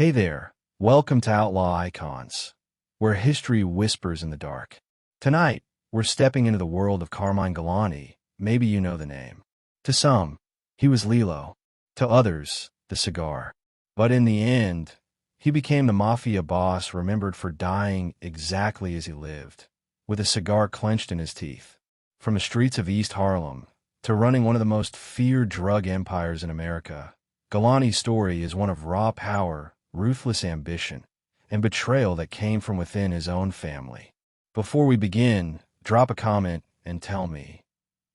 Hey there, welcome to Outlaw Icons, where history whispers in the dark. Tonight, we're stepping into the world of Carmine Galante. Maybe you know the name. To some, he was Lilo. To others, the Cigar. But in the end, he became the Mafia boss remembered for dying exactly as he lived, with a cigar clenched in his teeth. From the streets of East Harlem to running one of the most feared drug empires in America, Galante's story is one of raw power, ruthless ambition, and betrayal that came from within his own family. Before we begin, drop a comment and tell me,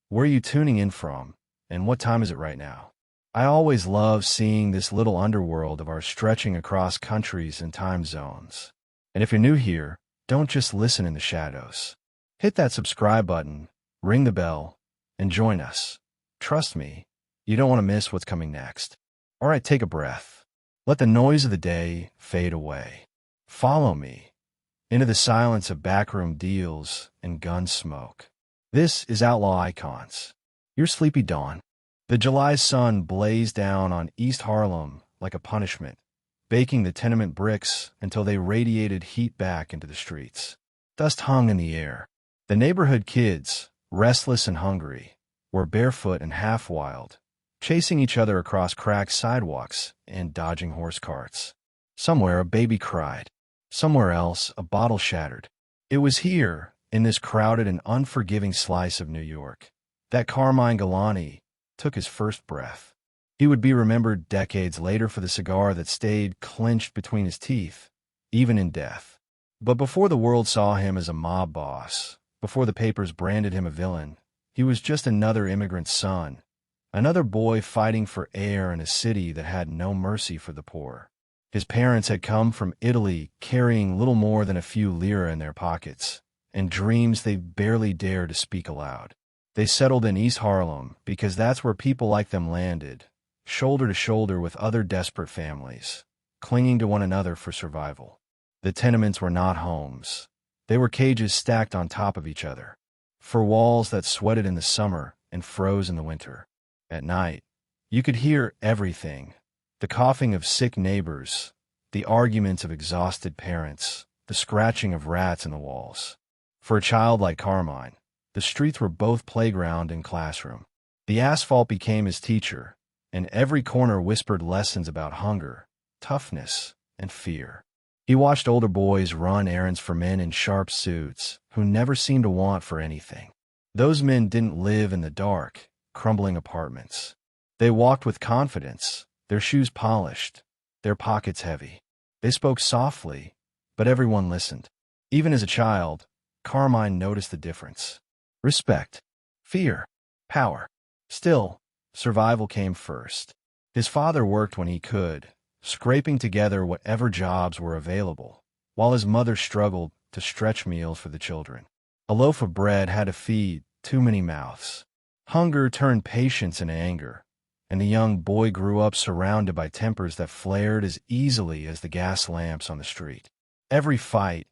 where are you tuning in from, and what time is it right now? I always love seeing this little underworld of ours stretching across countries and time zones. And if you're new here, don't just listen in the shadows. Hit that subscribe button, ring the bell, and join us. Trust me, you don't want to miss what's coming next. All right, take a breath. Let the noise of the day fade away. Follow me into the silence of backroom deals and gun smoke. This is Outlaw Icons. Your sleepy dawn. The July sun blazed down on East Harlem like a punishment, baking the tenement bricks until they radiated heat back into the streets. Dust hung in the air. The neighborhood kids, restless and hungry, were barefoot and half-wild, chasing each other across cracked sidewalks and dodging horse carts. Somewhere a baby cried. Somewhere else a bottle shattered. It was here, in this crowded and unforgiving slice of New York, that Carmine Galante took his first breath. He would be remembered decades later for the cigar that stayed clenched between his teeth, even in death. But before the world saw him as a mob boss, before the papers branded him a villain, he was just another immigrant's son, another boy fighting for air in a city that had no mercy for the poor. His parents had come from Italy carrying little more than a few lire in their pockets, and dreams they barely dared to speak aloud. They settled in East Harlem because that's where people like them landed, shoulder to shoulder with other desperate families, clinging to one another for survival. The tenements were not homes. They were cages stacked on top of each other, for walls that sweated in the summer and froze in the winter. At night, you could hear everything: the coughing of sick neighbors, the arguments of exhausted parents, the scratching of rats in the walls. For a child like Carmine, the streets were both playground and classroom. The asphalt became his teacher, and every corner whispered lessons about hunger, toughness, and fear. He watched older boys run errands for men in sharp suits who never seemed to want for anything. Those men didn't live in the dark, crumbling apartments. They walked with confidence, their shoes polished, their pockets heavy. They spoke softly, but everyone listened. Even as a child, Carmine noticed the difference. Respect, fear, power. Still, survival came first. His father worked when he could, scraping together whatever jobs were available, while his mother struggled to stretch meals for the children. A loaf of bread had to feed too many mouths. Hunger turned patience into anger, and the young boy grew up surrounded by tempers that flared as easily as the gas lamps on the street. Every fight,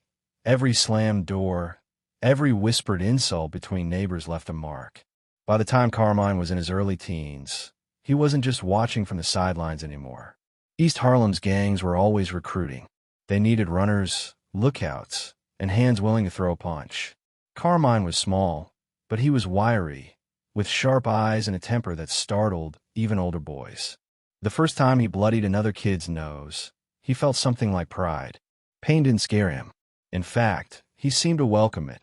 every slammed door, every whispered insult between neighbors left a mark. By the time Carmine was in his early teens, he wasn't just watching from the sidelines anymore. East Harlem's gangs were always recruiting. They needed runners, lookouts, and hands willing to throw a punch. Carmine was small, but he was wiry, with sharp eyes and a temper that startled even older boys. The first time he bloodied another kid's nose, he felt something like pride. Pain didn't scare him. In fact, he seemed to welcome it,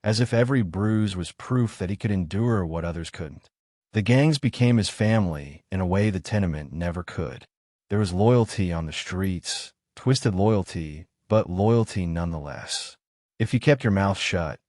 as if every bruise was proof that he could endure what others couldn't. The gangs became his family in a way the tenement never could. There was loyalty on the streets, twisted loyalty, but loyalty nonetheless. If you kept your mouth shut,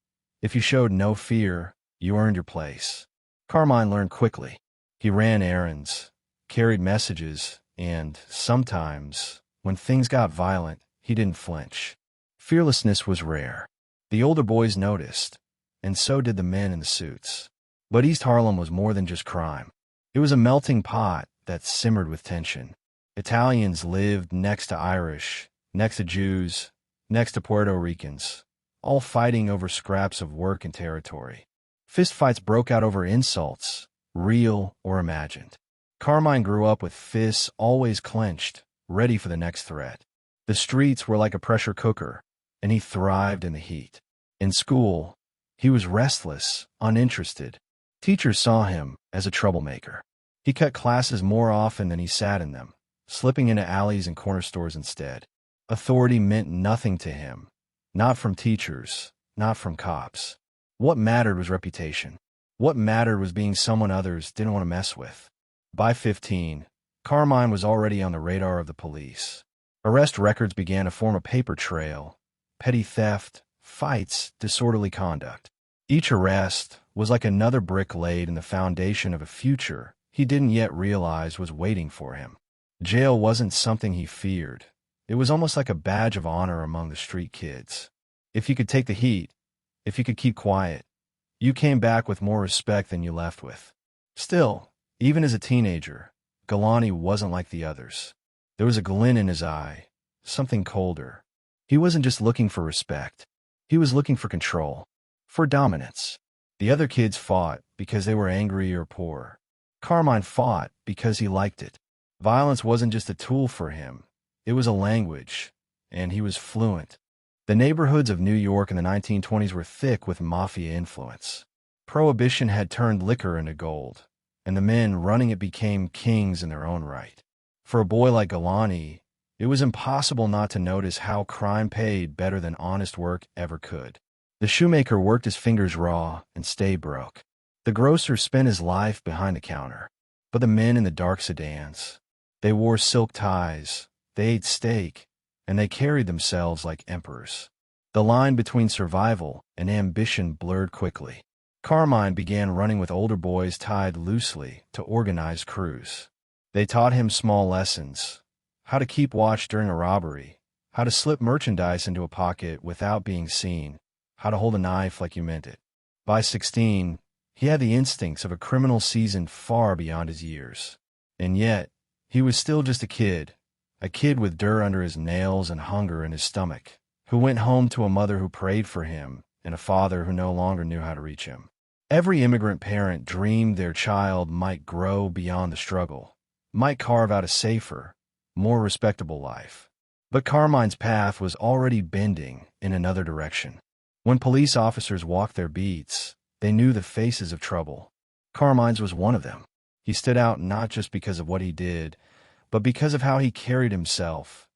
if you showed no fear, you earned your place. Carmine learned quickly. He ran errands, carried messages, and sometimes, when things got violent, he didn't flinch. Fearlessness was rare. The older boys noticed, and so did the men in the suits. But East Harlem was more than just crime. It was a melting pot that simmered with tension. Italians lived next to Irish, next to Jews, next to Puerto Ricans, all fighting over scraps of work and territory. Fistfights broke out over insults, real or imagined. Carmine grew up with fists always clenched, ready for the next threat. The streets were like a pressure cooker, and he thrived in the heat. In school, he was restless, uninterested. Teachers saw him as a troublemaker. He cut classes more often than he sat in them, slipping into alleys and corner stores instead. Authority meant nothing to him, not from teachers, not from cops. What mattered was reputation. What mattered was being someone others didn't want to mess with. By 15, Carmine was already on the radar of the police. Arrest records began to form a paper trail: petty theft, fights, disorderly conduct. Each arrest was like another brick laid in the foundation of a future he didn't yet realize was waiting for him. Jail wasn't something he feared. It was almost like a badge of honor among the street kids. If you could take the heat, if you could keep quiet, you came back with more respect than you left with. Still, even as a teenager, Galante wasn't like the others. There was a glint in his eye, something colder. He wasn't just looking for respect. He was looking for control, for dominance. The other kids fought because they were angry or poor. Carmine fought because he liked it. Violence wasn't just a tool for him. It was a language, and he was fluent. The neighborhoods of New York in the 1920s were thick with Mafia influence. Prohibition had turned liquor into gold, and the men running it became kings in their own right. For a boy like Galante, it was impossible not to notice how crime paid better than honest work ever could. The shoemaker worked his fingers raw and stayed broke. The grocer spent his life behind the counter. But the men in the dark sedans, they wore silk ties, they ate steak, and they carried themselves like emperors. The line between survival and ambition blurred quickly. Carmine began running with older boys tied loosely to organized crews. They taught him small lessons: how to keep watch during a robbery, how to slip merchandise into a pocket without being seen, how to hold a knife like you meant it. By 16, he had the instincts of a criminal seasoned far beyond his years. And yet, he was still just a kid with dirt under his nails and hunger in his stomach, who went home to a mother who prayed for him and a father who no longer knew how to reach him. Every immigrant parent dreamed their child might grow beyond the struggle, might carve out a safer, more respectable life. But Carmine's path was already bending in another direction. When police officers walked their beats, they knew the faces of trouble. Carmine's was one of them. He stood out not just because of what he did, but because of how he carried himself,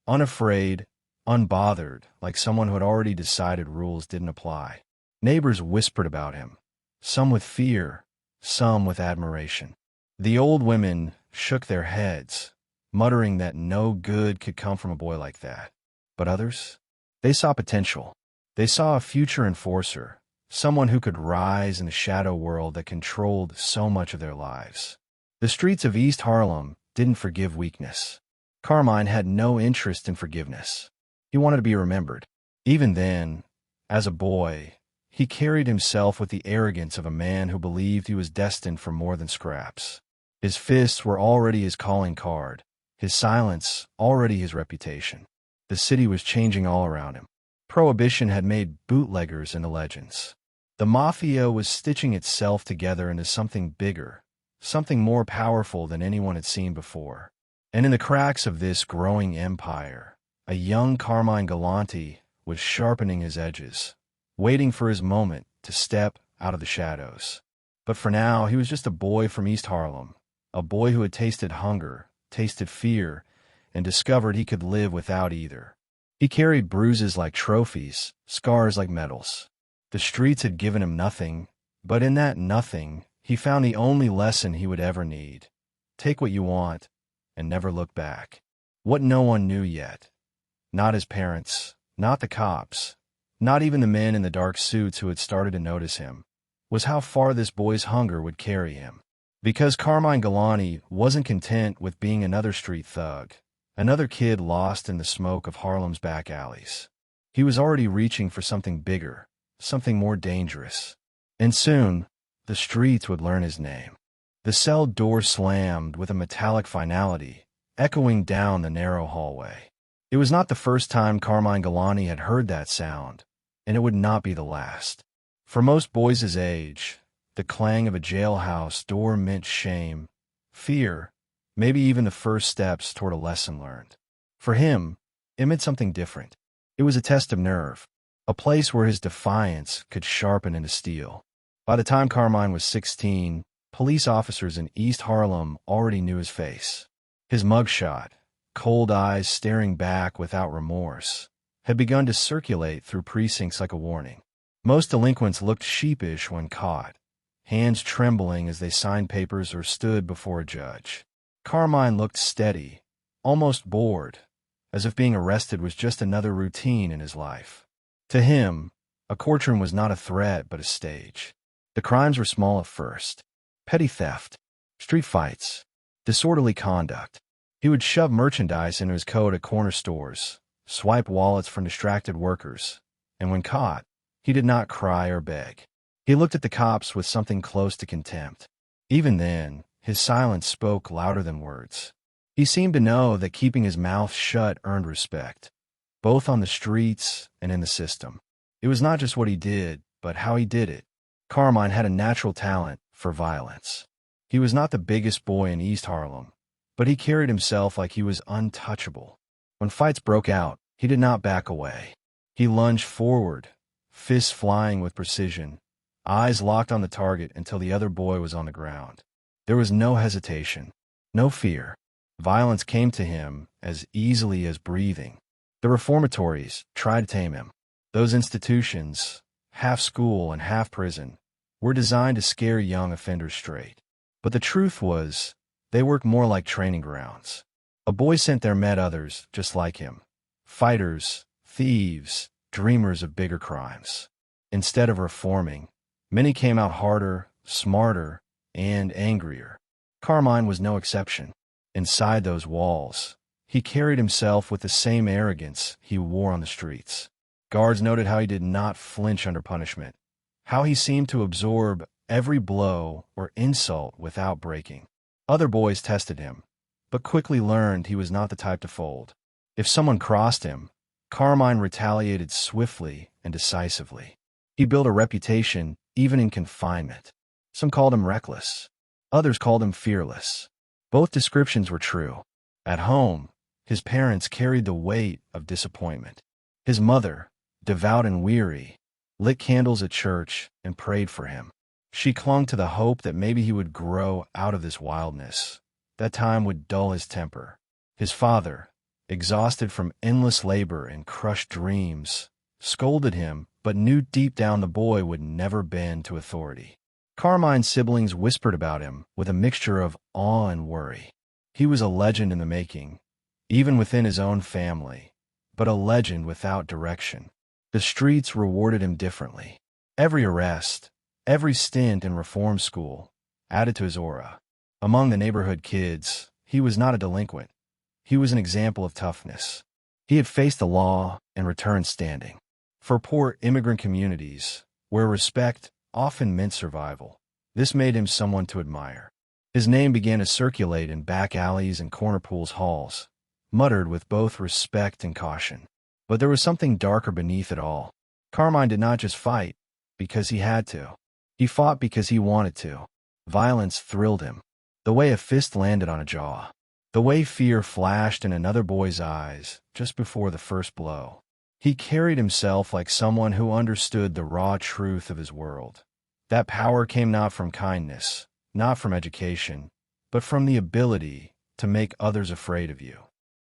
unafraid, unbothered, like someone who had already decided rules didn't apply. Neighbors whispered about him, some with fear, some with admiration. The old women shook their heads, muttering that no good could come from a boy like that. But others? They saw potential. They saw a future enforcer, someone who could rise in the shadow world that controlled so much of their lives. The streets of East Harlem didn't forgive weakness. Carmine had no interest in forgiveness. He wanted to be remembered. Even then, as a boy, he carried himself with the arrogance of a man who believed he was destined for more than scraps. His fists were already his calling card, his silence already his reputation. The city was changing all around him. Prohibition had made bootleggers into legends. The Mafia was stitching itself together into something bigger, something more powerful than anyone had seen before. And in the cracks of this growing empire, a young Carmine Galante was sharpening his edges, waiting for his moment to step out of the shadows. But for now, he was just a boy from East Harlem, a boy who had tasted hunger, tasted fear, and discovered he could live without either. He carried bruises like trophies, scars like medals. The streets had given him nothing, but in that nothing, he found the only lesson he would ever need. Take what you want, and never look back. What no one knew yet, not his parents, not the cops, not even the men in the dark suits who had started to notice him, was how far this boy's hunger would carry him. Because Carmine Galante wasn't content with being another street thug, another kid lost in the smoke of Harlem's back alleys. He was already reaching for something bigger, something more dangerous. And soon, the streets would learn his name. The cell door slammed with a metallic finality, echoing down the narrow hallway. It was not the first time Carmine Galante had heard that sound, and it would not be the last. For most boys his age, the clang of a jailhouse door meant shame, fear, maybe even the first steps toward a lesson learned. For him, it meant something different. It was a test of nerve, a place where his defiance could sharpen into steel. By the time Carmine was 16, police officers in East Harlem already knew his face. His mugshot, cold eyes staring back without remorse, had begun to circulate through precincts like a warning. Most delinquents looked sheepish when caught, hands trembling as they signed papers or stood before a judge. Carmine looked steady, almost bored, as if being arrested was just another routine in his life. To him, a courtroom was not a threat but a stage. The crimes were small at first: petty theft, street fights, disorderly conduct. He would shove merchandise into his coat at corner stores, swipe wallets from distracted workers, and when caught, he did not cry or beg. He looked at the cops with something close to contempt. Even then, his silence spoke louder than words. He seemed to know that keeping his mouth shut earned respect, both on the streets and in the system. It was not just what he did, but how he did it. Carmine had a natural talent for violence. He was not the biggest boy in East Harlem, but he carried himself like he was untouchable. When fights broke out, he did not back away. He lunged forward, fists flying with precision, eyes locked on the target until the other boy was on the ground. There was no hesitation, no fear. Violence came to him as easily as breathing. The reformatories tried to tame him. Those institutions, half school and half prison, were designed to scare young offenders straight. But the truth was, they worked more like training grounds. A boy sent there met others just like him: fighters, thieves, dreamers of bigger crimes. Instead of reforming, many came out harder, smarter, and angrier. Carmine was no exception. Inside those walls, he carried himself with the same arrogance he wore on the streets. Guards noted how he did not flinch under punishment, how he seemed to absorb every blow or insult without breaking. Other boys tested him, but quickly learned he was not the type to fold. If someone crossed him, Carmine retaliated swiftly and decisively. He built a reputation even in confinement. Some called him reckless. Others called him fearless. Both descriptions were true. At home, his parents carried the weight of disappointment. His mother, devout and weary, lit candles at church and prayed for him. She clung to the hope that maybe he would grow out of this wildness. That time would dull his temper. His father, exhausted from endless labor and crushed dreams, scolded him, but knew deep down the boy would never bend to authority. Carmine's siblings whispered about him with a mixture of awe and worry. He was a legend in the making, even within his own family, but a legend without direction. The streets rewarded him differently. Every arrest, every stint in reform school, added to his aura. Among the neighborhood kids, he was not a delinquent. He was an example of toughness. He had faced the law and returned standing. For poor immigrant communities, where respect often meant survival, this made him someone to admire. His name began to circulate in back alleys and corner pools halls, muttered with both respect and caution. But there was something darker beneath it all. Carmine did not just fight because he had to. He fought because he wanted to. Violence thrilled him. The way a fist landed on a jaw. The way fear flashed in another boy's eyes just before the first blow. He carried himself like someone who understood the raw truth of his world. That power came not from kindness, not from education, but from the ability to make others afraid of you.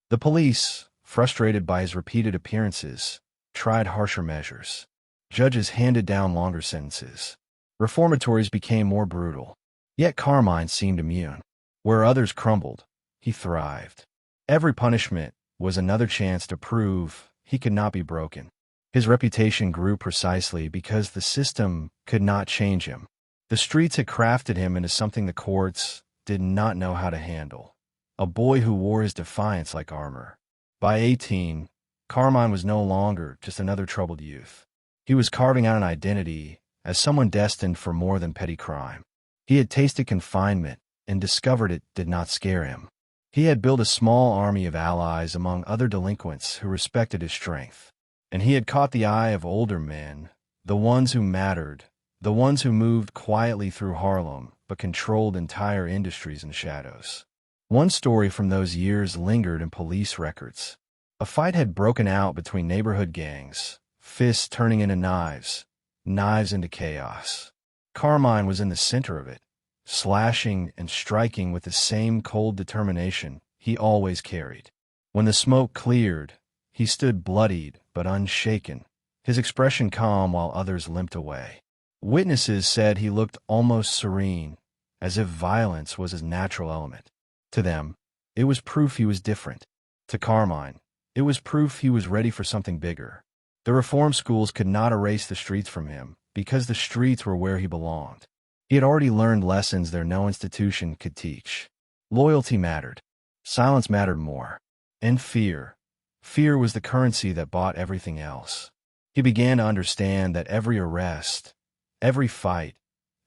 The police, frustrated by his repeated appearances, tried harsher measures. Judges handed down longer sentences. Reformatories became more brutal. Yet Carmine seemed immune. Where others crumbled, he thrived. Every punishment was another chance to prove he could not be broken. His reputation grew precisely because the system could not change him. The streets had crafted him into something the courts did not know how to handle. A boy who wore his defiance like armor. By 18, Carmine was no longer just another troubled youth. He was carving out an identity as someone destined for more than petty crime. He had tasted confinement and discovered it did not scare him. He had built a small army of allies among other delinquents who respected his strength. And he had caught the eye of older men, the ones who mattered, the ones who moved quietly through Harlem but controlled entire industries in the shadows. One story from those years lingered in police records. A fight had broken out between neighborhood gangs, fists turning into knives, knives into chaos. Carmine was in the center of it, slashing and striking with the same cold determination he always carried. When the smoke cleared, he stood bloodied but unshaken, his expression calm while others limped away. Witnesses said he looked almost serene, as if violence was his natural element. To them, it was proof he was different. To Carmine, it was proof he was ready for something bigger. The reform schools could not erase the streets from him, because the streets were where he belonged. He had already learned lessons there no institution could teach. Loyalty mattered. Silence mattered more. And fear. Fear was the currency that bought everything else. He began to understand that every arrest, every fight,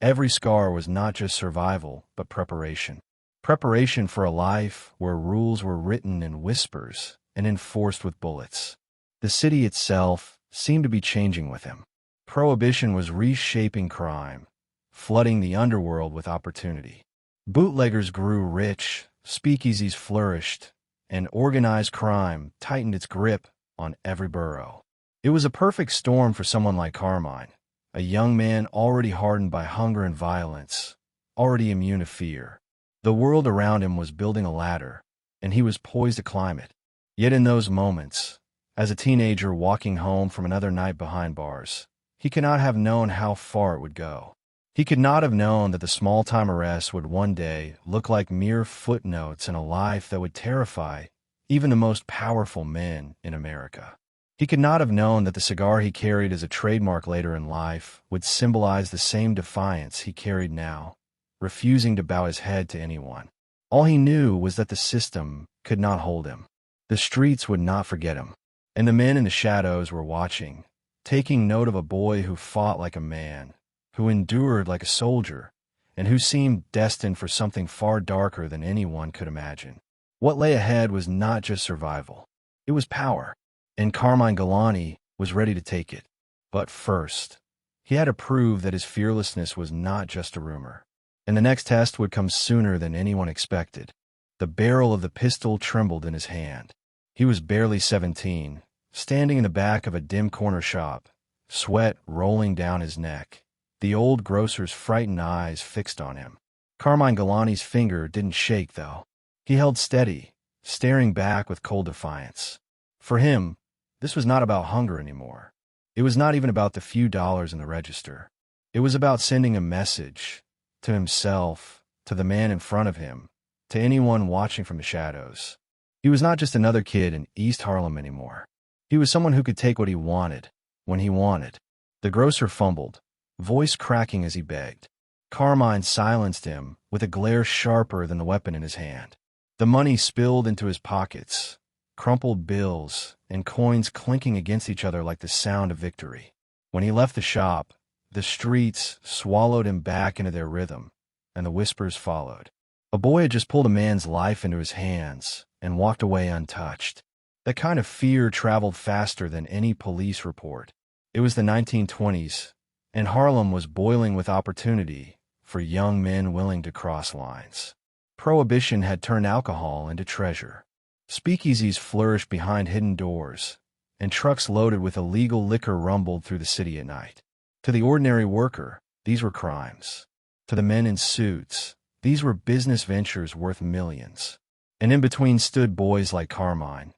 every scar was not just survival, but preparation. Preparation for a life where rules were written in whispers and enforced with bullets. The city itself seemed to be changing with him. Prohibition was reshaping crime, flooding the underworld with opportunity. Bootleggers grew rich, speakeasies flourished, and organized crime tightened its grip on every borough. It was a perfect storm for someone like Carmine, a young man already hardened by hunger and violence, already immune to fear. The world around him was building a ladder, and he was poised to climb it. Yet in those moments, as a teenager walking home from another night behind bars, he could not have known how far it would go. He could not have known that the small-time arrests would one day look like mere footnotes in a life that would terrify even the most powerful men in America. He could not have known that the cigar he carried as a trademark later in life would symbolize the same defiance he carried now, refusing to bow his head to anyone. All he knew was that the system could not hold him. The streets would not forget him. And the men in the shadows were watching, taking note of a boy who fought like a man, who endured like a soldier, and who seemed destined for something far darker than anyone could imagine. What lay ahead was not just survival. It was power, and Carmine Galante was ready to take it. But first, he had to prove that his fearlessness was not just a rumor. And the next test would come sooner than anyone expected. The barrel of the pistol trembled in his hand. He was barely 17, standing in the back of a dim corner shop, sweat rolling down his neck, the old grocer's frightened eyes fixed on him. Carmine Galante's finger didn't shake, though. He held steady, staring back with cold defiance. For him, this was not about hunger anymore. It was not even about the few dollars in the register. It was about sending a message, to himself, to the man in front of him, to anyone watching from the shadows. He was not just another kid in East Harlem anymore. He was someone who could take what he wanted, when he wanted. The grocer fumbled, voice cracking as he begged. Carmine silenced him with a glare sharper than the weapon in his hand. The money spilled into his pockets, crumpled bills and coins clinking against each other like the sound of victory. When he left the shop, the streets swallowed him back into their rhythm, and the whispers followed. A boy had just pulled a man's life into his hands and walked away untouched. That kind of fear traveled faster than any police report. It was the 1920s, and Harlem was boiling with opportunity for young men willing to cross lines. Prohibition had turned alcohol into treasure. Speakeasies flourished behind hidden doors, and trucks loaded with illegal liquor rumbled through the city at night. To the ordinary worker, these were crimes. To the men in suits, these were business ventures worth millions. And in between stood boys like Carmine,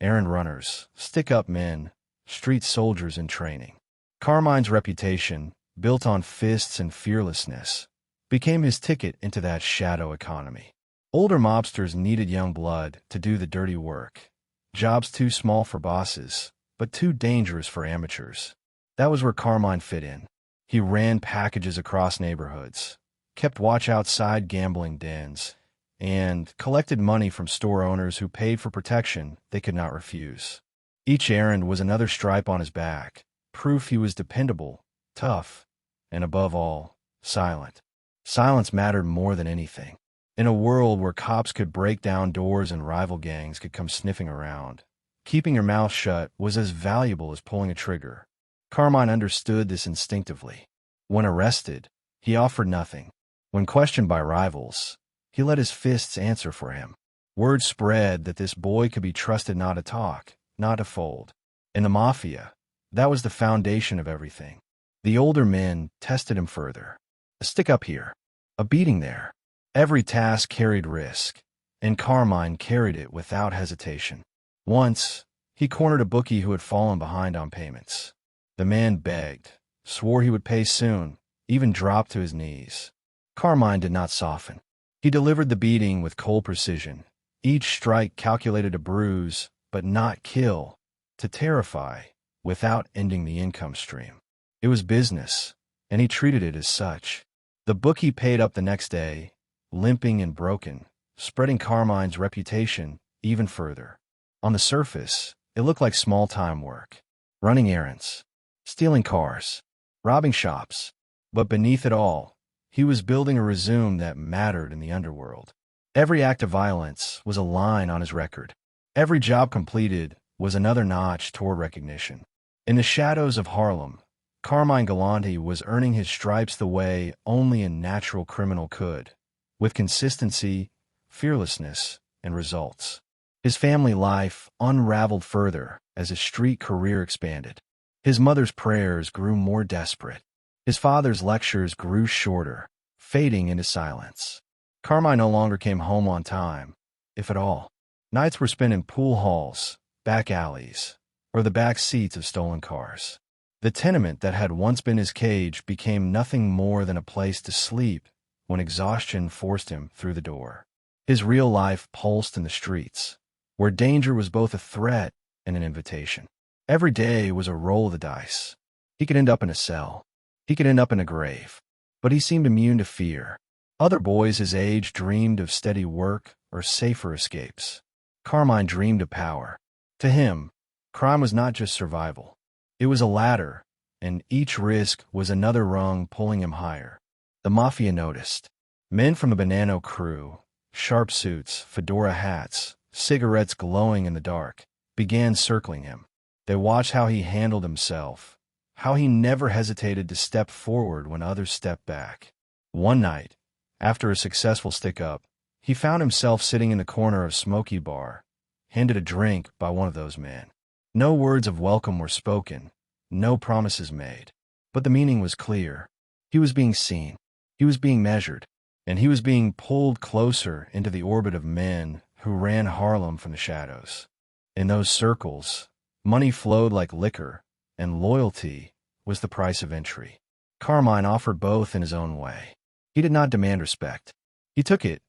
errand runners, stick-up men, street soldiers in training. Carmine's reputation, built on fists and fearlessness, became his ticket into that shadow economy. Older mobsters needed young blood to do the dirty work. Jobs too small for bosses, but too dangerous for amateurs. That was where Carmine fit in. He ran packages across neighborhoods, kept watch outside gambling dens, and collected money from store owners who paid for protection they could not refuse. Each errand was another stripe on his back, proof he was dependable, tough, and above all, silent. Silence mattered more than anything. In a world where cops could break down doors and rival gangs could come sniffing around, keeping your mouth shut was as valuable as pulling a trigger. Carmine understood this instinctively. When arrested, he offered nothing. When questioned by rivals, He let his fists answer for him. Word spread that this boy could be trusted not to talk, not to fold. In the Mafia, that was the foundation of everything. The older men tested him further. A stick up here, a beating there. Every task carried risk, and Carmine carried it without hesitation. Once, he cornered a bookie who had fallen behind on payments. The man begged, swore he would pay soon, even dropped to his knees. Carmine did not soften. He delivered the beating with cold precision, each strike calculated to bruise, but not kill, to terrify, without ending the income stream. It was business, and he treated it as such. The bookie paid up the next day, limping and broken, spreading Carmine's reputation even further. On the surface, it looked like small-time work, running errands, stealing cars, robbing shops, but beneath it all, he was building a resume that mattered in the underworld. Every act of violence was a line on his record. Every job completed was another notch toward recognition. In the shadows of Harlem, Carmine Galante was earning his stripes the way only a natural criminal could, with consistency, fearlessness, and results. His family life unraveled further as his street career expanded. His mother's prayers grew more desperate. His father's lectures grew shorter, fading into silence. Carmine no longer came home on time, if at all. Nights were spent in pool halls, back alleys, or the back seats of stolen cars. The tenement that had once been his cage became nothing more than a place to sleep when exhaustion forced him through the door. His real life pulsed in the streets, where danger was both a threat and an invitation. Every day was a roll of the dice. He could end up in a cell. He could end up in a grave. But he seemed immune to fear. Other boys his age dreamed of steady work or safer escapes. Carmine dreamed of power. To him, crime was not just survival. It was a ladder, and each risk was another rung pulling him higher. The Mafia noticed. Men from the Bonanno crew, sharp suits, fedora hats, cigarettes glowing in the dark, began circling him. They watched how he handled himself, how he never hesitated to step forward when others stepped back. One night, after a successful stick-up, he found himself sitting in the corner of a smoky bar, handed a drink by one of those men. No words of welcome were spoken, no promises made, but the meaning was clear. He was being seen, he was being measured, and he was being pulled closer into the orbit of men who ran Harlem from the shadows. In those circles, money flowed like liquor, and loyalty was the price of entry. Carmine offered both in his own way. He did not demand respect. He took it,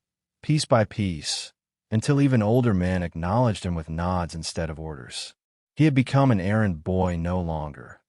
piece by piece, until even older men acknowledged him with nods instead of orders. He had become an errand boy no longer.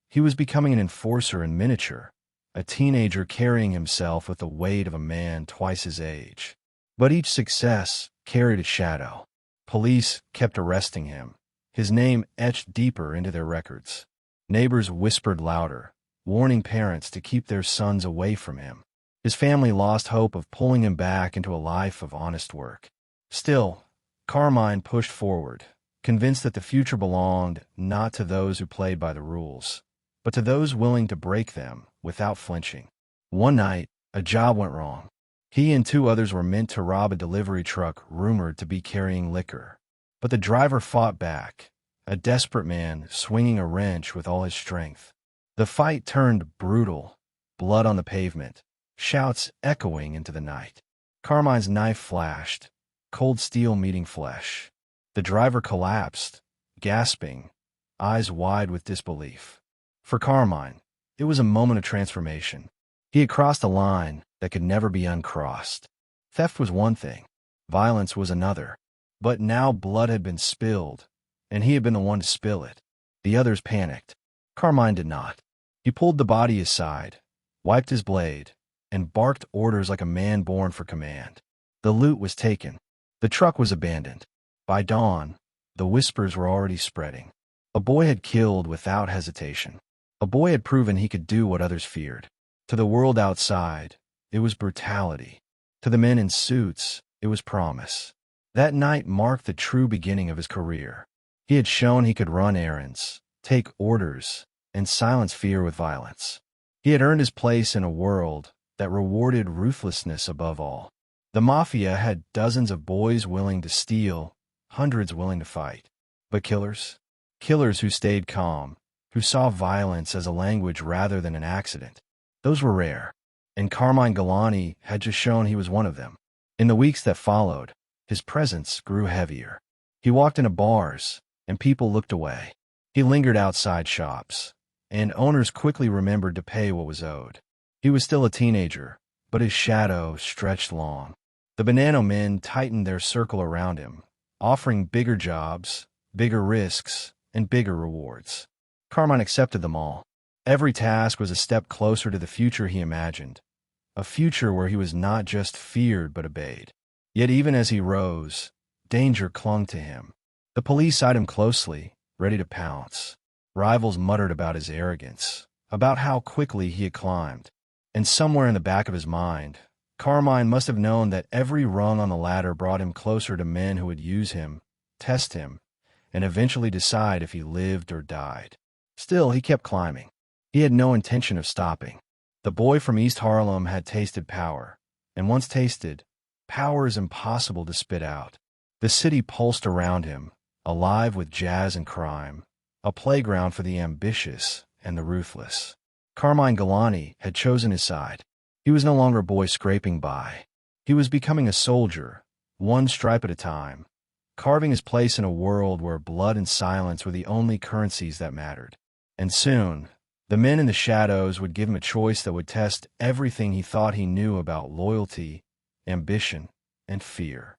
He was becoming an enforcer in miniature, a teenager carrying himself with the weight of a man twice his age. But each success carried a shadow. Police kept arresting him, his name etched deeper into their records. Neighbors whispered louder, warning parents to keep their sons away from him. His family lost hope of pulling him back into a life of honest work. Still, Carmine pushed forward, convinced that the future belonged not to those who played by the rules, but to those willing to break them without flinching. One night, a job went wrong. He and two others were meant to rob a delivery truck rumored to be carrying liquor. But the driver fought back, a desperate man swinging a wrench with all his strength. The fight turned brutal, blood on the pavement, shouts echoing into the night. Carmine's knife flashed, cold steel meeting flesh. The driver collapsed, gasping, eyes wide with disbelief. For Carmine, it was a moment of transformation. He had crossed a line that could never be uncrossed. Theft was one thing, violence was another. But now blood had been spilled, and he had been the one to spill it. The others panicked. Carmine did not. He pulled the body aside, wiped his blade, and barked orders like a man born for command. The loot was taken. The truck was abandoned. By dawn, the whispers were already spreading. A boy had killed without hesitation. A boy had proven he could do what others feared. To the world outside, it was brutality. To the men in suits, it was promise. That night marked the true beginning of his career. He had shown he could run errands, take orders, and silence fear with violence. He had earned his place in a world that rewarded ruthlessness above all. The Mafia had dozens of boys willing to steal, hundreds willing to fight. But killers? Killers who stayed calm, who saw violence as a language rather than an accident. Those were rare. And Carmine Galante had just shown he was one of them. In the weeks that followed, his presence grew heavier. He walked into bars, and people looked away. He lingered outside shops, and owners quickly remembered to pay what was owed. He was still a teenager, but his shadow stretched long. The Bonanno men tightened their circle around him, offering bigger jobs, bigger risks, and bigger rewards. Carmine accepted them all. Every task was a step closer to the future he imagined, a future where he was not just feared but obeyed. Yet even as he rose, danger clung to him. The police eyed him closely, ready to pounce. Rivals muttered about his arrogance, about how quickly he had climbed. And somewhere in the back of his mind, Carmine must have known that every rung on the ladder brought him closer to men who would use him, test him, and eventually decide if he lived or died. Still, he kept climbing. He had no intention of stopping. The boy from East Harlem had tasted power, and once tasted, power is impossible to spit out. The city pulsed around him, alive with jazz and crime, a playground for the ambitious and the ruthless. Carmine Galante had chosen his side. He was no longer a boy scraping by. He was becoming a soldier, one stripe at a time, carving his place in a world where blood and silence were the only currencies that mattered. And soon, the men in the shadows would give him a choice that would test everything he thought he knew about loyalty, ambition, and fear.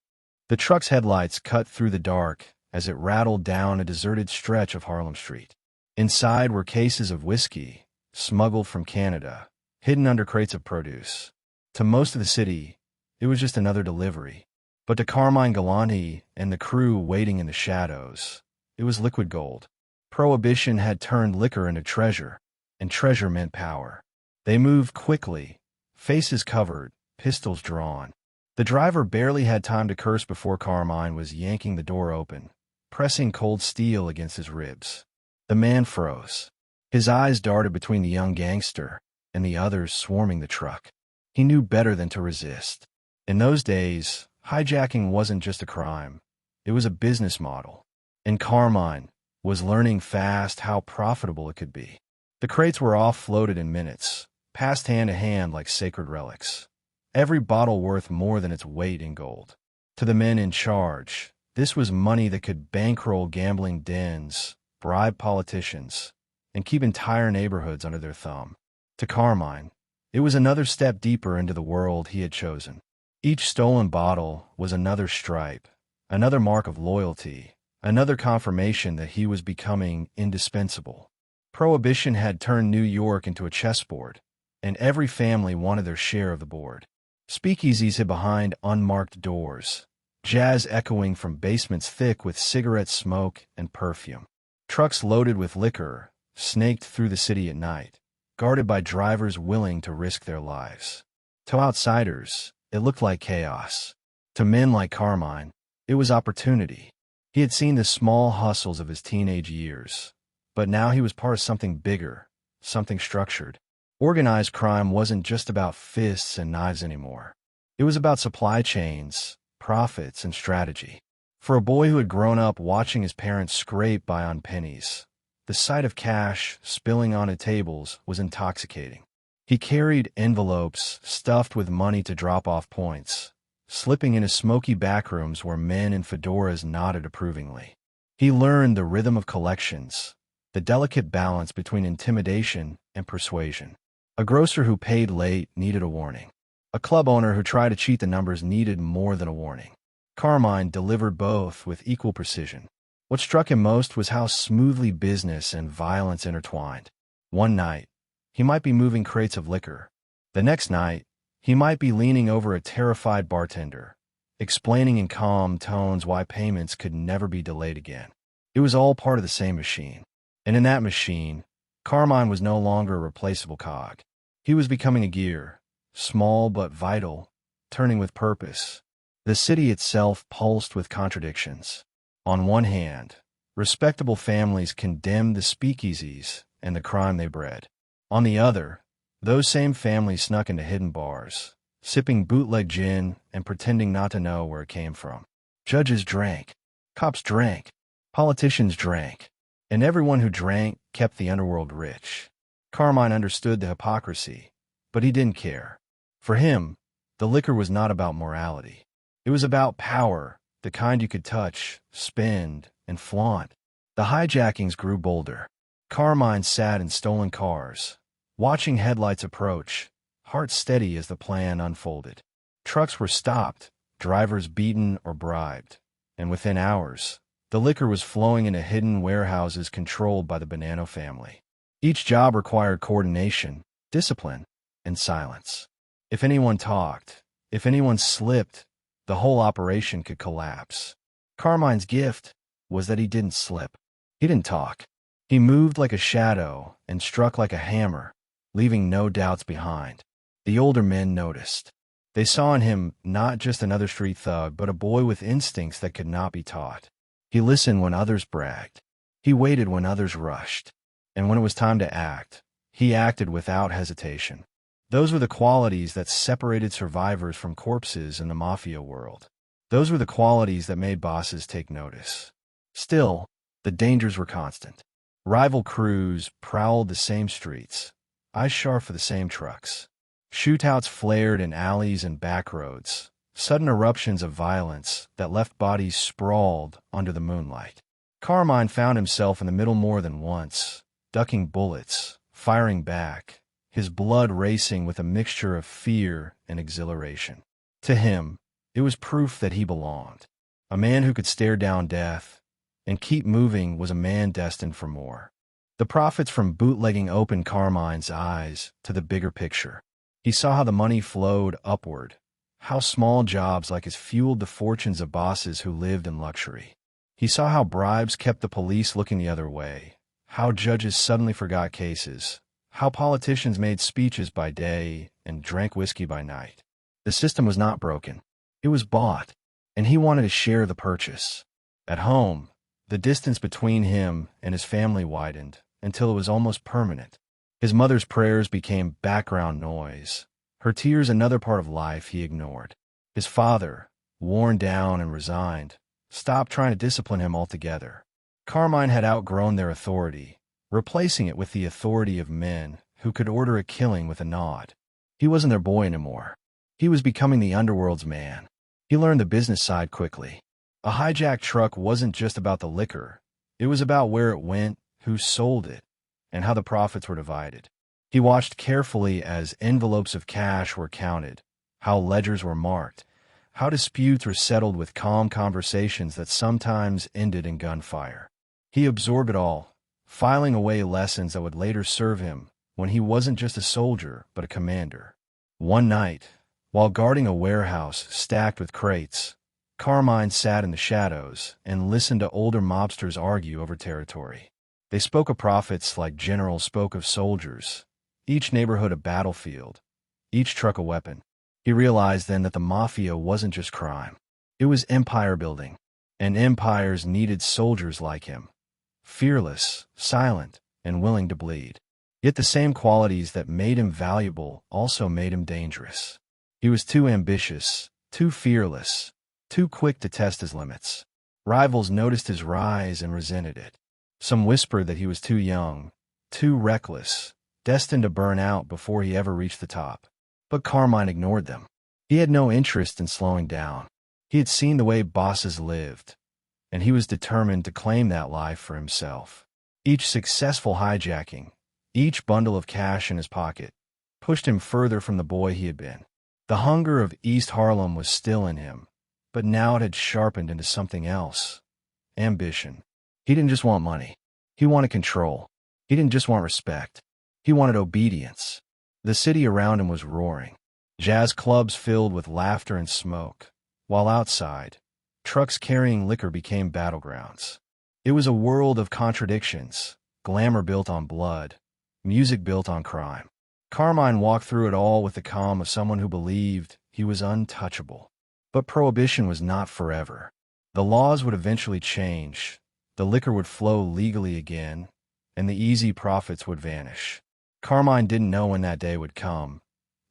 The truck's headlights cut through the dark as it rattled down a deserted stretch of Harlem Street. Inside were cases of whiskey, smuggled from Canada, hidden under crates of produce. To most of the city, it was just another delivery. But to Carmine Galante and the crew waiting in the shadows, it was liquid gold. Prohibition had turned liquor into treasure, and treasure meant power. They moved quickly, faces covered, pistols drawn. The driver barely had time to curse before Carmine was yanking the door open, pressing cold steel against his ribs. The man froze. His eyes darted between the young gangster and the others swarming the truck. He knew better than to resist. In those days, hijacking wasn't just a crime. It was a business model. And Carmine was learning fast how profitable it could be. The crates were offloaded in minutes, passed hand to hand like sacred relics. Every bottle worth more than its weight in gold. To the men in charge, this was money that could bankroll gambling dens, bribe politicians, and keep entire neighborhoods under their thumb. To Carmine, it was another step deeper into the world he had chosen. Each stolen bottle was another stripe, another mark of loyalty, another confirmation that he was becoming indispensable. Prohibition had turned New York into a chessboard, and every family wanted their share of the board. Speakeasies hid behind unmarked doors, jazz echoing from basements thick with cigarette smoke and perfume. Trucks loaded with liquor snaked through the city at night, guarded by drivers willing to risk their lives. To outsiders, it looked like chaos. To men like Carmine, it was opportunity. He had seen the small hustles of his teenage years, but now he was part of something bigger, something structured. Organized crime wasn't just about fists and knives anymore. It was about supply chains, profits, and strategy. For a boy who had grown up watching his parents scrape by on pennies, the sight of cash spilling onto tables was intoxicating. He carried envelopes stuffed with money to drop off points, slipping into smoky backrooms where men in fedoras nodded approvingly. He learned the rhythm of collections, the delicate balance between intimidation and persuasion. A grocer who paid late needed a warning. A club owner who tried to cheat the numbers needed more than a warning. Carmine delivered both with equal precision. What struck him most was how smoothly business and violence intertwined. One night, he might be moving crates of liquor. The next night, he might be leaning over a terrified bartender, explaining in calm tones why payments could never be delayed again. It was all part of the same machine. And in that machine, Carmine was no longer a replaceable cog. He was becoming a gear, small but vital, turning with purpose. The city itself pulsed with contradictions. On one hand, respectable families condemned the speakeasies and the crime they bred. On the other, those same families snuck into hidden bars, sipping bootleg gin and pretending not to know where it came from. Judges drank. Cops drank. Politicians drank. And everyone who drank kept the underworld rich. Carmine understood the hypocrisy, but he didn't care. For him, the liquor was not about morality. It was about power, the kind you could touch, spend, and flaunt. The hijackings grew bolder. Carmine sat in stolen cars, watching headlights approach, heart steady as the plan unfolded. Trucks were stopped, drivers beaten or bribed, and within hours, the liquor was flowing into hidden warehouses controlled by the Bonanno family. Each job required coordination, discipline, and silence. If anyone talked, if anyone slipped, the whole operation could collapse. Carmine's gift was that he didn't slip. He didn't talk. He moved like a shadow and struck like a hammer, leaving no doubts behind. The older men noticed. They saw in him not just another street thug, but a boy with instincts that could not be taught. He listened when others bragged. He waited when others rushed. And when it was time to act, he acted without hesitation. Those were the qualities that separated survivors from corpses in the Mafia world. Those were the qualities that made bosses take notice. Still, the dangers were constant. Rival crews prowled the same streets, eyes sharp for the same trucks. Shootouts flared in alleys and back roads, sudden eruptions of violence that left bodies sprawled under the moonlight. Carmine found himself in the middle more than once, ducking bullets, firing back, his blood racing with a mixture of fear and exhilaration. To him, it was proof that he belonged. A man who could stare down death and keep moving was a man destined for more. The profits from bootlegging opened Carmine's eyes to the bigger picture. He saw how the money flowed upward, how small jobs like his fueled the fortunes of bosses who lived in luxury. He saw how bribes kept the police looking the other way, how judges suddenly forgot cases, how politicians made speeches by day and drank whiskey by night. The system was not broken. It was bought, and he wanted to share the purchase. At home, the distance between him and his family widened until it was almost permanent. His mother's prayers became background noise, her tears another part of life he ignored. His father, worn down and resigned, stopped trying to discipline him altogether. Carmine had outgrown their authority, replacing it with the authority of men who could order a killing with a nod. He wasn't their boy anymore. He was becoming the underworld's man. He learned the business side quickly. A hijacked truck wasn't just about the liquor. It was about where it went, who sold it, and how the profits were divided. He watched carefully as envelopes of cash were counted, how ledgers were marked, how disputes were settled with calm conversations that sometimes ended in gunfire. He absorbed it all, filing away lessons that would later serve him when he wasn't just a soldier but a commander. One night, while guarding a warehouse stacked with crates, Carmine sat in the shadows and listened to older mobsters argue over territory. They spoke of profits like generals spoke of soldiers, each neighborhood a battlefield, each truck a weapon. He realized then that the Mafia wasn't just crime. It was empire building, and empires needed soldiers like him, fearless, silent, and willing to bleed. Yet the same qualities that made him valuable also made him dangerous. He was too ambitious, too fearless, too quick to test his limits. Rivals noticed his rise and resented it. Some whispered that he was too young, too reckless, destined to burn out before he ever reached the top. But Carmine ignored them. He had no interest in slowing down. He had seen the way bosses lived, and he was determined to claim that life for himself. Each successful hijacking, each bundle of cash in his pocket, pushed him further from the boy he had been. The hunger of East Harlem was still in him, but now it had sharpened into something else. Ambition. He didn't just want money. He wanted control. He didn't just want respect. He wanted obedience. The city around him was roaring. Jazz clubs filled with laughter and smoke, while outside, trucks carrying liquor became battlegrounds. It was a world of contradictions, glamour built on blood, music built on crime. Carmine walked through it all with the calm of someone who believed he was untouchable. But Prohibition was not forever. The laws would eventually change, the liquor would flow legally again, and the easy profits would vanish. Carmine didn't know when that day would come,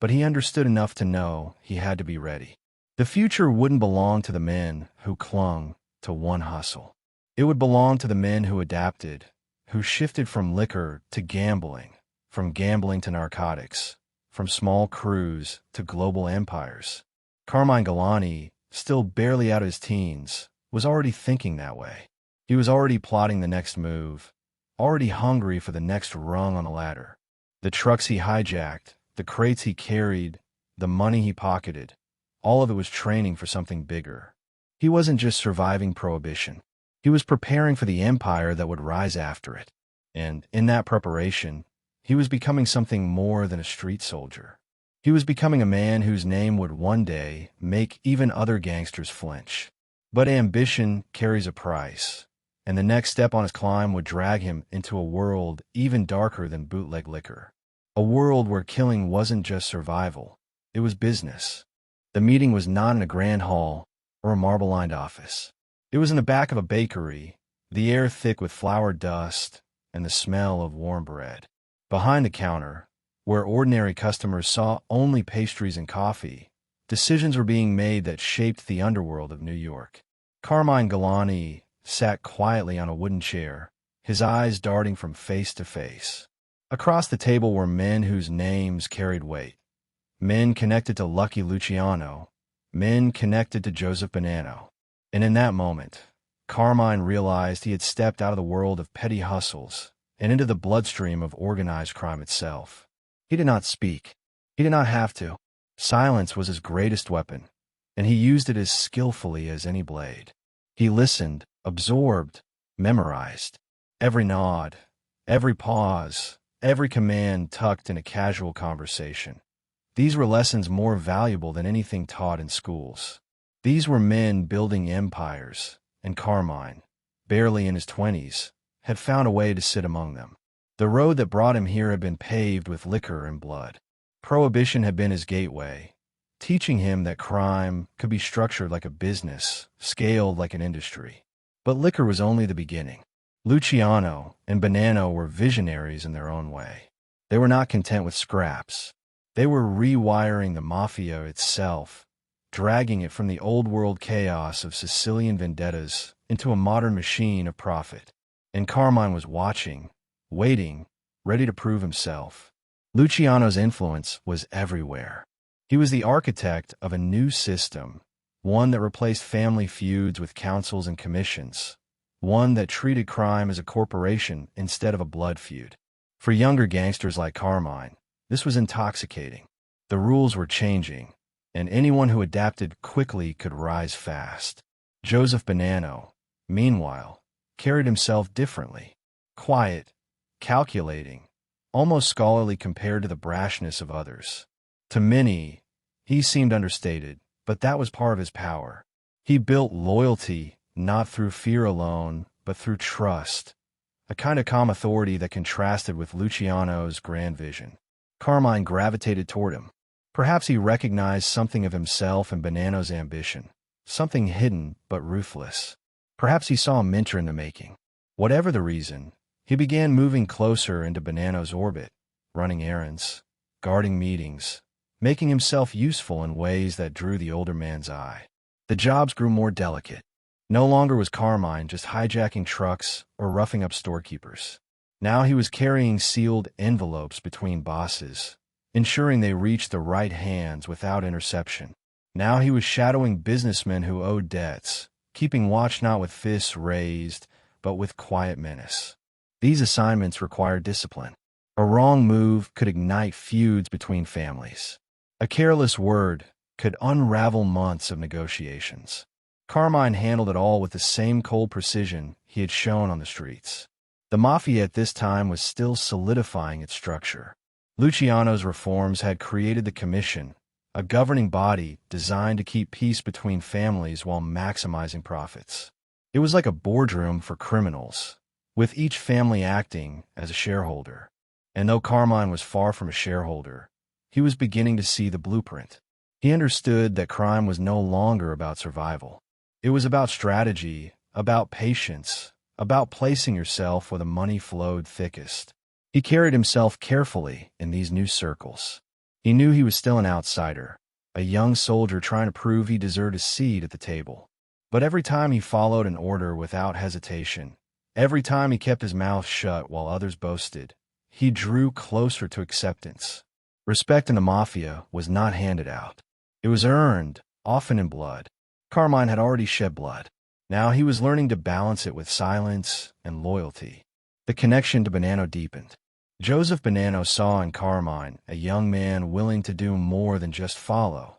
but he understood enough to know he had to be ready. The future wouldn't belong to the men who clung to one hustle. It would belong to the men who adapted, who shifted from liquor to gambling, from gambling to narcotics, from small crews to global empires. Carmine Galante, still barely out of his teens, was already thinking that way. He was already plotting the next move, already hungry for the next rung on the ladder. The trucks he hijacked, the crates he carried, the money he pocketed, all of it was training for something bigger. He wasn't just surviving Prohibition. He was preparing for the empire that would rise after it. And in that preparation, he was becoming something more than a street soldier. He was becoming a man whose name would one day make even other gangsters flinch. But ambition carries a price, and the next step on his climb would drag him into a world even darker than bootleg liquor. A world where killing wasn't just survival, it was business. The meeting was not in a grand hall or a marble-lined office. It was in the back of a bakery, the air thick with flour dust and the smell of warm bread. Behind the counter, where ordinary customers saw only pastries and coffee, decisions were being made that shaped the underworld of New York. Carmine Galante sat quietly on a wooden chair, his eyes darting from face to face. Across the table were men whose names carried weight. Men connected to Lucky Luciano, men connected to Joseph Bonanno. And in that moment, Carmine realized he had stepped out of the world of petty hustles and into the bloodstream of organized crime itself. He did not speak. He did not have to. Silence was his greatest weapon, and he used it as skillfully as any blade. He listened, absorbed, memorized. Every nod, every pause, every command tucked in a casual conversation. These were lessons more valuable than anything taught in schools. These were men building empires, and Carmine, barely in his 20s, had found a way to sit among them. The road that brought him here had been paved with liquor and blood. Prohibition had been his gateway, teaching him that crime could be structured like a business, scaled like an industry. But liquor was only the beginning. Luciano and Bonanno were visionaries in their own way. They were not content with scraps. They were rewiring the Mafia itself, dragging it from the old-world chaos of Sicilian vendettas into a modern machine of profit. And Carmine was watching, waiting, ready to prove himself. Luciano's influence was everywhere. He was the architect of a new system, one that replaced family feuds with councils and commissions, one that treated crime as a corporation instead of a blood feud. For younger gangsters like Carmine, this was intoxicating. The rules were changing, and anyone who adapted quickly could rise fast. Joseph Bonanno, meanwhile, carried himself differently. Quiet, calculating, almost scholarly compared to the brashness of others. To many, he seemed understated, but that was part of his power. He built loyalty not through fear alone, but through trust, a kind of calm authority that contrasted with Luciano's grand vision. Carmine gravitated toward him. Perhaps he recognized something of himself in Bonanno's ambition, something hidden but ruthless. Perhaps he saw a mentor in the making. Whatever the reason, he began moving closer into Bonanno's orbit, running errands, guarding meetings, making himself useful in ways that drew the older man's eye. The jobs grew more delicate. No longer was Carmine just hijacking trucks or roughing up storekeepers. Now he was carrying sealed envelopes between bosses, ensuring they reached the right hands without interception. Now he was shadowing businessmen who owed debts, keeping watch not with fists raised, but with quiet menace. These assignments required discipline. A wrong move could ignite feuds between families. A careless word could unravel months of negotiations. Carmine handled it all with the same cold precision he had shown on the streets. The Mafia at this time was still solidifying its structure. Luciano's reforms had created the Commission, a governing body designed to keep peace between families while maximizing profits. It was like a boardroom for criminals, with each family acting as a shareholder. And though Carmine was far from a shareholder, he was beginning to see the blueprint. He understood that crime was no longer about survival. It was about strategy, about patience, about placing yourself where the money flowed thickest. He carried himself carefully in these new circles. He knew he was still an outsider, a young soldier trying to prove he deserved a seat at the table. But every time he followed an order without hesitation, every time he kept his mouth shut while others boasted, he drew closer to acceptance. Respect in the Mafia was not handed out. It was earned, often in blood. Carmine had already shed blood. Now he was learning to balance it with silence and loyalty. The connection to Bonanno deepened. Joseph Bonanno saw in Carmine a young man willing to do more than just follow,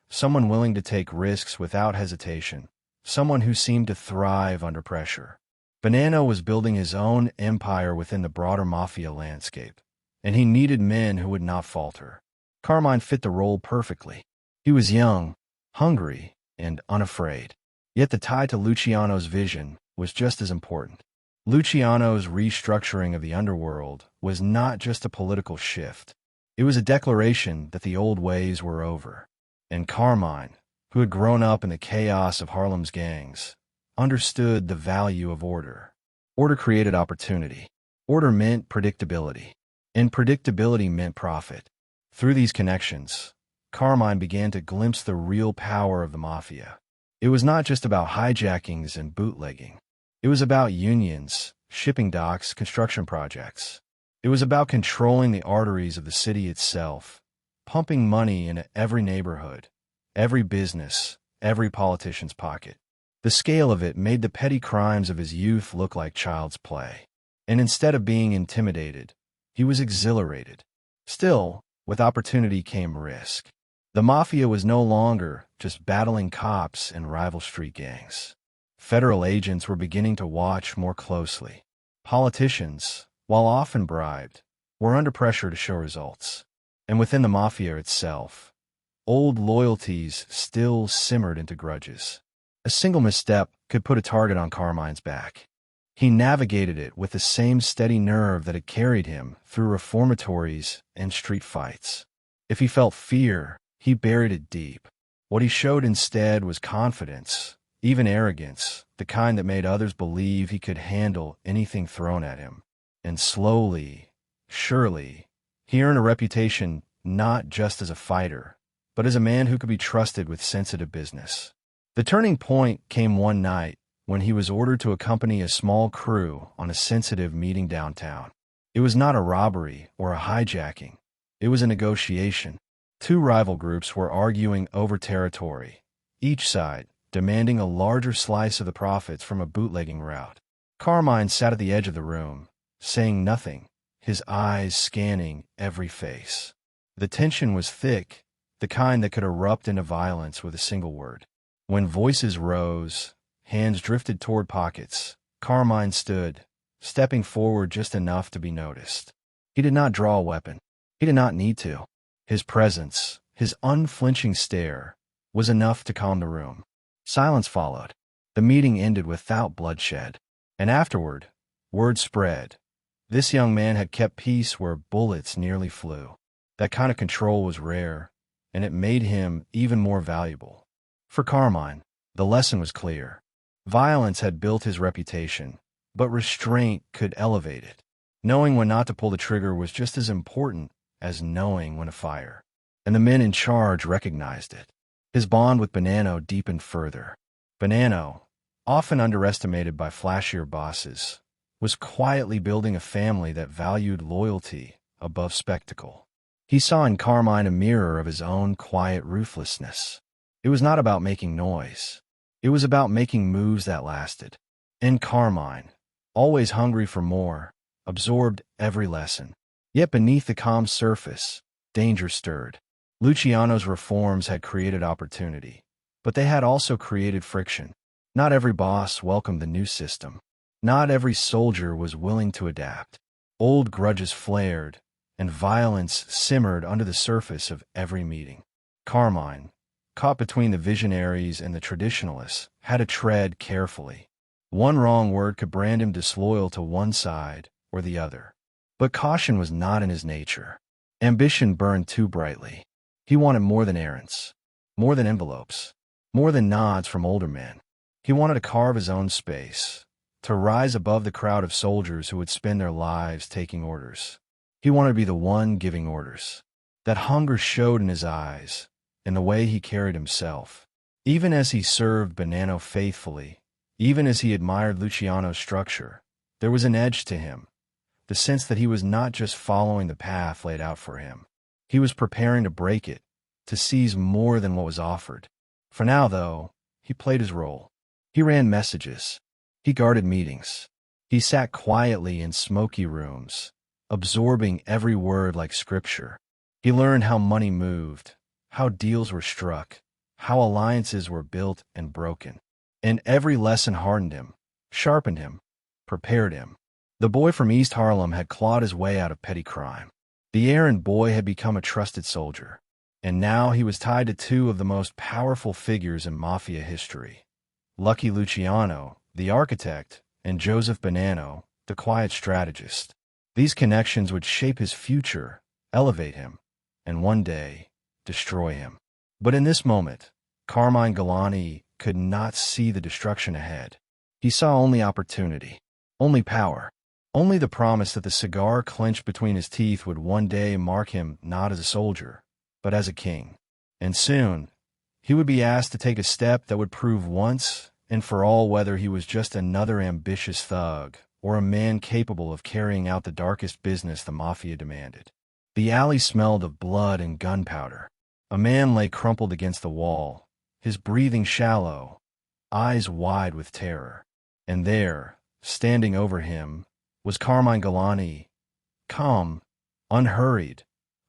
someone willing to take risks without hesitation, someone who seemed to thrive under pressure. Bonanno was building his own empire within the broader Mafia landscape, and he needed men who would not falter. Carmine fit the role perfectly. He was young, hungry, and unafraid. Yet the tie to Luciano's vision was just as important. Luciano's restructuring of the underworld was not just a political shift. It was a declaration that the old ways were over. And Carmine, who had grown up in the chaos of Harlem's gangs, understood the value of order. Order created opportunity. Order meant predictability. And predictability meant profit. Through these connections, Carmine began to glimpse the real power of the Mafia. It was not just about hijackings and bootlegging. It was about unions, shipping docks, construction projects. It was about controlling the arteries of the city itself, pumping money into every neighborhood, every business, every politician's pocket. The scale of it made the petty crimes of his youth look like child's play. And instead of being intimidated, he was exhilarated. Still, with opportunity came risk. The Mafia was no longer just battling cops and rival street gangs. Federal agents were beginning to watch more closely. Politicians, while often bribed, were under pressure to show results. And within the Mafia itself, old loyalties still simmered into grudges. A single misstep could put a target on Carmine's back. He navigated it with the same steady nerve that had carried him through reformatories and street fights. If he felt fear, he buried it deep. What he showed instead was confidence, even arrogance, the kind that made others believe he could handle anything thrown at him. And slowly, surely, he earned a reputation not just as a fighter, but as a man who could be trusted with sensitive business. The turning point came one night when he was ordered to accompany a small crew on a sensitive meeting downtown. It was not a robbery or a hijacking. It was a negotiation. Two rival groups were arguing over territory, each side demanding a larger slice of the profits from a bootlegging route. Carmine sat at the edge of the room, saying nothing, his eyes scanning every face. The tension was thick, the kind that could erupt into violence with a single word. When voices rose, hands drifted toward pockets, Carmine stood, stepping forward just enough to be noticed. He did not draw a weapon. He did not need to. His presence, his unflinching stare, was enough to calm the room. Silence followed. The meeting ended without bloodshed. And afterward, word spread. This young man had kept peace where bullets nearly flew. That kind of control was rare, and it made him even more valuable. For Carmine, the lesson was clear. Violence had built his reputation, but restraint could elevate it. Knowing when not to pull the trigger was just as important as knowing when to fire. And the men in charge recognized it. His bond with Bonanno deepened further. Bonanno, often underestimated by flashier bosses, was quietly building a family that valued loyalty above spectacle. He saw in Carmine a mirror of his own quiet ruthlessness. It was not about making noise. It was about making moves that lasted. And Carmine, always hungry for more, absorbed every lesson. Yet beneath the calm surface, danger stirred. Luciano's reforms had created opportunity, but they had also created friction. Not every boss welcomed the new system. Not every soldier was willing to adapt. Old grudges flared, and violence simmered under the surface of every meeting. Carmine, caught between the visionaries and the traditionalists, had to tread carefully. One wrong word could brand him disloyal to one side or the other. But caution was not in his nature. Ambition burned too brightly. He wanted more than errands, more than envelopes, more than nods from older men. He wanted to carve his own space, to rise above the crowd of soldiers who would spend their lives taking orders. He wanted to be the one giving orders. That hunger showed in his eyes, in the way he carried himself. Even as he served Bonanno faithfully, even as he admired Luciano's structure, there was an edge to him, the sense that he was not just following the path laid out for him. He was preparing to break it, to seize more than what was offered. For now, though, he played his role. He ran messages. He guarded meetings. He sat quietly in smoky rooms, absorbing every word like scripture. He learned how money moved, how deals were struck, how alliances were built and broken. And every lesson hardened him, sharpened him, prepared him. The boy from East Harlem had clawed his way out of petty crime. The errand boy had become a trusted soldier. And now he was tied to two of the most powerful figures in Mafia history. Lucky Luciano, the architect, and Joseph Bonanno, the quiet strategist. These connections would shape his future, elevate him, and one day, destroy him. But in this moment, Carmine Galante could not see the destruction ahead. He saw only opportunity, only power, only the promise that the cigar clenched between his teeth would one day mark him not as a soldier, but as a king. And soon, he would be asked to take a step that would prove once and for all whether he was just another ambitious thug or a man capable of carrying out the darkest business the Mafia demanded. The alley smelled of blood and gunpowder. A man lay crumpled against the wall, his breathing shallow, eyes wide with terror. And there, standing over him, was Carmine Galante, calm, unhurried,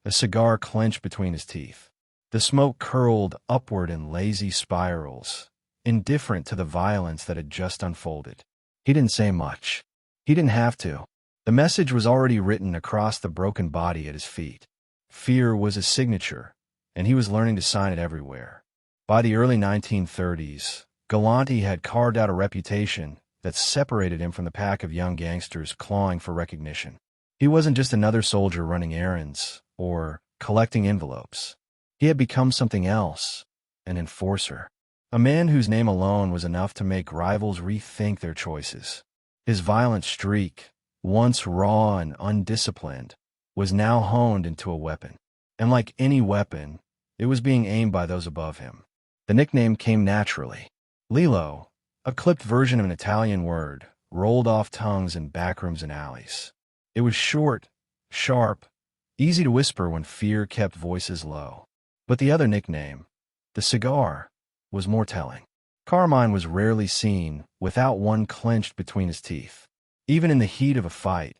a cigar clenched between his teeth. The smoke curled upward in lazy spirals, indifferent to the violence that had just unfolded. He didn't say much. He didn't have to. The message was already written across the broken body at his feet. Fear was his signature, and he was learning to sign it everywhere. By the early 1930s, Galante had carved out a reputation that separated him from the pack of young gangsters clawing for recognition. He wasn't just another soldier running errands or collecting envelopes. He had become something else, an enforcer, a man whose name alone was enough to make rivals rethink their choices. His violent streak, once raw and undisciplined, was now honed into a weapon. And like any weapon, it was being aimed by those above him. The nickname came naturally. Lilo, a clipped version of an Italian word, rolled off tongues in backrooms and alleys. It was short, sharp, easy to whisper when fear kept voices low. But the other nickname, the Cigar, was more telling. Carmine was rarely seen without one clenched between his teeth. Even in the heat of a fight,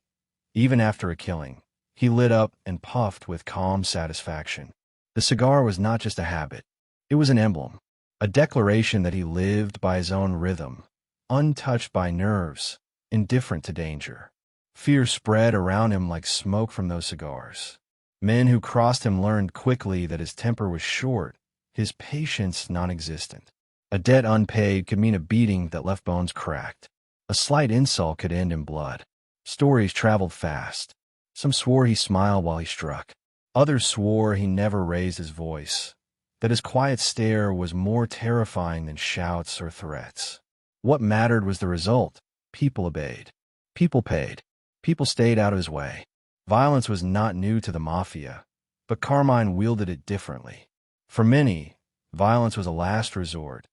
even after a killing, he lit up and puffed with calm satisfaction. The cigar was not just a habit. It was an emblem, a declaration that he lived by his own rhythm, untouched by nerves, indifferent to danger. Fear spread around him like smoke from those cigars. Men who crossed him learned quickly that his temper was short, his patience non-existent. A debt unpaid could mean a beating that left bones cracked. A slight insult could end in blood. Stories traveled fast. Some swore he smiled while he struck. Others swore he never raised his voice, that his quiet stare was more terrifying than shouts or threats. What mattered was the result. People obeyed. People paid. People stayed out of his way. Violence was not new to the Mafia, but Carmine wielded it differently. For many, violence was a last resort,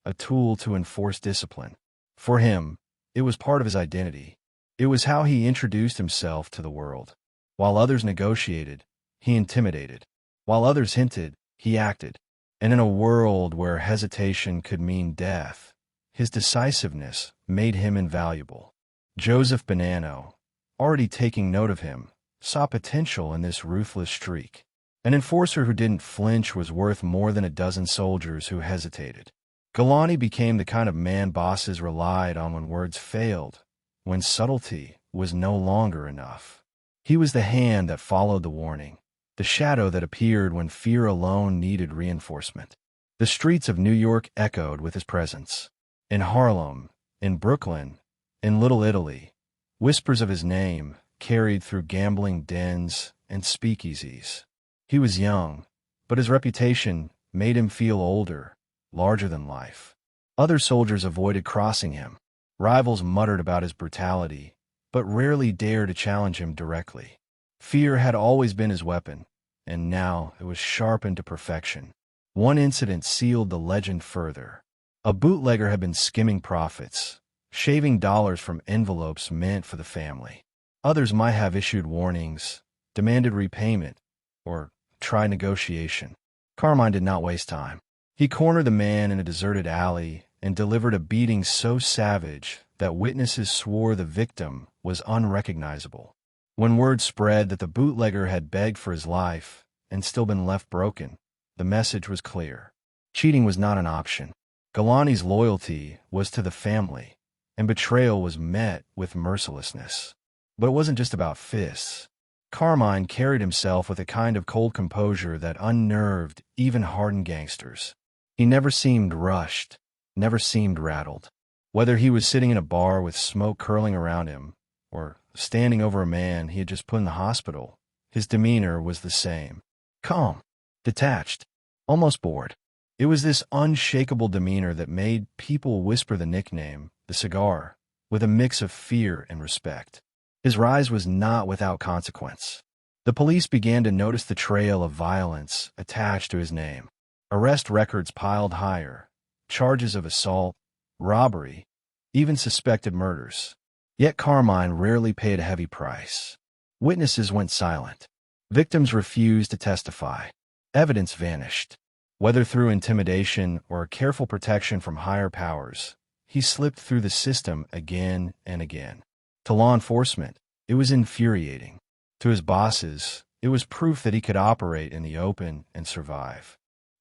a tool to enforce discipline. For him, it was part of his identity. It was how he introduced himself to the world. While others negotiated, he intimidated. While others hinted, he acted. And in a world where hesitation could mean death, his decisiveness made him invaluable. Joseph Bonanno, already taking note of him, saw potential in this ruthless streak. An enforcer who didn't flinch was worth more than a dozen soldiers who hesitated. Galante became the kind of man bosses relied on when words failed, when subtlety was no longer enough. He was the hand that followed the warning, the shadow that appeared when fear alone needed reinforcement. The streets of New York echoed with his presence. In Harlem, in Brooklyn, in Little Italy, whispers of his name carried through gambling dens and speakeasies. He was young, but his reputation made him feel older, larger than life. Other soldiers avoided crossing him. Rivals muttered about his brutality, but rarely dared to challenge him directly. Fear had always been his weapon, and now it was sharpened to perfection. One incident sealed the legend further. A bootlegger had been skimming profits, shaving dollars from envelopes meant for the family. Others might have issued warnings, demanded repayment, or tried negotiation. Carmine did not waste time. He cornered the man in a deserted alley and delivered a beating so savage that witnesses swore the victim was unrecognizable. When word spread that the bootlegger had begged for his life and still been left broken, the message was clear. Cheating was not an option. Galante's loyalty was to the family, and betrayal was met with mercilessness. But it wasn't just about fists. Carmine carried himself with a kind of cold composure that unnerved even hardened gangsters. He never seemed rushed, never seemed rattled. Whether he was sitting in a bar with smoke curling around him, or standing over a man he had just put in the hospital, his demeanor was the same. Calm, detached, almost bored. It was this unshakable demeanor that made people whisper the nickname, the Cigar, with a mix of fear and respect. His rise was not without consequence. The police began to notice the trail of violence attached to his name. Arrest records piled higher, charges of assault, robbery, even suspected murders. Yet Carmine rarely paid a heavy price. Witnesses went silent. Victims refused to testify. Evidence vanished. Whether through intimidation or careful protection from higher powers, he slipped through the system again and again. To law enforcement, it was infuriating. To his bosses, it was proof that he could operate in the open and survive.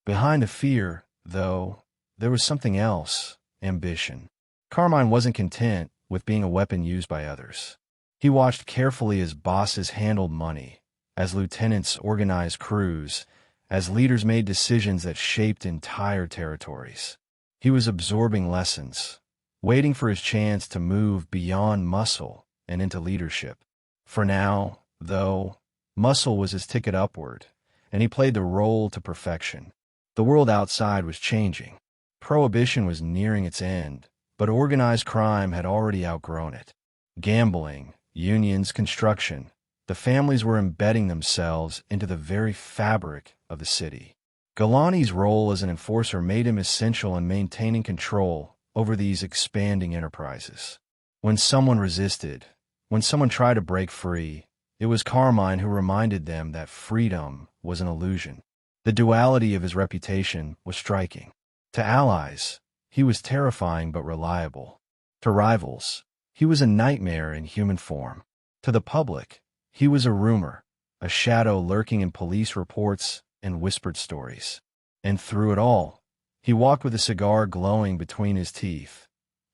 Behind the fear, though, there was something else: ambition. Carmine wasn't content with being a weapon used by others. He watched carefully as bosses handled money, as lieutenants organized crews, as leaders made decisions that shaped entire territories. He was absorbing lessons, waiting for his chance to move beyond muscle and into leadership. For now, though, muscle was his ticket upward, and he played the role to perfection. The world outside was changing. Prohibition was nearing its end, but organized crime had already outgrown it. Gambling, unions, construction, the families were embedding themselves into the very fabric of the city. Galante's role as an enforcer made him essential in maintaining control over these expanding enterprises. When someone resisted, when someone tried to break free, it was Carmine who reminded them that freedom was an illusion. The duality of his reputation was striking. To allies, he was terrifying but reliable. To rivals, he was a nightmare in human form. To the public, he was a rumor, a shadow lurking in police reports and whispered stories. And through it all, he walked with a cigar glowing between his teeth,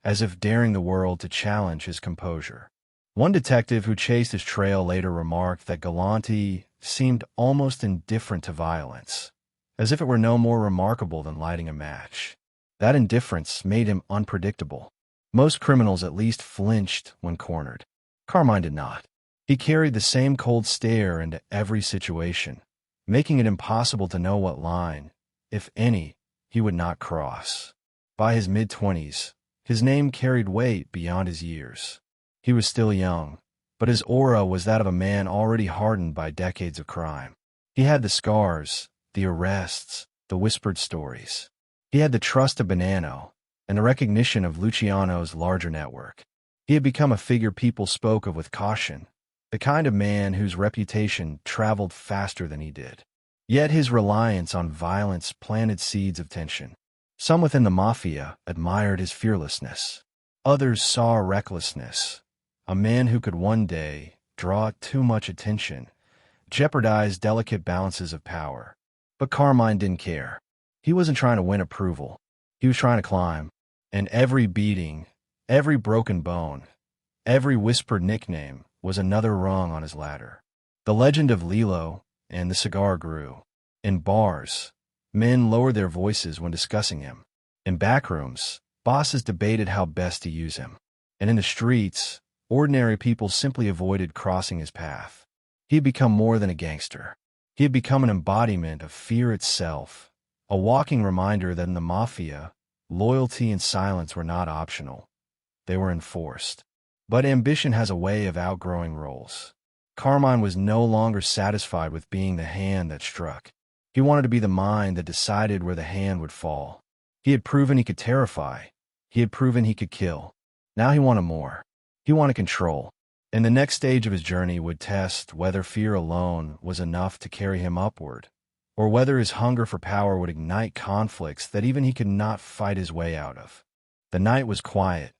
as if daring the world to challenge his composure. One detective who chased his trail later remarked that Galante seemed almost indifferent to violence, as if it were no more remarkable than lighting a match. That indifference made him unpredictable. Most criminals at least flinched when cornered. Carmine did not. He carried the same cold stare into every situation, making it impossible to know what line, if any, he would not cross. By his mid-20s, his name carried weight beyond his years. He was still young, but his aura was that of a man already hardened by decades of crime. He had the scars, the arrests, the whispered stories. He had the trust of Bonanno and the recognition of Luciano's larger network. He had become a figure people spoke of with caution, the kind of man whose reputation traveled faster than he did. Yet his reliance on violence planted seeds of tension. Some within the Mafia admired his fearlessness. Others saw recklessness, a man who could one day draw too much attention, jeopardize delicate balances of power. But Carmine didn't care. He wasn't trying to win approval. He was trying to climb. And every beating, every broken bone, every whispered nickname was another rung on his ladder. The legend of Lilo and the Cigar grew. In bars, men lowered their voices when discussing him. In backrooms, bosses debated how best to use him. And in the streets, ordinary people simply avoided crossing his path. He had become more than a gangster. He had become an embodiment of fear itself, a walking reminder that in the Mafia, loyalty and silence were not optional. They were enforced. But ambition has a way of outgrowing roles. Carmine was no longer satisfied with being the hand that struck. He wanted to be the mind that decided where the hand would fall. He had proven he could terrify. He had proven he could kill. Now he wanted more. He wanted control. And the next stage of his journey would test whether fear alone was enough to carry him upward, or whether his hunger for power would ignite conflicts that even he could not fight his way out of. The night was quiet,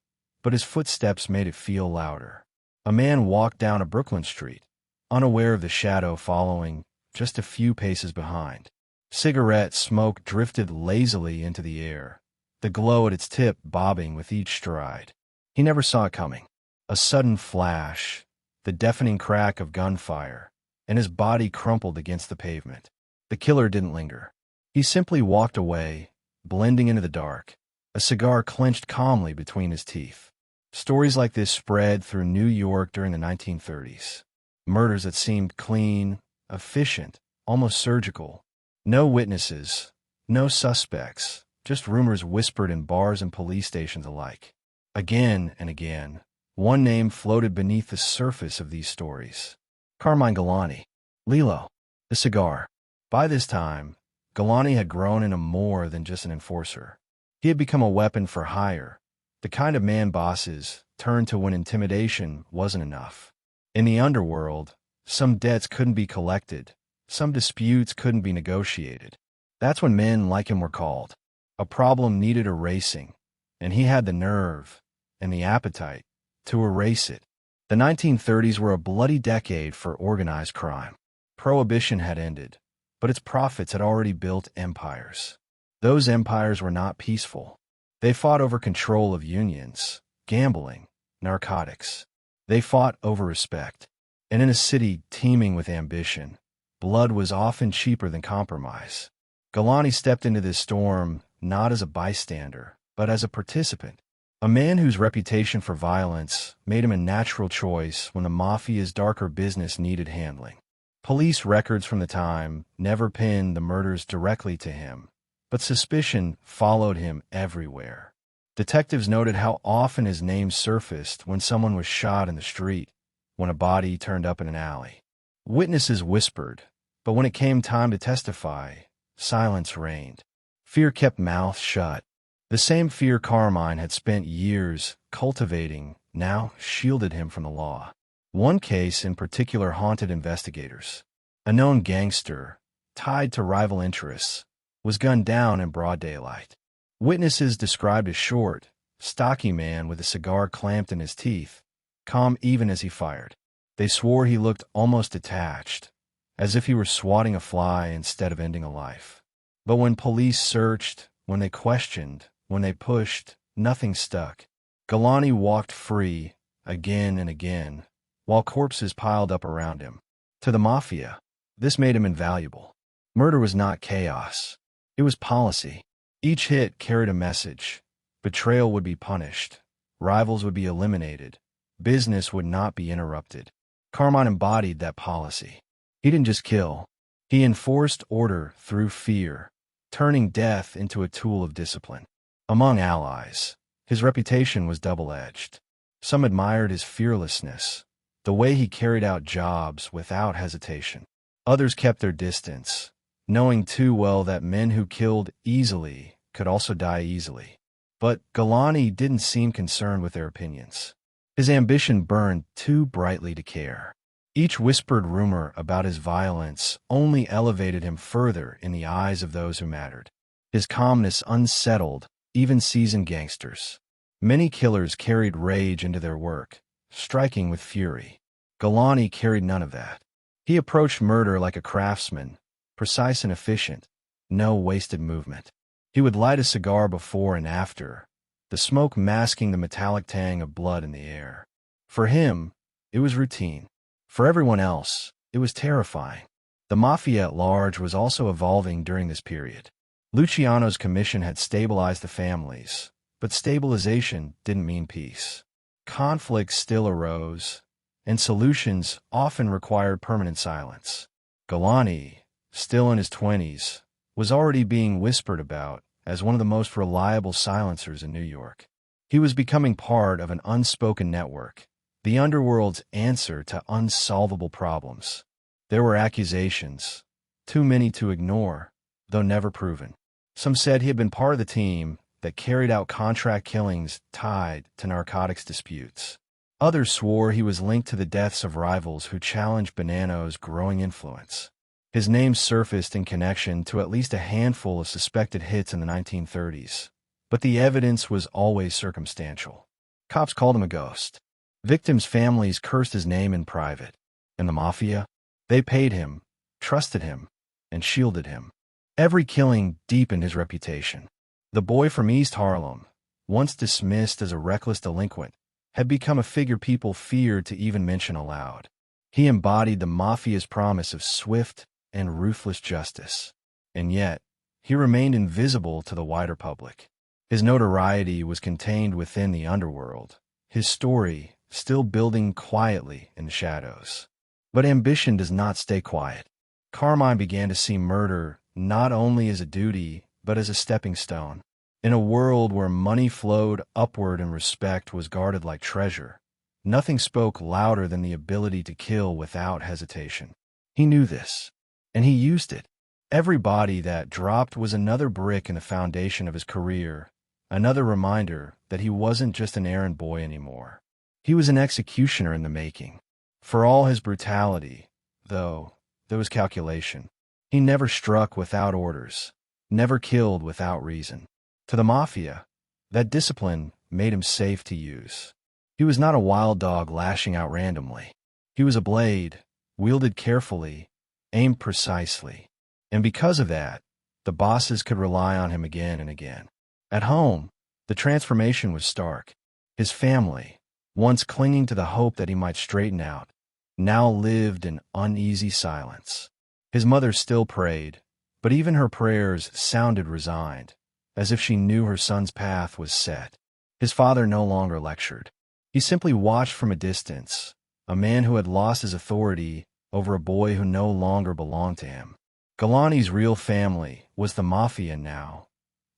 but his footsteps made it feel louder. A man walked down a Brooklyn street, unaware of the shadow following just a few paces behind. Cigarette smoke drifted lazily into the air, the glow at its tip bobbing with each stride. He never saw it coming. A sudden flash, the deafening crack of gunfire, and his body crumpled against the pavement. The killer didn't linger. He simply walked away, blending into the dark, a cigar clenched calmly between his teeth. Stories like this spread through New York during the 1930s. Murders that seemed clean, efficient, almost surgical. No witnesses, no suspects, just rumors whispered in bars and police stations alike. Again and again, one name floated beneath the surface of these stories. Carmine Galante. Lilo. The cigar. By this time, Galante had grown into more than just an enforcer. He had become a weapon for hire, the kind of man bosses turned to when intimidation wasn't enough. In the underworld, some debts couldn't be collected, some disputes couldn't be negotiated. That's when men like him were called. A problem needed erasing, and he had the nerve and the appetite to erase it. The 1930s were a bloody decade for organized crime. Prohibition had ended, but its profits had already built empires. Those empires were not peaceful. They fought over control of unions, gambling, narcotics. They fought over respect. And in a city teeming with ambition, blood was often cheaper than compromise. Galante stepped into this storm not as a bystander, but as a participant. A man whose reputation for violence made him a natural choice when the Mafia's darker business needed handling. Police records from the time never pinned the murders directly to him, but suspicion followed him everywhere. Detectives noted how often his name surfaced when someone was shot in the street, when a body turned up in an alley. Witnesses whispered, but when it came time to testify, silence reigned. Fear kept mouths shut. The same fear Carmine had spent years cultivating now shielded him from the law. One case in particular haunted investigators. A known gangster, tied to rival interests, was gunned down in broad daylight. Witnesses described a short, stocky man with a cigar clamped in his teeth, calm even as he fired. They swore he looked almost detached, as if he were swatting a fly instead of ending a life. But when police searched, when they questioned, when they pushed, nothing stuck. Galante walked free, again and again, while corpses piled up around him. To the Mafia, this made him invaluable. Murder was not chaos. It was policy. Each hit carried a message. Betrayal would be punished. Rivals would be eliminated. Business would not be interrupted. Carmine embodied that policy. He didn't just kill. He enforced order through fear, turning death into a tool of discipline. Among allies, his reputation was double-edged. Some admired his fearlessness, the way he carried out jobs without hesitation. Others kept their distance, knowing too well that men who killed easily could also die easily. But Galante didn't seem concerned with their opinions. His ambition burned too brightly to care. Each whispered rumor about his violence only elevated him further in the eyes of those who mattered. His calmness unsettled even seasoned gangsters. Many killers carried rage into their work, striking with fury. Galante carried none of that. He approached murder like a craftsman, precise and efficient, no wasted movement. He would light a cigar before and after, the smoke masking the metallic tang of blood in the air. For him, it was routine. For everyone else, it was terrifying. The Mafia at large was also evolving during this period. Luciano's commission had stabilized the families, but stabilization didn't mean peace. Conflicts still arose, and solutions often required permanent silence. Galante, still in his 20s, was already being whispered about as one of the most reliable silencers in New York. He was becoming part of an unspoken network, the underworld's answer to unsolvable problems. There were accusations, too many to ignore, though never proven. Some said he had been part of the team that carried out contract killings tied to narcotics disputes. Others swore he was linked to the deaths of rivals who challenged Bonanno's growing influence. His name surfaced in connection to at least a handful of suspected hits in the 1930s, but the evidence was always circumstantial. Cops called him a ghost. Victims' families cursed his name in private. And the Mafia? They paid him, trusted him, and shielded him. Every killing deepened his reputation. The boy from East Harlem, once dismissed as a reckless delinquent, had become a figure people feared to even mention aloud. He embodied the Mafia's promise of swift and ruthless justice. And yet, he remained invisible to the wider public. His notoriety was contained within the underworld, his story still building quietly in the shadows. But ambition does not stay quiet. Carmine began to see murder not only as a duty, but as a stepping stone. In a world where money flowed upward and respect was guarded like treasure, nothing spoke louder than the ability to kill without hesitation. He knew this, and he used it. Every body that dropped was another brick in the foundation of his career, another reminder that he wasn't just an errand boy anymore. He was an executioner in the making. For all his brutality, though, there was calculation. He never struck without orders, never killed without reason. To the Mafia, that discipline made him safe to use. He was not a wild dog lashing out randomly. He was a blade, wielded carefully, aimed precisely. And because of that, the bosses could rely on him again and again. At home, the transformation was stark. His family, once clinging to the hope that he might straighten out, now lived in uneasy silence. His mother still prayed, but even her prayers sounded resigned, as if she knew her son's path was set. His father no longer lectured. He simply watched from a distance, a man who had lost his authority over a boy who no longer belonged to him. Galante's real family was the Mafia now,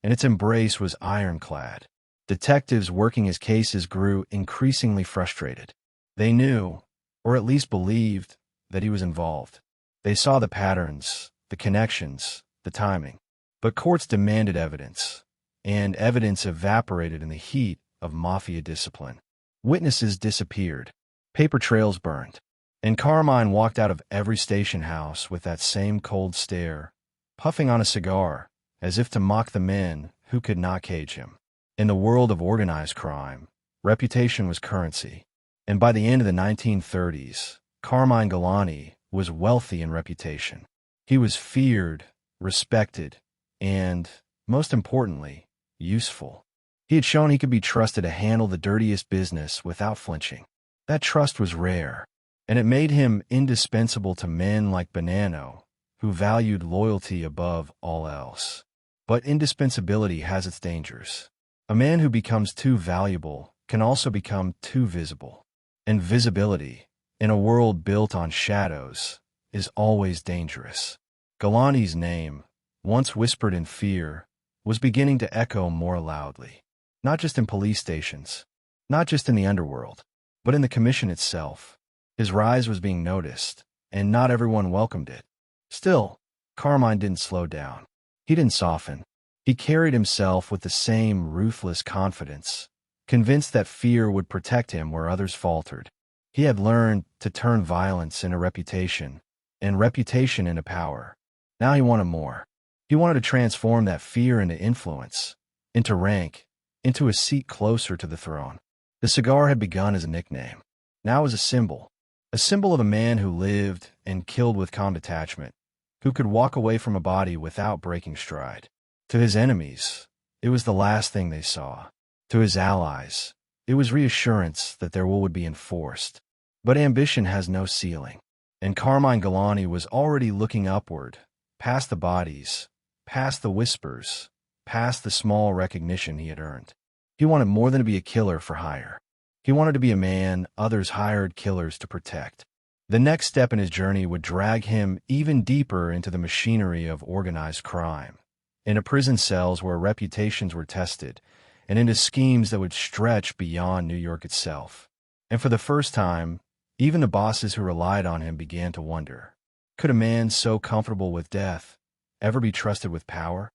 and its embrace was ironclad. Detectives working his cases grew increasingly frustrated. They knew, or at least believed, that he was involved. They saw the patterns, the connections, the timing. But courts demanded evidence, and evidence evaporated in the heat of Mafia discipline. Witnesses disappeared, paper trails burned, and Carmine walked out of every station house with that same cold stare, puffing on a cigar, as if to mock the men who could not cage him. In the world of organized crime, reputation was currency, and by the end of the 1930s, Carmine Galante was wealthy in reputation. He was feared, respected, and, most importantly, useful. He had shown he could be trusted to handle the dirtiest business without flinching. That trust was rare, and it made him indispensable to men like Bonanno, who valued loyalty above all else. But indispensability has its dangers. A man who becomes too valuable can also become too visible. And visibility, in a world built on shadows, is always dangerous. Galante's name, once whispered in fear, was beginning to echo more loudly. Not just in police stations, not just in the underworld, but in the commission itself. His rise was being noticed, and not everyone welcomed it. Still, Carmine didn't slow down. He didn't soften. He carried himself with the same ruthless confidence, convinced that fear would protect him where others faltered. He had learned to turn violence into reputation, and reputation into power. Now he wanted more. He wanted to transform that fear into influence, into rank, into a seat closer to the throne. The cigar had begun as a nickname. Now as a symbol of a man who lived and killed with calm detachment, who could walk away from a body without breaking stride. To his enemies, it was the last thing they saw. To his allies, it was reassurance that their will would be enforced. But ambition has no ceiling, and Carmine Galante was already looking upward, past the bodies, past the whispers, past the small recognition he had earned. He wanted more than to be a killer for hire. He wanted to be a man others hired killers to protect. The next step in his journey would drag him even deeper into the machinery of organized crime, into prison cells where reputations were tested, and into schemes that would stretch beyond New York itself. And for the first time, even the bosses who relied on him began to wonder, could a man so comfortable with death ever be trusted with power?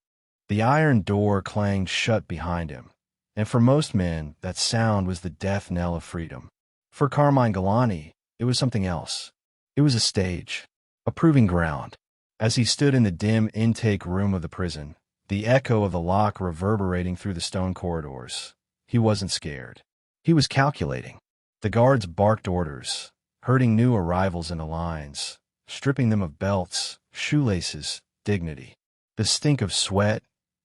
The iron door clanged shut behind him, and for most men, that sound was the death knell of freedom. For Carmine Galante, it was something else. It was a stage, a proving ground. As he stood in the dim intake room of the prison, the echo of the lock reverberating through the stone corridors, he wasn't scared. He was calculating. The guards barked orders, herding new arrivals into lines, stripping them of belts, shoelaces, dignity. The stink of sweat,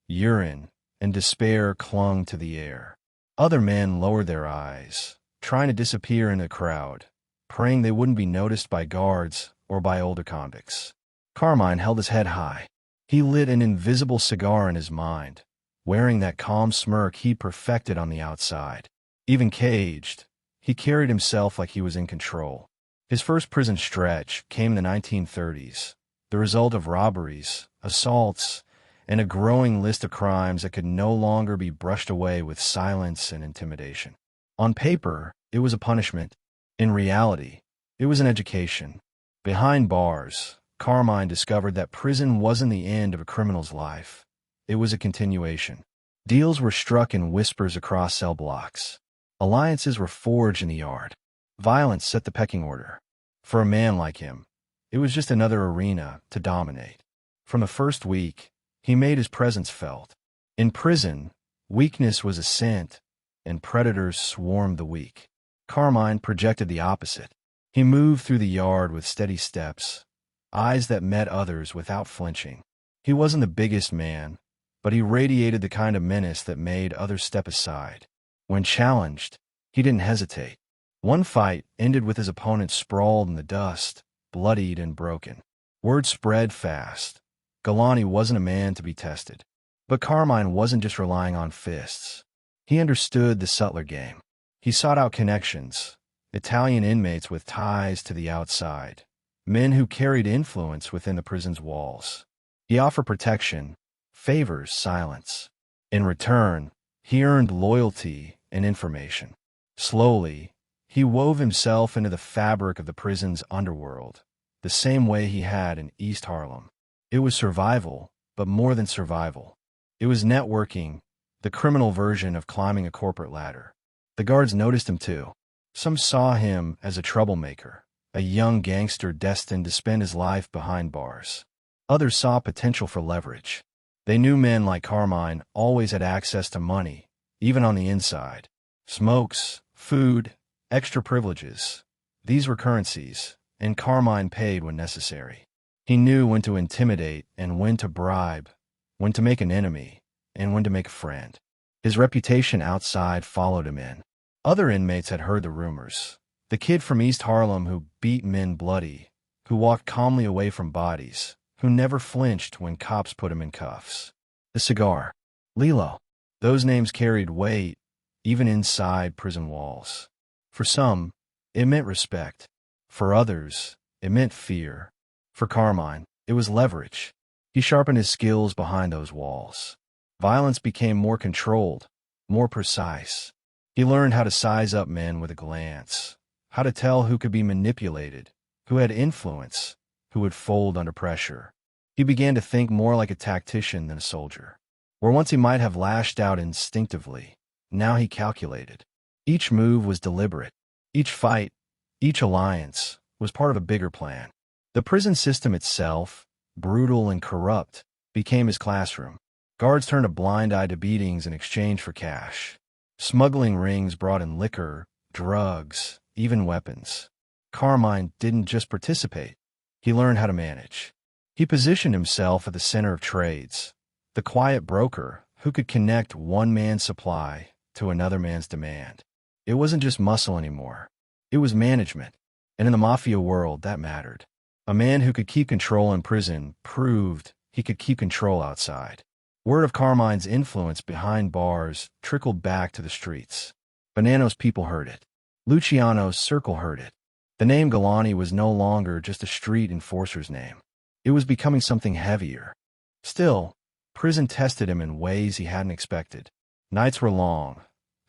urine, and despair clung to the air. Other men lowered their eyes, trying to disappear in the crowd, praying they wouldn't be noticed by guards or by older convicts. Carmine held his head high. He lit an invisible cigar in his mind, wearing that calm smirk he'd perfected on the outside. Even caged, he carried himself like he was in control. His first prison stretch came in the 1930s, the result of robberies, assaults, and a growing list of crimes that could no longer be brushed away with silence and intimidation. On paper, it was a punishment. In reality, it was an education. Behind bars, Carmine discovered that prison wasn't the end of a criminal's life. It was a continuation. Deals were struck in whispers across cell blocks. Alliances were forged in the yard. Violence set the pecking order. For a man like him, it was just another arena to dominate. From the first week, he made his presence felt. In prison, weakness was a scent, and predators swarmed the weak. Carmine projected the opposite. He moved through the yard with steady steps, eyes that met others without flinching. He wasn't the biggest man, but he radiated the kind of menace that made others step aside. When challenged, he didn't hesitate. One fight ended with his opponent sprawled in the dust, bloodied and broken. Word spread fast. Galante wasn't a man to be tested. But Carmine wasn't just relying on fists. He understood the subtler game. He sought out connections, Italian inmates with ties to the outside, men who carried influence within the prison's walls. He offered protection, favors, silence. In return, he earned loyalty and information. Slowly, he wove himself into the fabric of the prison's underworld, the same way he had in East Harlem. It was survival, but more than survival. It was networking, the criminal version of climbing a corporate ladder. The guards noticed him too. Some saw him as a troublemaker, a young gangster destined to spend his life behind bars. Others saw potential for leverage. They knew men like Carmine always had access to money, even on the inside. Smokes, food, extra privileges. These were currencies, and Carmine paid when necessary. He knew when to intimidate and when to bribe, when to make an enemy, and when to make a friend. His reputation outside followed him in. Other inmates had heard the rumors. The kid from East Harlem who beat men bloody, who walked calmly away from bodies, who never flinched when cops put him in cuffs. The Cigar, Lilo. Those names carried weight, even inside prison walls. For some, it meant respect. For others, it meant fear. For Carmine, it was leverage. He sharpened his skills behind those walls. Violence became more controlled, more precise. He learned how to size up men with a glance, how to tell who could be manipulated, who had influence, who would fold under pressure. He began to think more like a tactician than a soldier. Where once he might have lashed out instinctively, now he calculated. Each move was deliberate. Each fight, each alliance, was part of a bigger plan. The prison system itself, brutal and corrupt, became his classroom. Guards turned a blind eye to beatings in exchange for cash. Smuggling rings brought in liquor, drugs, even weapons. Carmine didn't just participate. He learned how to manage. He positioned himself at the center of trades, the quiet broker who could connect one man's supply to another man's demand. It wasn't just muscle anymore. It was management. And in the Mafia world, that mattered. A man who could keep control in prison proved he could keep control outside. Word of Carmine's influence behind bars trickled back to the streets. Bonanno's people heard it. Luciano's circle heard it. The name Galante was no longer just a street enforcer's name. It was becoming something heavier. Still, prison tested him in ways he hadn't expected. Nights were long,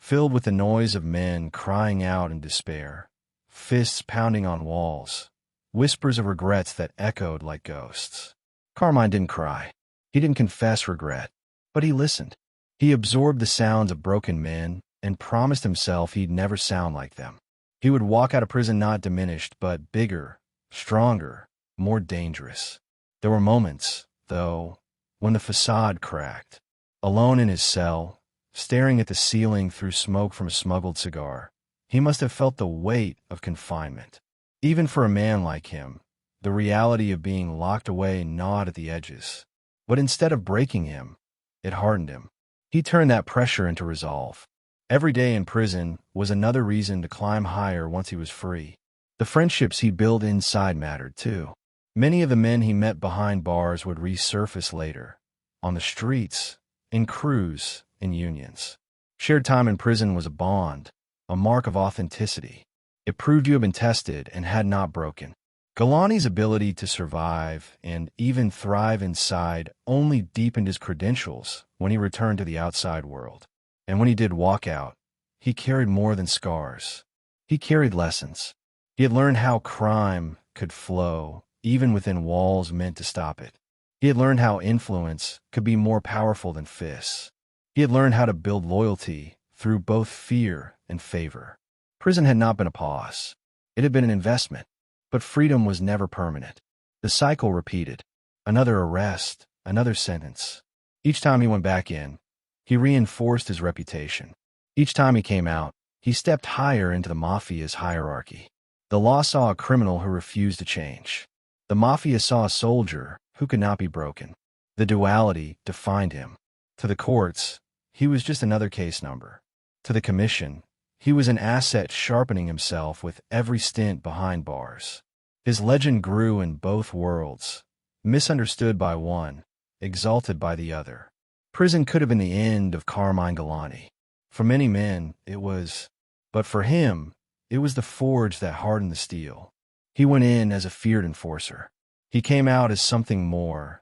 filled with the noise of men crying out in despair, fists pounding on walls, whispers of regrets that echoed like ghosts. Carmine didn't cry. He didn't confess regret, but he listened. He absorbed the sounds of broken men and promised himself he'd never sound like them. He would walk out of prison not diminished, but bigger, stronger, more dangerous. There were moments, though, when the facade cracked. Alone in his cell, staring at the ceiling through smoke from a smuggled cigar, he must have felt the weight of confinement. Even for a man like him, the reality of being locked away gnawed at the edges. But instead of breaking him, it hardened him. He turned that pressure into resolve. Every day in prison was another reason to climb higher once he was free. The friendships he built inside mattered, too. Many of the men he met behind bars would resurface later, on the streets, in crews, in unions. Shared time in prison was a bond, a mark of authenticity. It proved you had been tested and had not broken. Galante's ability to survive and even thrive inside only deepened his credentials when he returned to the outside world. And when he did walk out, he carried more than scars. He carried lessons. He had learned how crime could flow, even within walls meant to stop it. He had learned how influence could be more powerful than fists. He had learned how to build loyalty through both fear and favor. Prison had not been a pause. It had been an investment. But freedom was never permanent. The cycle repeated. Another arrest, another sentence. Each time he went back in, he reinforced his reputation. Each time he came out, he stepped higher into the Mafia's hierarchy. The law saw a criminal who refused to change. The Mafia saw a soldier who could not be broken. The duality defined him. To the courts, he was just another case number. To the commission, he was an asset sharpening himself with every stint behind bars. His legend grew in both worlds, misunderstood by one, exalted by the other. Prison could have been the end of Carmine Galante. For many men, it was. But for him, it was the forge that hardened the steel. He went in as a feared enforcer. He came out as something more,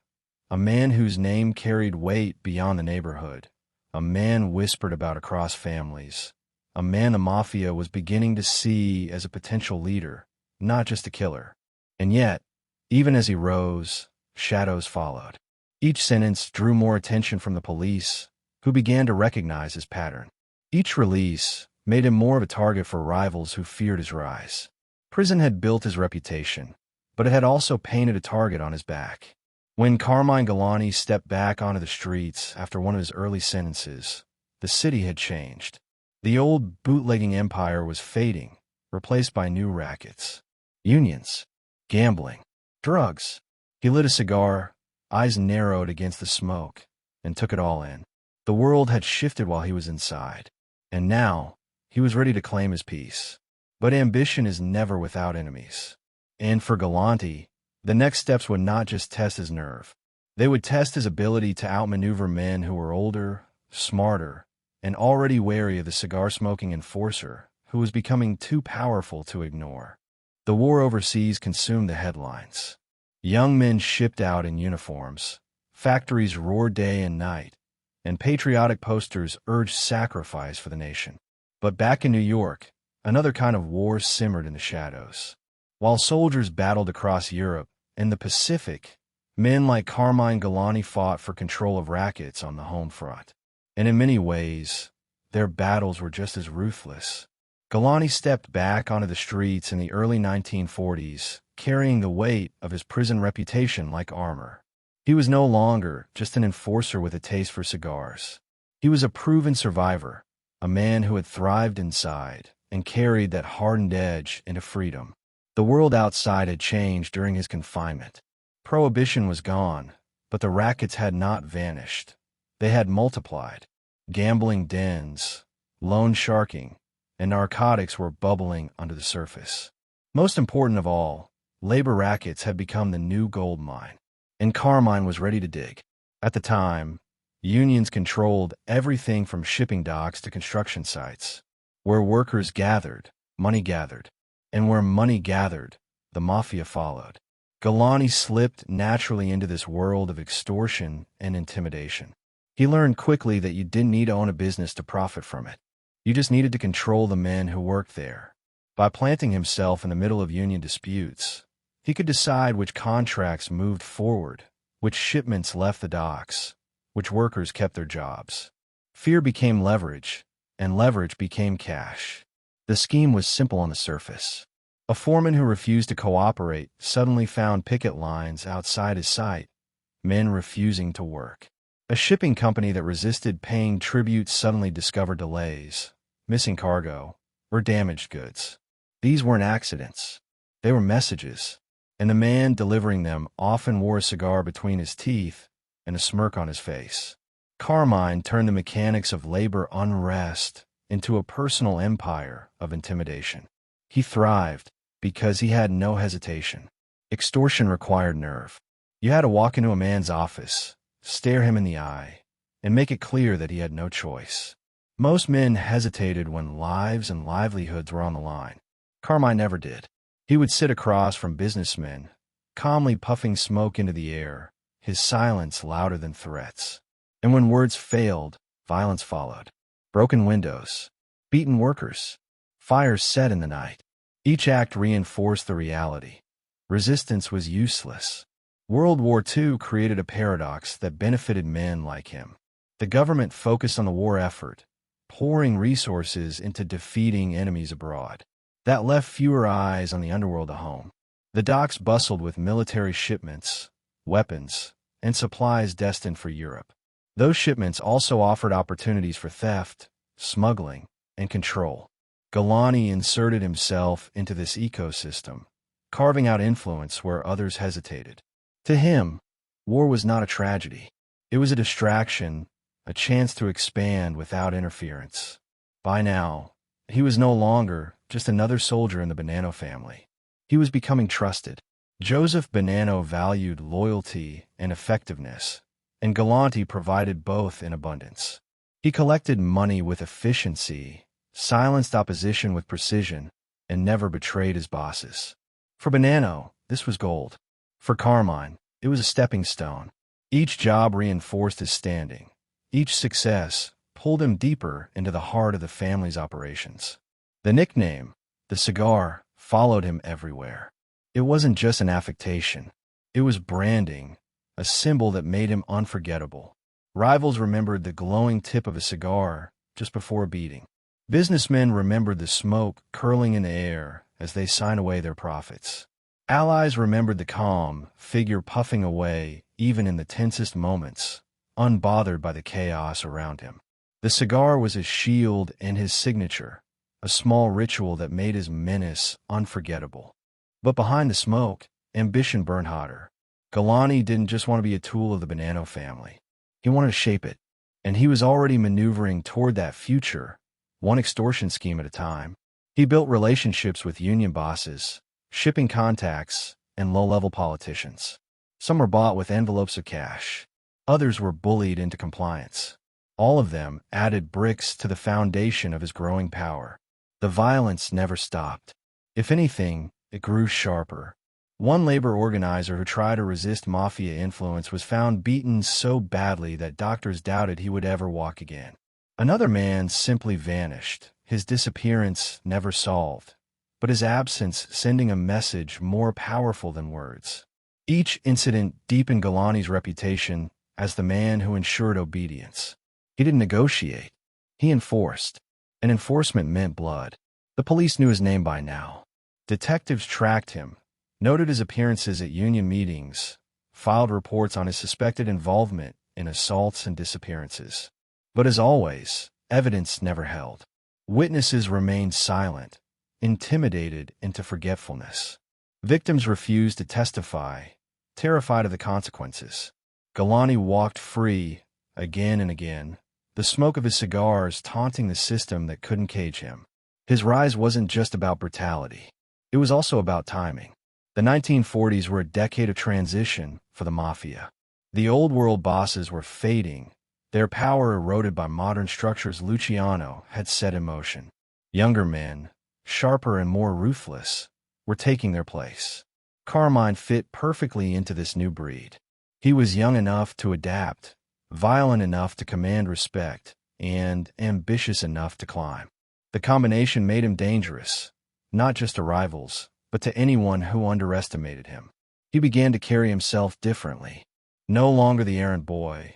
a man whose name carried weight beyond the neighborhood, a man whispered about across families. A man the Mafia was beginning to see as a potential leader, not just a killer. And yet, even as he rose, shadows followed. Each sentence drew more attention from the police, who began to recognize his pattern. Each release made him more of a target for rivals who feared his rise. Prison had built his reputation, but it had also painted a target on his back. When Carmine Galante stepped back onto the streets after one of his early sentences, the city had changed. The old bootlegging empire was fading, replaced by new rackets. Unions, gambling, drugs. He lit a cigar, eyes narrowed against the smoke, and took it all in. The world had shifted while he was inside, and now he was ready to claim his peace. But ambition is never without enemies. And for Galante, the next steps would not just test his nerve. They would test his ability to outmaneuver men who were older, smarter, and already wary of the cigar-smoking enforcer who was becoming too powerful to ignore. The war overseas consumed the headlines. Young men shipped out in uniforms, factories roared day and night, and patriotic posters urged sacrifice for the nation. But back in New York, another kind of war simmered in the shadows. While soldiers battled across Europe and the Pacific, men like Carmine Galante fought for control of Rackets on the home front. And in many ways, their battles were just as ruthless. Galante stepped back onto the streets in the early 1940s, carrying the weight of his prison reputation like armor. He was no longer just an enforcer with a taste for cigars. He was a proven survivor, a man who had thrived inside and carried that hardened edge into freedom. The world outside had changed during his confinement. Prohibition was gone, but the rackets had not vanished. They had multiplied. Gambling dens, loan sharking, and narcotics were bubbling under the surface. Most important of all, labor rackets had become the new gold mine, and Carmine was ready to dig. At the time, unions controlled everything from shipping docks to construction sites. Where workers gathered, money gathered, and where money gathered, the Mafia followed. Galante slipped naturally into this world of extortion and intimidation. He learned quickly that you didn't need to own a business to profit from it. You just needed to control the men who worked there. By planting himself in the middle of union disputes, he could decide which contracts moved forward, which shipments left the docks, which workers kept their jobs. Fear became leverage, and leverage became cash. The scheme was simple on the surface. A foreman who refused to cooperate suddenly found picket lines outside his site, men refusing to work. A shipping company that resisted paying tribute suddenly discovered delays, missing cargo, or damaged goods. These weren't accidents. They were messages, and the man delivering them often wore a cigar between his teeth and a smirk on his face. Carmine turned the mechanics of labor unrest into a personal empire of intimidation. He thrived because he had no hesitation. Extortion required nerve. You had to walk into a man's office, stare him in the eye, and make it clear that he had no choice. Most men hesitated when lives and livelihoods were on the line. Carmine never did. He would sit across from businessmen, calmly puffing smoke into the air, his silence louder than threats. And when words failed, violence followed. Broken windows, beaten workers, fires set in the night. Each act reinforced the reality. Resistance was useless. World War II created a paradox that benefited men like him. The government focused on the war effort, pouring resources into defeating enemies abroad. That left fewer eyes on the underworld at home. The docks bustled with military shipments, weapons, and supplies destined for Europe. Those shipments also offered opportunities for theft, smuggling, and control. Galante inserted himself into this ecosystem, carving out influence where others hesitated. To him, war was not a tragedy. It was a distraction, a chance to expand without interference. By now, he was no longer just another soldier in the Bonanno family. He was becoming trusted. Joseph Bonanno valued loyalty and effectiveness, and Galante provided both in abundance. He collected money with efficiency, silenced opposition with precision, and never betrayed his bosses. For Bonanno, this was gold. For Carmine, it was a stepping stone. Each job reinforced his standing. Each success pulled him deeper into the heart of the family's operations. The nickname, the Cigar, followed him everywhere. It wasn't just an affectation. It was branding, a symbol that made him unforgettable. Rivals remembered the glowing tip of a cigar just before a beating. Businessmen remembered the smoke curling in the air as they signed away their profits. Allies remembered the calm figure puffing away even in the tensest moments, unbothered by the chaos around him. The cigar was his shield and his signature, a small ritual that made his menace unforgettable. But behind the smoke, ambition burned hotter. Galante didn't just want to be a tool of the Bonanno family. He wanted to shape it, and he was already maneuvering toward that future, one extortion scheme at a time. He built relationships with union bosses, shipping contacts, and low-level politicians. Some were bought with envelopes of cash. Others were bullied into compliance. All of them added bricks to the foundation of his growing power. The violence never stopped. If anything, it grew sharper. One labor organizer who tried to resist Mafia influence was found beaten so badly that doctors doubted he would ever walk again. Another man simply vanished, his disappearance never solved, but his absence sending a message more powerful than words. Each incident deepened Galante's reputation as the man who ensured obedience. He didn't negotiate. He enforced. And enforcement meant blood. The police knew his name by now. Detectives tracked him, noted his appearances at union meetings, filed reports on his suspected involvement in assaults and disappearances. But as always, evidence never held. Witnesses remained silent, intimidated into forgetfulness. Victims refused to testify, terrified of the consequences. Galante walked free, again and again, the smoke of his cigars taunting the system that couldn't cage him. His rise wasn't just about brutality. It was also about timing. The 1940s were a decade of transition for the Mafia. The old world bosses were fading, their power eroded by modern structures Luciano had set in motion. Younger men, sharper and more ruthless, were taking their place. Carmine fit perfectly into this new breed. He was young enough to adapt, violent enough to command respect, and ambitious enough to climb. The combination made him dangerous, not just to rivals, but to anyone who underestimated him. He began to carry himself differently. No longer the errant boy,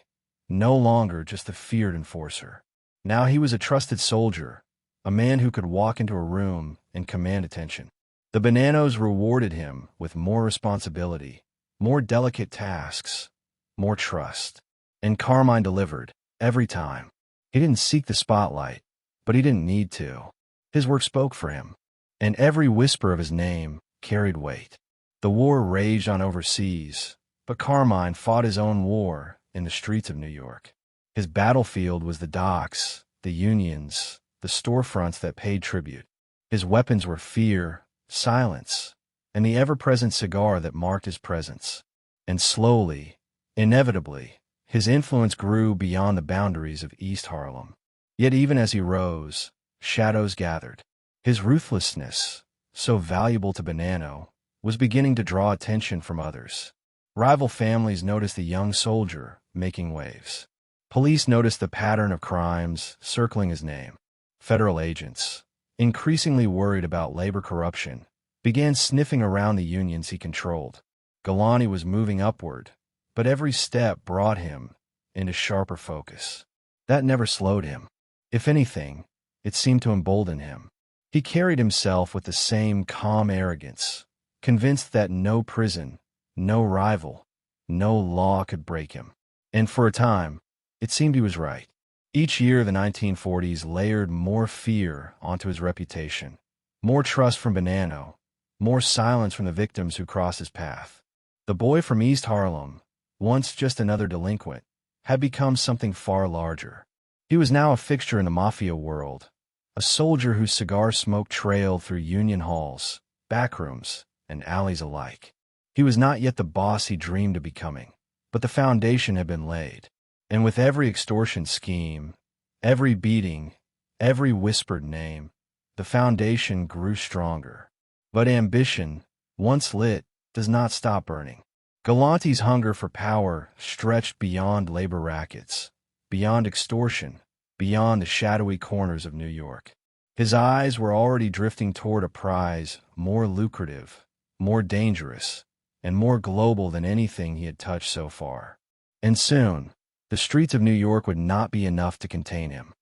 no longer just the feared enforcer. Now he was a trusted soldier, a man who could walk into a room and command attention. The Bonannos rewarded him with more responsibility, more delicate tasks, more trust. And Carmine delivered, every time. He didn't seek the spotlight, but he didn't need to. His work spoke for him, and every whisper of his name carried weight. The war raged on overseas, but Carmine fought his own war in the streets of New York. His battlefield was the docks, the unions, the storefronts that paid tribute. His weapons were fear, silence, and the ever-present cigar that marked his presence. And slowly, inevitably, his influence grew beyond the boundaries of East Harlem. Yet even as he rose, shadows gathered. His ruthlessness, so valuable to Bonanno, was beginning to draw attention from others. Rival families noticed the young soldier making waves. Police noticed the pattern of crimes circling his name. Federal agents, increasingly worried about labor corruption, began sniffing around the unions he controlled. Galante was moving upward, but every step brought him into sharper focus. That never slowed him. If anything, it seemed to embolden him. He carried himself with the same calm arrogance, convinced that no prison, no rival, no law could break him. And for a time, it seemed he was right. Each year, the 1940s layered more fear onto his reputation, more trust from Bonanno, more silence from the victims who crossed his path. The boy from East Harlem, once just another delinquent, had become something far larger. He was now a fixture in the Mafia world, a soldier whose cigar smoke trailed through union halls, backrooms, and alleys alike. He was not yet the boss he dreamed of becoming, but the foundation had been laid. And with every extortion scheme, every beating, every whispered name, the foundation grew stronger. But ambition, once lit, does not stop burning. Galante's hunger for power stretched beyond labor rackets, beyond extortion, beyond the shadowy corners of New York. His eyes were already drifting toward a prize more lucrative, more dangerous, and more global than anything he had touched so far. And soon, the streets of New York would not be enough to contain him.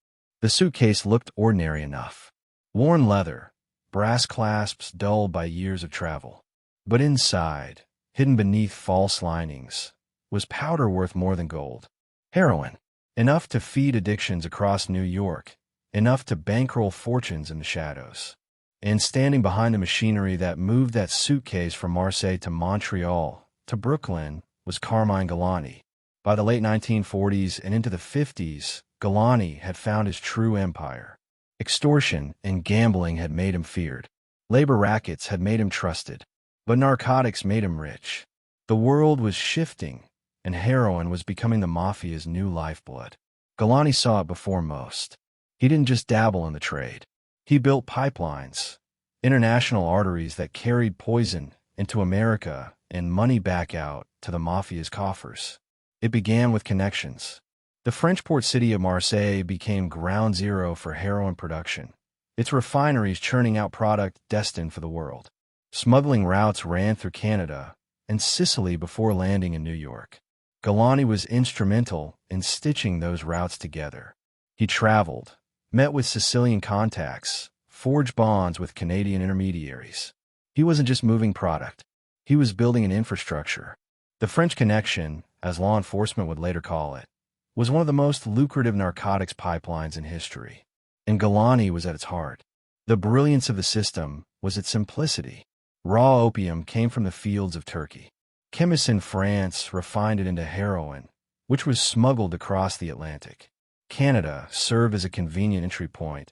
The suitcase looked ordinary enough. Worn leather, brass clasps dulled by years of travel. But inside, hidden beneath false linings, was powder worth more than gold. Heroin, enough to feed addictions across New York, enough to bankroll fortunes in the shadows. And standing behind the machinery that moved that suitcase from Marseille to Montreal to Brooklyn was Carmine Galante. By the late 1940s and into the 50s, Galante had found his true empire. Extortion and gambling had made him feared. Labor rackets had made him trusted. But narcotics made him rich. The world was shifting, and heroin was becoming the Mafia's new lifeblood. Galante saw it before most. He didn't just dabble in the trade. He built pipelines, international arteries that carried poison into America and money back out to the Mafia's coffers. It began with connections. The French port city of Marseille became ground zero for heroin production, its refineries churning out product destined for the world. Smuggling routes ran through Canada and Sicily before landing in New York. Galante was instrumental in stitching those routes together. He traveled, met with Sicilian contacts, forged bonds with Canadian intermediaries. He wasn't just moving product. He was building an infrastructure. The French Connection, as law enforcement would later call it, was one of the most lucrative narcotics pipelines in history. And Galante was at its heart. The brilliance of the system was its simplicity. Raw opium came from the fields of Turkey. Chemists in France refined it into heroin, which was smuggled across the Atlantic. Canada served as a convenient entry point,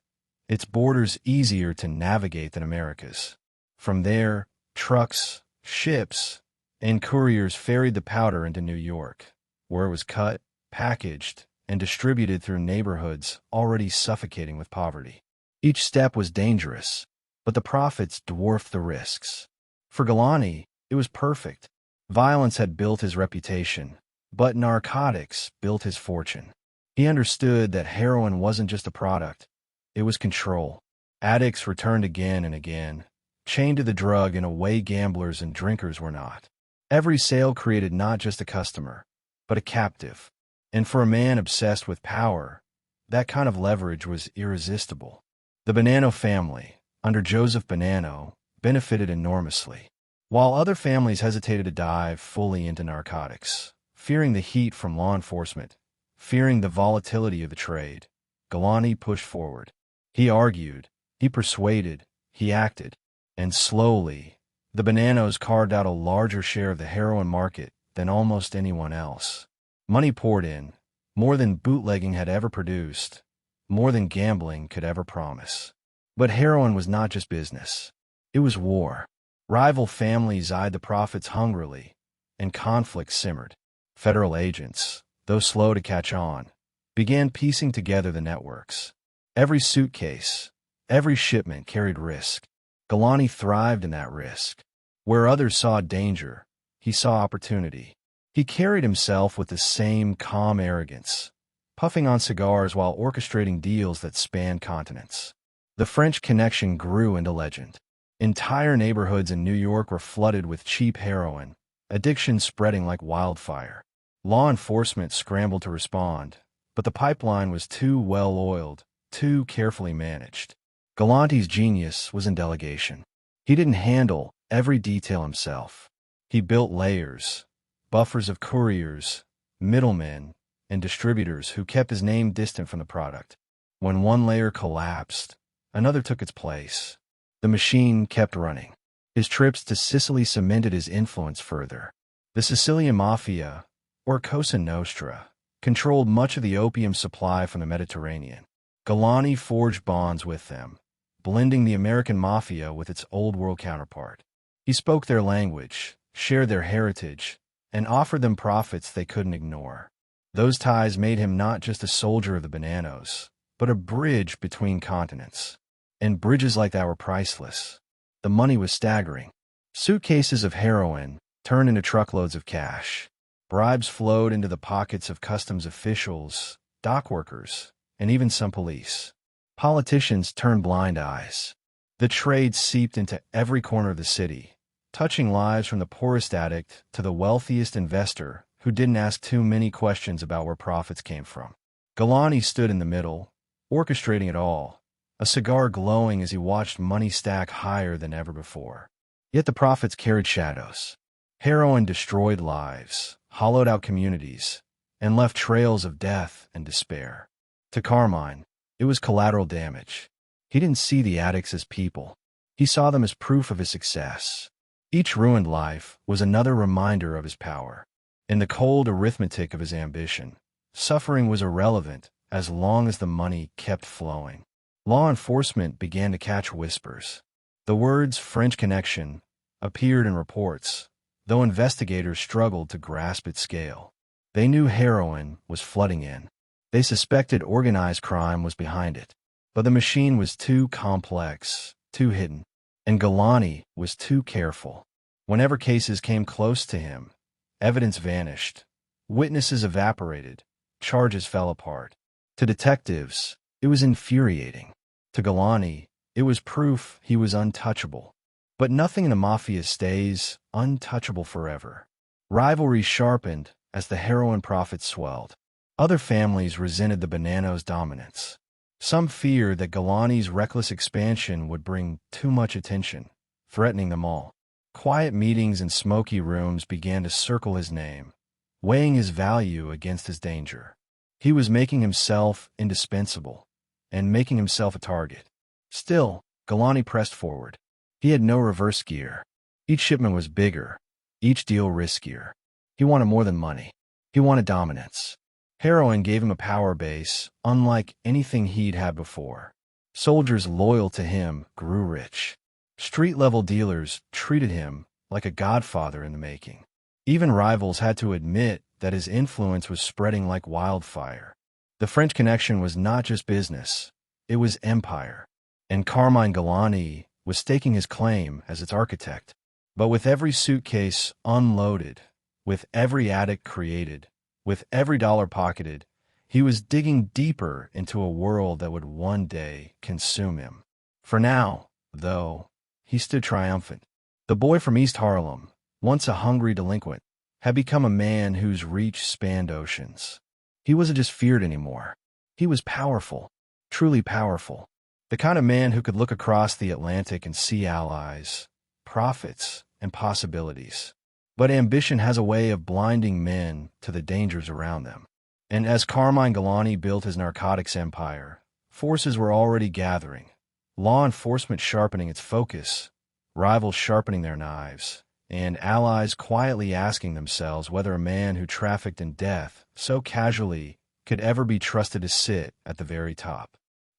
its borders easier to navigate than America's. From there, trucks, ships, and couriers ferried the powder into New York, where it was cut, packaged, and distributed through neighborhoods already suffocating with poverty. Each step was dangerous, but the profits dwarfed the risks. For Galante, it was perfect. Violence had built his reputation, but narcotics built his fortune. He understood that heroin wasn't just a product, it was control. Addicts returned again and again, chained to the drug in a way gamblers and drinkers were not. Every sale created not just a customer, but a captive. And for a man obsessed with power, that kind of leverage was irresistible. The Bonanno family, under Joseph Bonanno, benefited enormously. While other families hesitated to dive fully into narcotics, fearing the heat from law enforcement, fearing the volatility of the trade, Galante pushed forward. He argued, he persuaded, he acted, and slowly, the Bonannos carved out a larger share of the heroin market than almost anyone else. Money poured in, more than bootlegging had ever produced, more than gambling could ever promise. But heroin was not just business. It was war. Rival families eyed the profits hungrily, and conflict simmered. Federal agents, though slow to catch on, began piecing together the networks. Every suitcase, every shipment carried risk. Galante thrived in that risk. Where others saw danger, he saw opportunity. He carried himself with the same calm arrogance, puffing on cigars while orchestrating deals that spanned continents. The French Connection grew into legend. Entire neighborhoods in New York were flooded with cheap heroin, addiction spreading like wildfire. Law enforcement scrambled to respond, but the pipeline was too well-oiled, too carefully managed. Galante's genius was in delegation. He didn't handle every detail himself. He built layers, buffers of couriers, middlemen, and distributors who kept his name distant from the product. When one layer collapsed, another took its place. The machine kept running. His trips to Sicily cemented his influence further. The Sicilian Mafia, or Cosa Nostra, controlled much of the opium supply from the Mediterranean. Galante forged bonds with them, blending the American Mafia with its old-world counterpart. He spoke their language, shared their heritage, and offered them profits they couldn't ignore. Those ties made him not just a soldier of the Bonannos, but a bridge between continents. And bridges like that were priceless. The money was staggering. Suitcases of heroin turned into truckloads of cash. Bribes flowed into the pockets of customs officials, dock workers, and even some police. Politicians turned blind eyes. The trade seeped into every corner of the city, touching lives from the poorest addict to the wealthiest investor who didn't ask too many questions about where profits came from. Galante stood in the middle, orchestrating it all, a cigar glowing as he watched money stack higher than ever before. Yet the profits carried shadows. Heroin destroyed lives, hollowed out communities, and left trails of death and despair. To Carmine, it was collateral damage. He didn't see the addicts as people. He saw them as proof of his success. Each ruined life was another reminder of his power. In the cold arithmetic of his ambition, suffering was irrelevant as long as the money kept flowing. Law enforcement began to catch whispers. The words French Connection appeared in reports, though investigators struggled to grasp its scale. They knew heroin was flooding in. They suspected organized crime was behind it. But the machine was too complex, too hidden, and Galante was too careful. Whenever cases came close to him, evidence vanished, witnesses evaporated, charges fell apart. To detectives, it was infuriating. To Galante, it was proof he was untouchable. But nothing in the Mafia stays untouchable forever. Rivalry sharpened as the heroin profits swelled. Other families resented the Bonannos' dominance. Some feared that Galante's reckless expansion would bring too much attention, threatening them all. Quiet meetings in smoky rooms began to circle his name, weighing his value against his danger. He was making himself indispensable, and making himself a target. Still, Galante pressed forward. He had no reverse gear. Each shipment was bigger, each deal riskier. He wanted more than money. He wanted dominance. Heroin gave him a power base unlike anything he'd had before. Soldiers loyal to him grew rich. Street-level dealers treated him like a godfather in the making. Even rivals had to admit that his influence was spreading like wildfire. The French Connection was not just business, it was empire. And Carmine Galante was staking his claim as its architect. But with every suitcase unloaded, with every addict created, with every dollar pocketed, he was digging deeper into a world that would one day consume him. For now, though, he stood triumphant. The boy from East Harlem, once a hungry delinquent, had become a man whose reach spanned oceans. He wasn't just feared anymore. He was powerful, truly powerful. The kind of man who could look across the Atlantic and see allies, profits, and possibilities. But ambition has a way of blinding men to the dangers around them. And as Carmine Galante built his narcotics empire, forces were already gathering, law enforcement sharpening its focus, rivals sharpening their knives, and allies quietly asking themselves whether a man who trafficked in death so casually could ever be trusted to sit at the very top.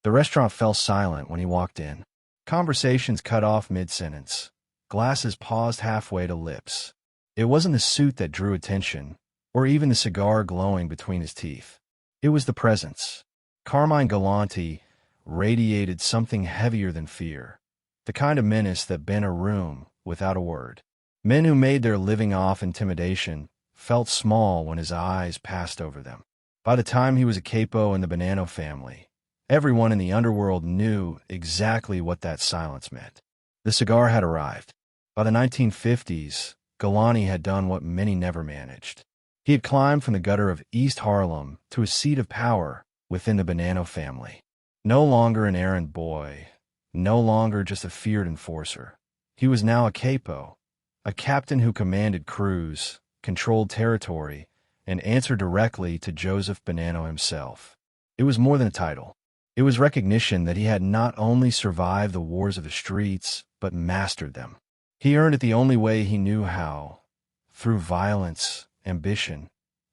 The restaurant fell silent when he walked in. Conversations cut off mid-sentence. Glasses paused halfway to lips. It wasn't the suit that drew attention, or even the cigar glowing between his teeth. It was the presence. Carmine Galante radiated something heavier than fear, the kind of menace that bent a room without a word. Men who made their living off intimidation felt small when his eyes passed over them. By the time he was a capo in the Bonanno family, everyone in the underworld knew exactly what that silence meant. The cigar had arrived. By the 1950s, Galante had done what many never managed. He had climbed from the gutter of East Harlem to a seat of power within the Bonanno family. No longer an errand boy, no longer just a feared enforcer. He was now a capo, a captain who commanded crews, controlled territory, and answered directly to Joseph Bonanno himself. It was more than a title. It was recognition that he had not only survived the wars of the streets, but mastered them. He earned it the only way he knew how, through violence, ambition,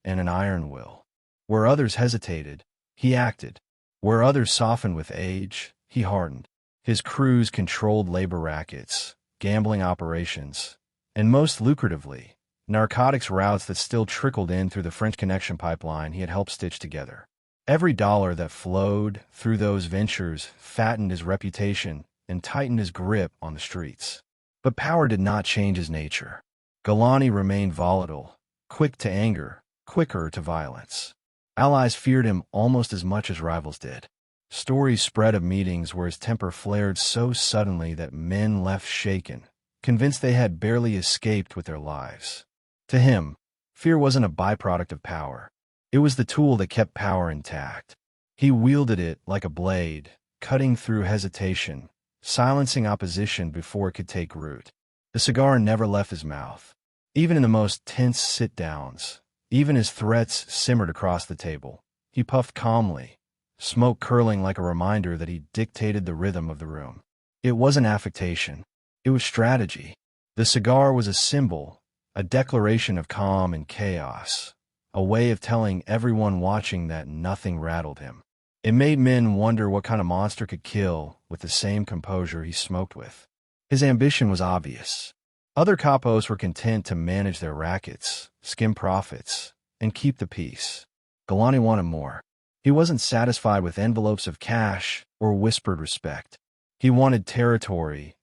and an iron will. Where others hesitated, he acted. Where others softened with age, he hardened. His crews controlled labor rackets, gambling operations, and most lucratively, narcotics routes that still trickled in through the French Connection pipeline he had helped stitch together. Every dollar that flowed through those ventures fattened his reputation and tightened his grip on the streets. But power did not change his nature. Galante remained volatile, quick to anger, quicker to violence. Allies feared him almost as much as rivals did. Stories spread of meetings where his temper flared so suddenly that men left shaken, convinced they had barely escaped with their lives. To him, fear wasn't a byproduct of power. It was the tool that kept power intact. He wielded it like a blade, cutting through hesitation, silencing opposition before it could take root. The cigar never left his mouth. Even in the most tense sit-downs, even as threats simmered across the table, he puffed calmly, smoke curling like a reminder that he dictated the rhythm of the room. It wasn't affectation. It was strategy. The cigar was a symbol, a declaration of calm and chaos, a way of telling everyone watching that nothing rattled him. It made men wonder what kind of monster could kill with the same composure he smoked with. His ambition was obvious. Other capos were content to manage their rackets, skim profits, and keep the peace. Galante wanted more. He wasn't satisfied with envelopes of cash or whispered respect. He wanted territory,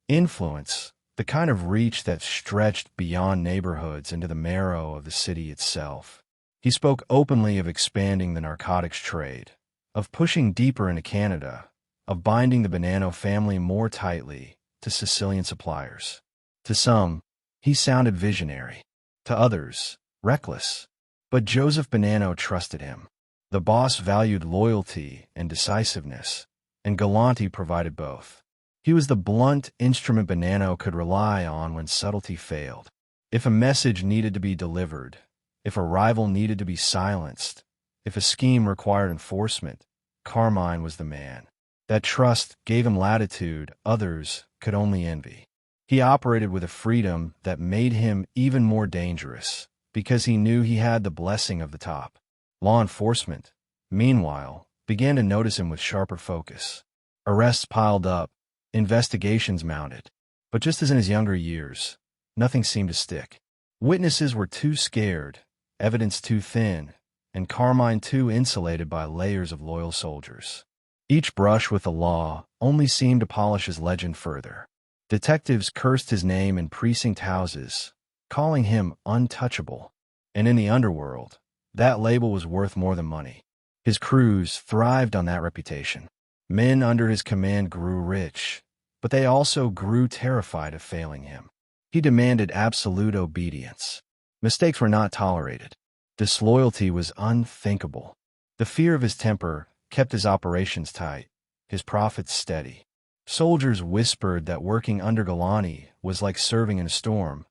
influence, the kind of reach that stretched beyond neighborhoods into the marrow of the city itself. He spoke openly of expanding the narcotics trade, of pushing deeper into Canada, of binding the Bonanno family more tightly to Sicilian suppliers. To some, he sounded visionary. To others, reckless. But Joseph Bonanno trusted him. The boss valued loyalty and decisiveness, and Galante provided both. He was the blunt instrument Bonanno could rely on when subtlety failed. If a message needed to be delivered, if a rival needed to be silenced, if a scheme required enforcement, Carmine was the man. That trust gave him latitude others could only envy. He operated with a freedom that made him even more dangerous, because he knew he had the blessing of the top. Law enforcement, meanwhile, began to notice him with sharper focus. Arrests piled up, investigations mounted. But just as in his younger years, nothing seemed to stick. Witnesses were too scared, evidence too thin, and Carmine too insulated by layers of loyal soldiers. Each brush with the law only seemed to polish his legend further. Detectives cursed his name in precinct houses, calling him untouchable. And in the underworld, that label was worth more than money. His crews thrived on that reputation. Men under his command grew rich, but they also grew terrified of failing him. He demanded absolute obedience. Mistakes were not tolerated. Disloyalty was unthinkable. The fear of his temper kept his operations tight, his profits steady. Soldiers whispered that working under Galante was like serving in a storm,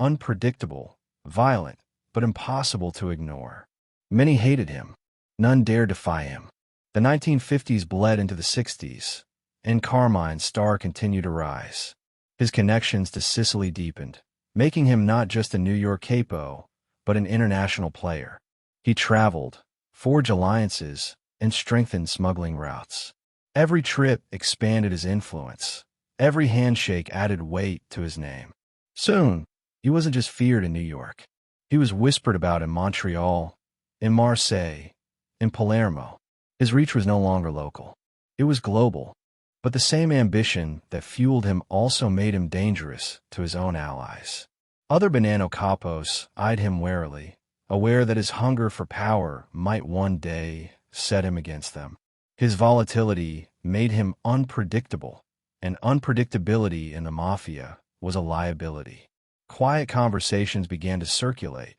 unpredictable, violent, but impossible to ignore. Many hated him. None dared defy him. The 1950s bled into the 60s, and Carmine's star continued to rise. His connections to Sicily deepened, making him not just a New York capo, but an international player. He traveled, forged alliances, and strengthened smuggling routes. Every trip expanded his influence. Every handshake added weight to his name. Soon, he wasn't just feared in New York. He was whispered about in Montreal, in Marseille, in Palermo. His reach was no longer local. It was global. But the same ambition that fueled him also made him dangerous to his own allies. Other Bonanno capos eyed him warily, aware that his hunger for power might one day set him against them. His volatility made him unpredictable, and unpredictability in the Mafia was a liability. Quiet conversations began to circulate,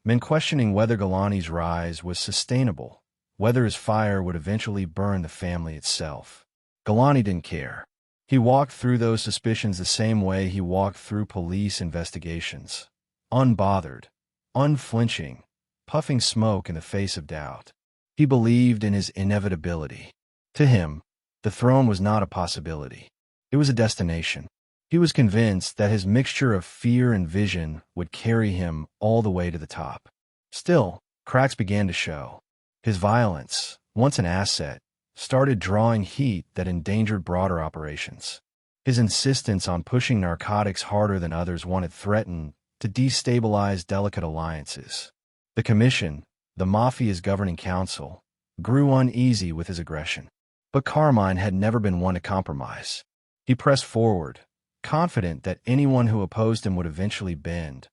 men questioning whether Galante's rise was sustainable, whether his fire would eventually burn the family itself. Galante didn't care. He walked through those suspicions the same way he walked through police investigations, unbothered, unflinching, puffing smoke in the face of doubt. He believed in his inevitability. To him, the throne was not a possibility. It was a destination. He was convinced that his mixture of fear and vision would carry him all the way to the top. Still, cracks began to show. His violence, once an asset, started drawing heat that endangered broader operations. His insistence on pushing narcotics harder than others wanted threatened to destabilize delicate alliances. The Commission, the Mafia's governing council, grew uneasy with his aggression. But Carmine had never been one to compromise. He pressed forward, confident that anyone who opposed him would eventually bend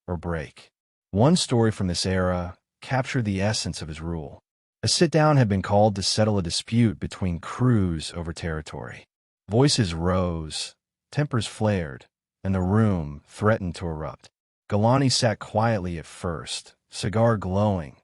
or break. One story from this era captured the essence of his rule. A sit-down had been called to settle a dispute between crews over territory. Voices rose, tempers flared, and the room threatened to erupt. Galante sat quietly at first, cigar glowing,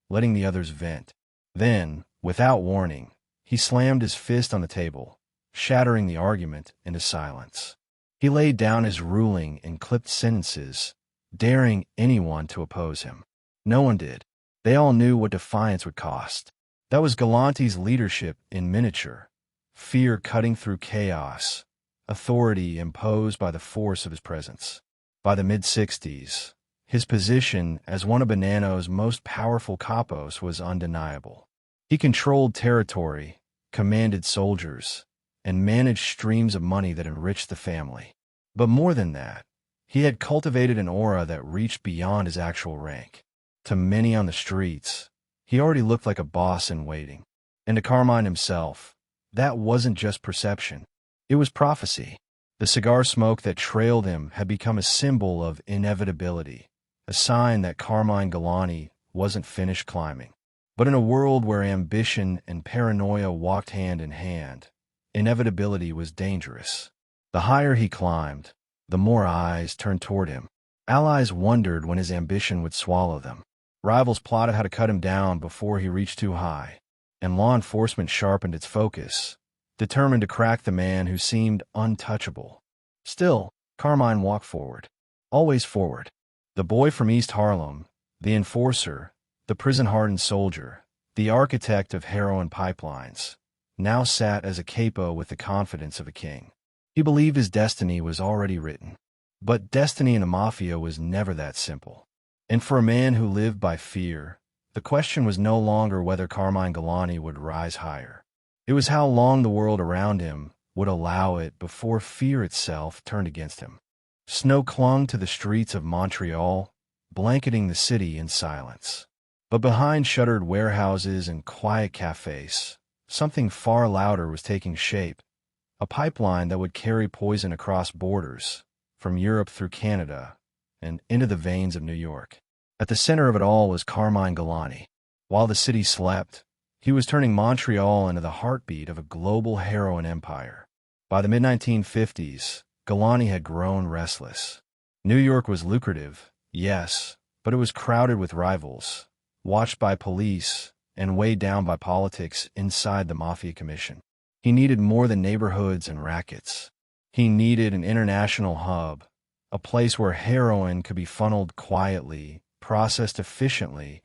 letting the others vent. Then, without warning, he slammed his fist on the table, shattering the argument into silence. He laid down his ruling in clipped sentences, daring anyone to oppose him. No one did. They all knew what defiance would cost. That was Galante's leadership in miniature, fear cutting through chaos, authority imposed by the force of his presence. By the mid-60s, his position as one of Bonanno's most powerful capos was undeniable. He controlled territory, commanded soldiers, and managed streams of money that enriched the family. But more than that, he had cultivated an aura that reached beyond his actual rank. To many on the streets, he already looked like a boss in waiting. And to Carmine himself, that wasn't just perception. It was prophecy. The cigar smoke that trailed him had become a symbol of inevitability, a sign that Carmine Galante wasn't finished climbing. But in a world where ambition and paranoia walked hand in hand, inevitability was dangerous. The higher he climbed, the more eyes turned toward him. Allies wondered when his ambition would swallow them. Rivals plotted how to cut him down before he reached too high, and law enforcement sharpened its focus, determined to crack the man who seemed untouchable. Still, Carmine walked forward, always forward. The boy from East Harlem, the enforcer, the prison-hardened soldier, the architect of heroin pipelines, now sat as a capo with the confidence of a king. He believed his destiny was already written. But destiny in the Mafia was never that simple. And for a man who lived by fear, the question was no longer whether Carmine Galante would rise higher. It was how long the world around him would allow it before fear itself turned against him. Snow clung to the streets of Montreal, blanketing the city in silence. But behind shuttered warehouses and quiet cafes, something far louder was taking shape, a pipeline that would carry poison across borders, from Europe through Canada, and into the veins of New York. At the center of it all was Carmine Galante. While the city slept, He was turning Montreal into the heartbeat of a global heroin empire. By the mid-1950s, Galante had grown restless. New York was lucrative, yes, but it was crowded with rivals, watched by police, and weighed down by politics inside the Mafia Commission. He needed more than neighborhoods and rackets. He needed an international hub, a place where heroin could be funneled quietly, processed efficiently,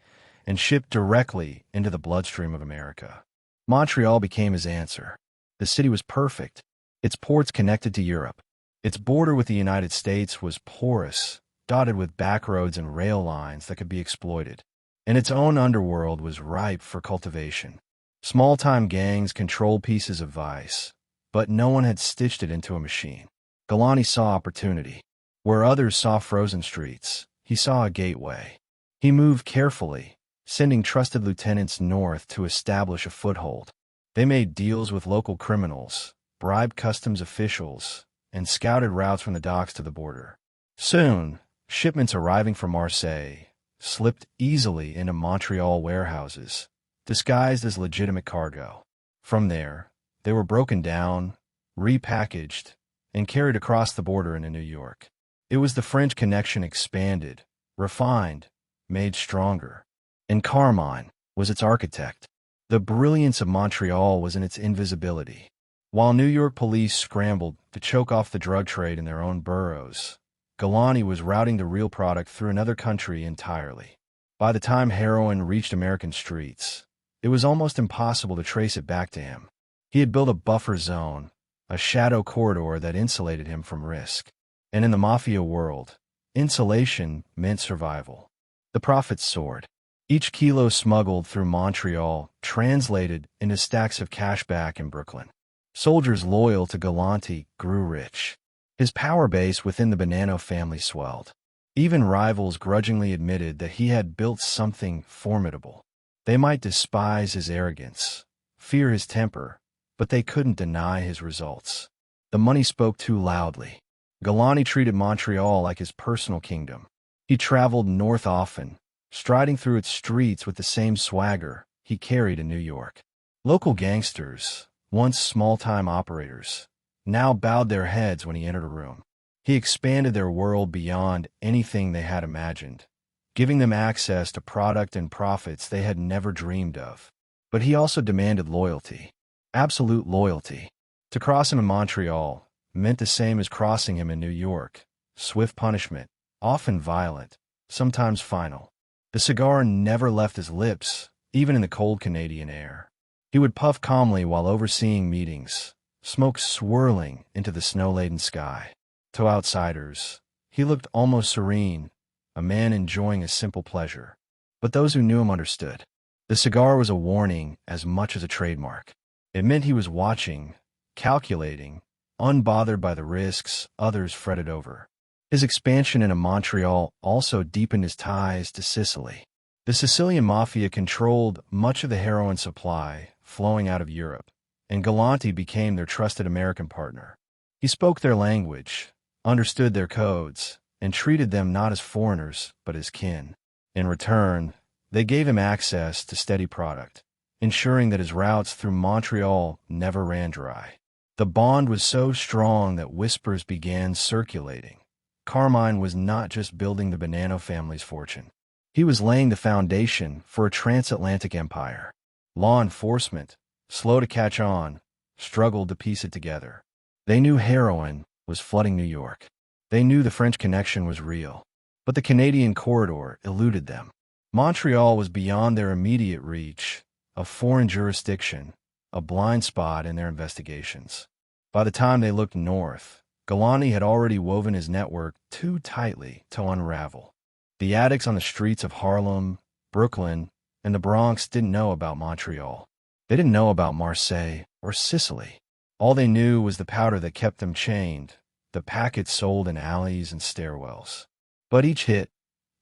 and shipped directly into the bloodstream of America. Montreal became his answer. The city was perfect. Its ports connected to Europe. Its border with the United States was porous, dotted with backroads and rail lines that could be exploited. And its own underworld was ripe for cultivation. Small-time gangs controlled pieces of vice, but no one had stitched it into a machine. Galante saw opportunity. Where others saw frozen streets, he saw a gateway. He moved carefully, sending trusted lieutenants north to establish a foothold. They made deals with local criminals, bribed customs officials, and scouted routes from the docks to the border. Soon, shipments arriving from Marseille slipped easily into Montreal warehouses, disguised as legitimate cargo. From there, they were broken down, repackaged, and carried across the border into New York. It was the French Connection expanded, refined, made stronger. And Carmine was its architect. The brilliance of Montreal was in its invisibility. While New York police scrambled to choke off the drug trade in their own boroughs, Galante was routing the real product through another country entirely. By the time heroin reached American streets, it was almost impossible to trace it back to him. He had built a buffer zone, a shadow corridor that insulated him from risk. And in the Mafia world, insulation meant survival. The profits soared. Each kilo smuggled through Montreal translated into stacks of cash back in Brooklyn. Soldiers loyal to Galante grew rich. His power base within the Bonanno family swelled. Even rivals grudgingly admitted that he had built something formidable. They might despise his arrogance, fear his temper, but they couldn't deny his results. The money spoke too loudly. Galante treated Montreal like his personal kingdom. He traveled north often, striding through its streets with the same swagger he carried in New York. Local gangsters, once small-time operators, now bowed their heads when he entered a room. He expanded their world beyond anything they had imagined, giving them access to product and profits they had never dreamed of. But he also demanded loyalty, absolute loyalty. To cross him in Montreal meant the same as crossing him in New York: swift punishment, often violent, sometimes final. The cigar never left his lips, even in the cold Canadian air. He would puff calmly while overseeing meetings, smoke swirling into the snow-laden sky. To outsiders, he looked almost serene, a man enjoying a simple pleasure. But those who knew him understood. The cigar was a warning as much as a trademark. It meant he was watching, calculating, unbothered by the risks others fretted over. His expansion into Montreal also deepened his ties to Sicily. The Sicilian Mafia controlled much of the heroin supply flowing out of Europe, and Galante became their trusted American partner. He spoke their language, understood their codes, and treated them not as foreigners but as kin. In return, they gave him access to steady product, ensuring that his routes through Montreal never ran dry. The bond was so strong that whispers began circulating. Carmine was not just building the Bonanno family's fortune. He was laying the foundation for a transatlantic empire. Law enforcement, slow to catch on, struggled to piece it together. They knew heroin was flooding New York. They knew the French Connection was real. But the Canadian corridor eluded them. Montreal was beyond their immediate reach, a foreign jurisdiction, a blind spot in their investigations. By the time they looked north, Galante had already woven his network too tightly to unravel. The addicts on the streets of Harlem, Brooklyn, and the Bronx didn't know about Montreal. They didn't know about Marseille or Sicily. All they knew was the powder that kept them chained, the packets sold in alleys and stairwells. But each hit,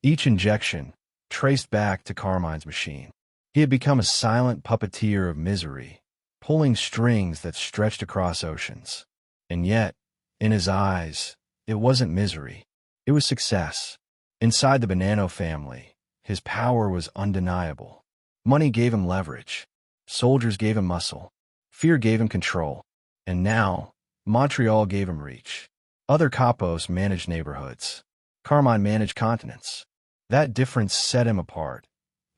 each injection, traced back to Carmine's machine. He had become a silent puppeteer of misery, pulling strings that stretched across oceans. And yet, in his eyes, it wasn't misery. It was success. Inside the Bonanno family, his power was undeniable. Money gave him leverage. Soldiers gave him muscle. Fear gave him control. And now, Montreal gave him reach. Other capos managed neighborhoods. Carmine managed continents. That difference set him apart,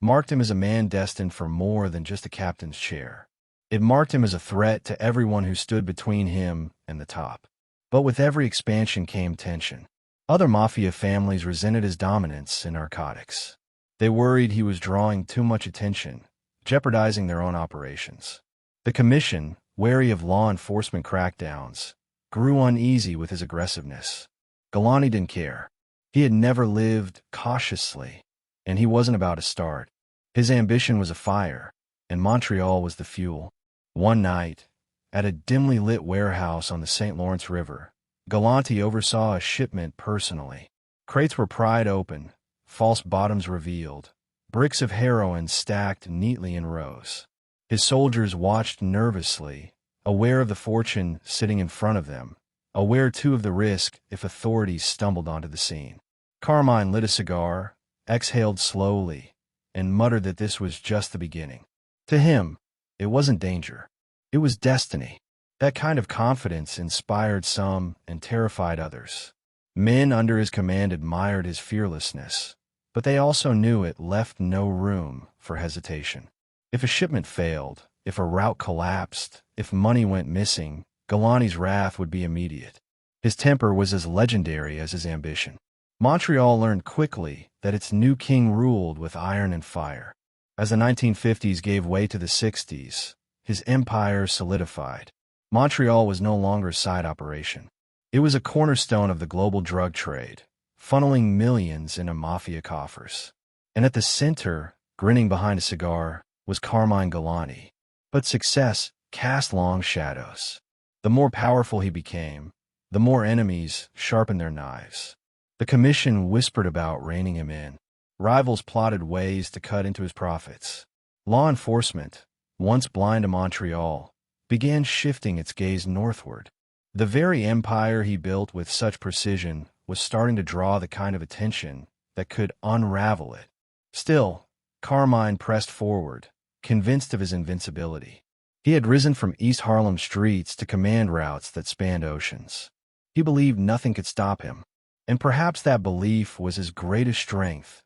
marked him as a man destined for more than just a captain's chair. It marked him as a threat to everyone who stood between him and the top. But with every expansion came tension. Other mafia families resented his dominance in narcotics. They worried he was drawing too much attention, jeopardizing their own operations. The commission, wary of law enforcement crackdowns, grew uneasy with his aggressiveness. Galante didn't care. He had never lived cautiously, and he wasn't about to start. His ambition was a fire, and Montreal was the fuel. One night, at a dimly lit warehouse on the St. Lawrence River, Galante oversaw a shipment personally. Crates were pried open, false bottoms revealed, bricks of heroin stacked neatly in rows. His soldiers watched nervously, aware of the fortune sitting in front of them, aware too of the risk if authorities stumbled onto the scene. Carmine lit a cigar, exhaled slowly, and muttered that this was just the beginning. To him, it wasn't danger. It was destiny. That kind of confidence inspired some and terrified others. Men under his command admired his fearlessness, but they also knew it left no room for hesitation. If a shipment failed, if a route collapsed, if money went missing, Galante's wrath would be immediate. His temper was as legendary as his ambition. Montreal learned quickly that its new king ruled with iron and fire. As the 1950s gave way to the 60s, his empire solidified. Montreal was no longer a side operation. It was a cornerstone of the global drug trade, funneling millions into mafia coffers. And at the center, grinning behind a cigar, was Carmine Galante. But success cast long shadows. The more powerful he became, the more enemies sharpened their knives. The commission whispered about reining him in. Rivals plotted ways to cut into his profits. Law enforcement, once blind to Montreal, began shifting its gaze northward. The very empire he built with such precision was starting to draw the kind of attention that could unravel it. Still, Carmine pressed forward, convinced of his invincibility. He had risen from East Harlem streets to command routes that spanned oceans. He believed nothing could stop him, and perhaps that belief was his greatest strength,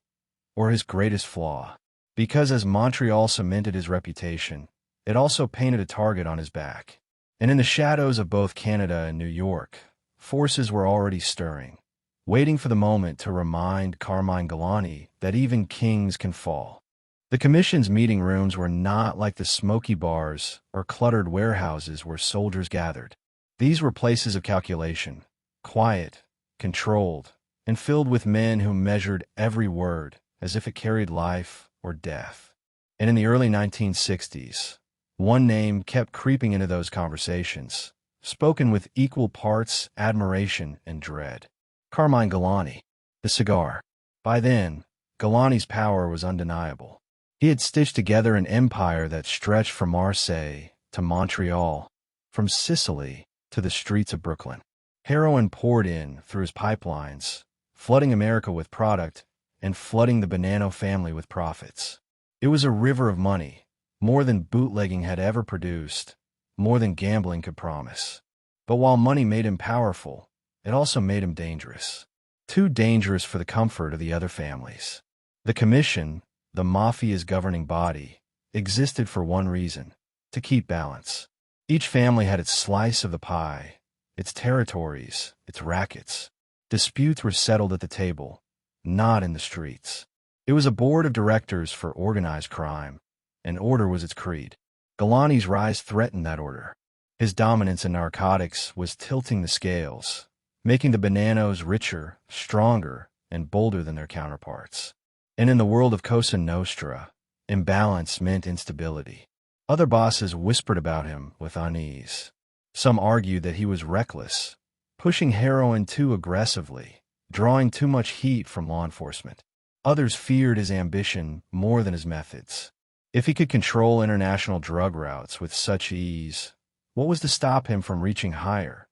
or his greatest flaw. Because as Montreal cemented his reputation, it also painted a target on his back. And in the shadows of both Canada and New York, forces were already stirring, waiting for the moment to remind Carmine Galante that even kings can fall. The commission's meeting rooms were not like the smoky bars or cluttered warehouses where soldiers gathered. These were places of calculation, quiet, controlled, and filled with men who measured every word as if it carried life or death. And in the early 1960s, one name kept creeping into those conversations, spoken with equal parts admiration and dread. Carmine Galante, the cigar. By then, Galante's power was undeniable. He had stitched together an empire that stretched from Marseille to Montreal, from Sicily to the streets of Brooklyn. Heroin poured in through his pipelines, flooding America with product and flooding the Bonanno family with profits. It was a river of money, more than bootlegging had ever produced, more than gambling could promise. But while money made him powerful, it also made him dangerous. Too dangerous for the comfort of the other families. The commission, the Mafia's governing body, existed for one reason: to keep balance. Each family had its slice of the pie, its territories, its rackets. Disputes were settled at the table, not in the streets. It was a board of directors for organized crime, and order was its creed. Galante's rise threatened that order. His dominance in narcotics was tilting the scales, making the Bonannos richer, stronger, and bolder than their counterparts. And in the world of Cosa Nostra, imbalance meant instability. Other bosses whispered about him with unease. Some argued that he was reckless, pushing heroin too aggressively, drawing too much heat from law enforcement. Others feared his ambition more than his methods. If he could control international drug routes with such ease, what was to stop him from reaching higher,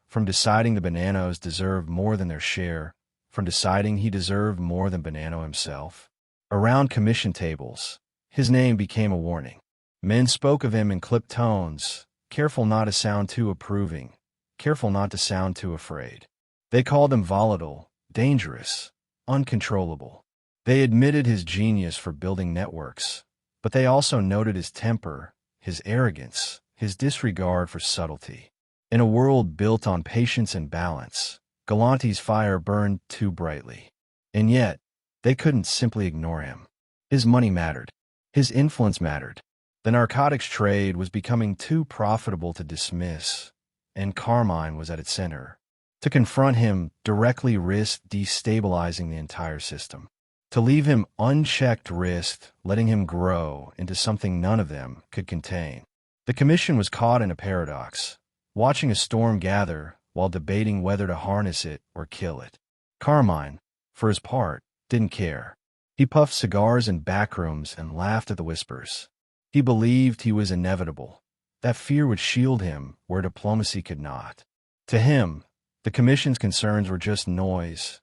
from deciding the Bonannos deserved more than their share, from deciding he deserved more than Bonanno himself? Around commission tables, his name became a warning. Men spoke of him in clipped tones, careful not to sound too approving, careful not to sound too afraid. They called him volatile, dangerous, uncontrollable. They admitted his genius for building networks, but they also noted his temper, his arrogance, his disregard for subtlety. In a world built on patience and balance, Galante's fire burned too brightly. And yet, they couldn't simply ignore him. His money mattered. His influence mattered. The narcotics trade was becoming too profitable to dismiss, and Carmine was at its center. To confront him directly risked destabilizing the entire system. To leave him unchecked risked letting him grow into something none of them could contain. The commission was caught in a paradox, watching a storm gather while debating whether to harness it or kill it. Carmine, for his part, didn't care. He puffed cigars in backrooms and laughed at the whispers. He believed he was inevitable, that fear would shield him where diplomacy could not. To him, the commission's concerns were just noise.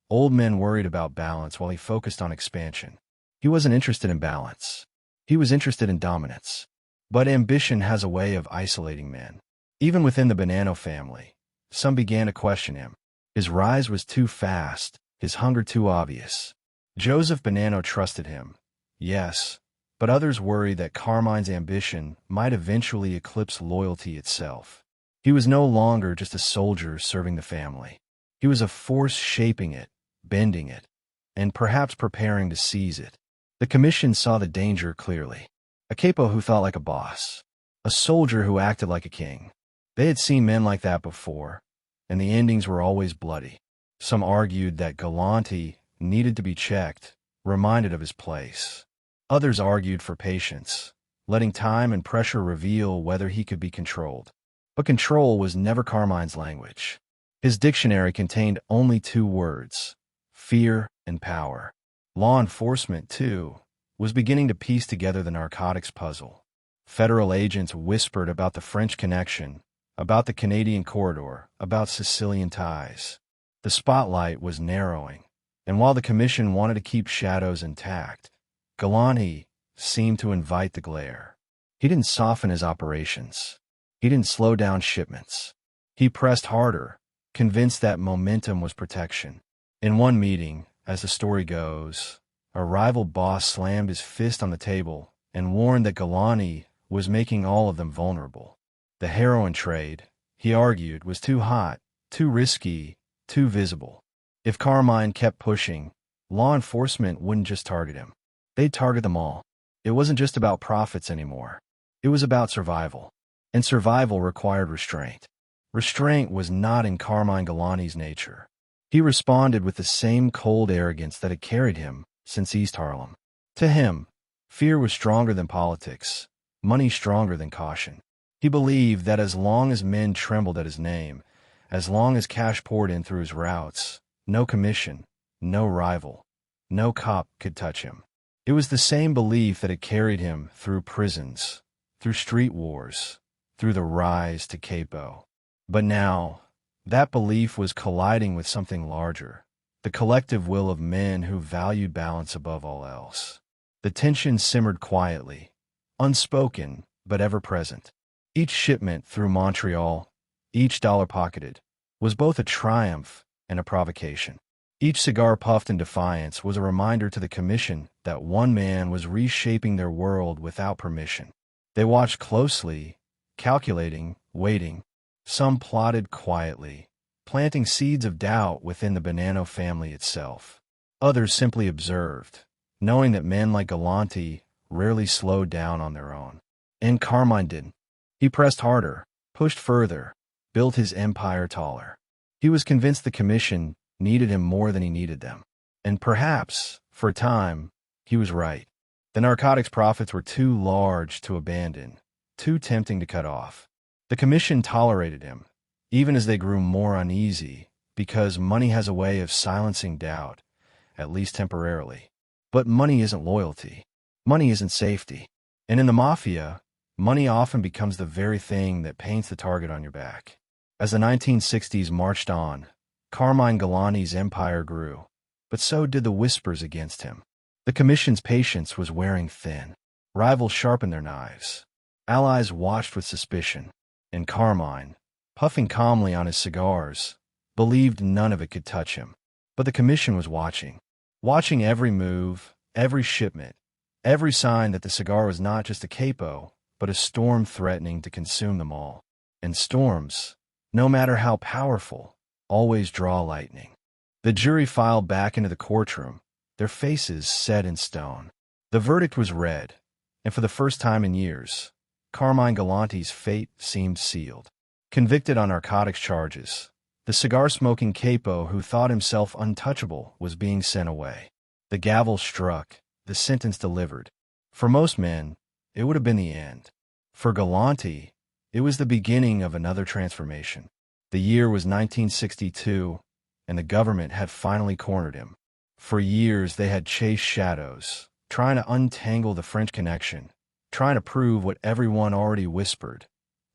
Old men worried about balance while he focused on expansion. He wasn't interested in balance. He was interested in dominance. But ambition has a way of isolating men. Even within the Bonanno family, some began to question him. His rise was too fast, his hunger too obvious. Joseph Bonanno trusted him, yes, but others worried that Carmine's ambition might eventually eclipse loyalty itself. He was no longer just a soldier serving the family. He was a force shaping it, bending it, and perhaps preparing to seize it. The commission saw the danger clearly. A capo who thought like a boss. A soldier who acted like a king. They had seen men like that before, and the endings were always bloody. Some argued that Galante needed to be checked, reminded of his place. Others argued for patience, letting time and pressure reveal whether he could be controlled. But control was never Carmine's language. His dictionary contained only two words: fear and power. Law enforcement, too, was beginning to piece together the narcotics puzzle. Federal agents whispered about the French connection, about the Canadian corridor, about Sicilian ties. The spotlight was narrowing, and while the commission wanted to keep shadows intact, Galante seemed to invite the glare. He didn't soften his operations. He didn't slow down shipments. He pressed harder, convinced that momentum was protection. In one meeting, as the story goes, a rival boss slammed his fist on the table and warned that Galante was making all of them vulnerable. The heroin trade, he argued, was too hot, too risky, too visible. If Carmine kept pushing, law enforcement wouldn't just target him. They'd target them all. It wasn't just about profits anymore. It was about survival. And survival required restraint. Restraint was not in Carmine Galante's nature. He responded with the same cold arrogance that had carried him since East Harlem. To him, fear was stronger than politics, money stronger than caution. He believed that as long as men trembled at his name, as long as cash poured in through his routes, no commission, no rival, no cop could touch him. It was the same belief that had carried him through prisons, through street wars, through the rise to capo. But now, that belief was colliding with something larger, the collective will of men who valued balance above all else. The tension simmered quietly, unspoken but ever present. Each shipment through Montreal, each dollar pocketed, was both a triumph and a provocation. Each cigar puffed in defiance was a reminder to the commission that one man was reshaping their world without permission. They watched closely, calculating, waiting. Some plotted quietly, planting seeds of doubt within the Bonanno family itself. Others simply observed, knowing that men like Galante rarely slowed down on their own. And Carmine didn't. He pressed harder, pushed further, built his empire taller. He was convinced the commission needed him more than he needed them. And perhaps, for a time, he was right. The narcotics profits were too large to abandon, too tempting to cut off. The commission tolerated him, even as they grew more uneasy, because money has a way of silencing doubt, at least temporarily. But money isn't loyalty. Money isn't safety. And in the Mafia, money often becomes the very thing that paints the target on your back. As the 1960s marched on, Carmine Galante's empire grew, but so did the whispers against him. The commission's patience was wearing thin. Rivals sharpened their knives. Allies watched with suspicion. And Carmine, puffing calmly on his cigars, believed none of it could touch him. But the commission was watching. Watching every move, every shipment, every sign that the cigar was not just a capo, but a storm threatening to consume them all. And storms, no matter how powerful, always draw lightning. The jury filed back into the courtroom, their faces set in stone. The verdict was read, and for the first time in years, Carmine Galante's fate seemed sealed. Convicted on narcotics charges, the cigar-smoking capo who thought himself untouchable was being sent away. The gavel struck, the sentence delivered. For most men, it would have been the end. For Galante, it was the beginning of another transformation. The year was 1962, and the government had finally cornered him. For years they had chased shadows, trying to untangle the French connection, trying to prove what everyone already whispered,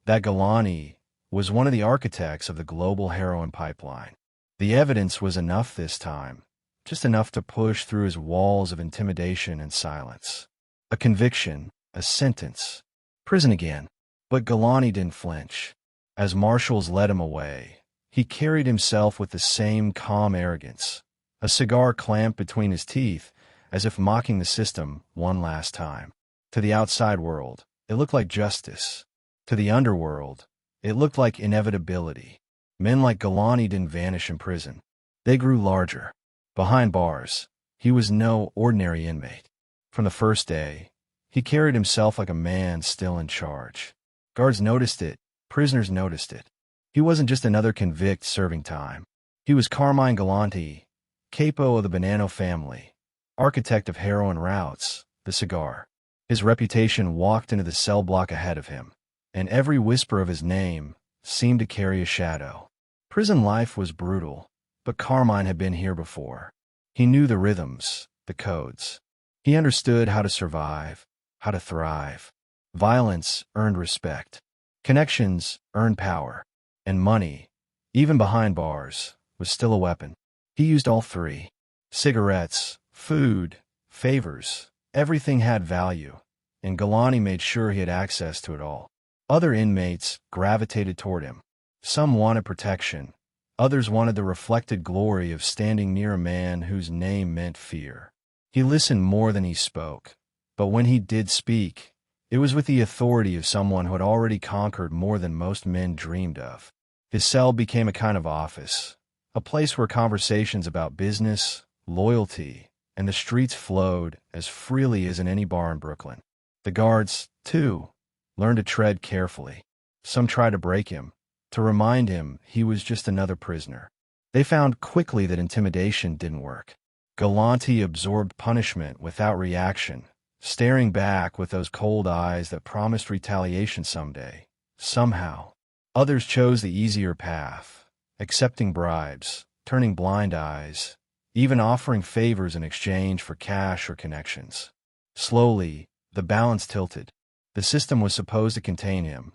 that Galante was one of the architects of the global heroin pipeline. The evidence was enough this time, just enough to push through his walls of intimidation and silence. A conviction, a sentence, prison again. But Galante didn't flinch. As marshals led him away, he carried himself with the same calm arrogance, a cigar clamped between his teeth, as if mocking the system one last time. To the outside world, it looked like justice. To the underworld, it looked like inevitability. Men like Galante didn't vanish in prison. They grew larger. Behind bars, he was no ordinary inmate. From the first day, he carried himself like a man still in charge. Guards noticed it. Prisoners noticed it. He wasn't just another convict serving time. He was Carmine Galante, capo of the Bonanno family, architect of heroin routes, the cigar. His reputation walked into the cell block ahead of him, and every whisper of his name seemed to carry a shadow. Prison life was brutal, but Carmine had been here before. He knew the rhythms, the codes. He understood how to survive, how to thrive. Violence earned respect. Connections earned power. And money, even behind bars, was still a weapon. He used all three. Cigarettes, food, favors, everything had value, and Galante made sure he had access to it all. Other inmates gravitated toward him. Some wanted protection. Others wanted the reflected glory of standing near a man whose name meant fear. He listened more than he spoke, but when he did speak, it was with the authority of someone who had already conquered more than most men dreamed of. His cell became a kind of office, a place where conversations about business, loyalty, and the streets flowed as freely as in any bar in Brooklyn. The guards, too, learned to tread carefully. Some tried to break him, to remind him he was just another prisoner. They found quickly that intimidation didn't work. Galante absorbed punishment without reaction, staring back with those cold eyes that promised retaliation someday, somehow. Others chose the easier path, accepting bribes, turning blind eyes, even offering favors in exchange for cash or connections. Slowly, the balance tilted. The system was supposed to contain him,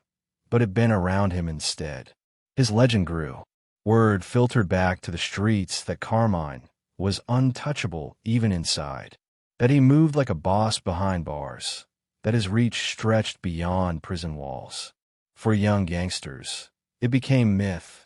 but it bent around him instead. His legend grew. Word filtered back to the streets that Carmine was untouchable even inside, that he moved like a boss behind bars, that his reach stretched beyond prison walls. For young gangsters, it became myth.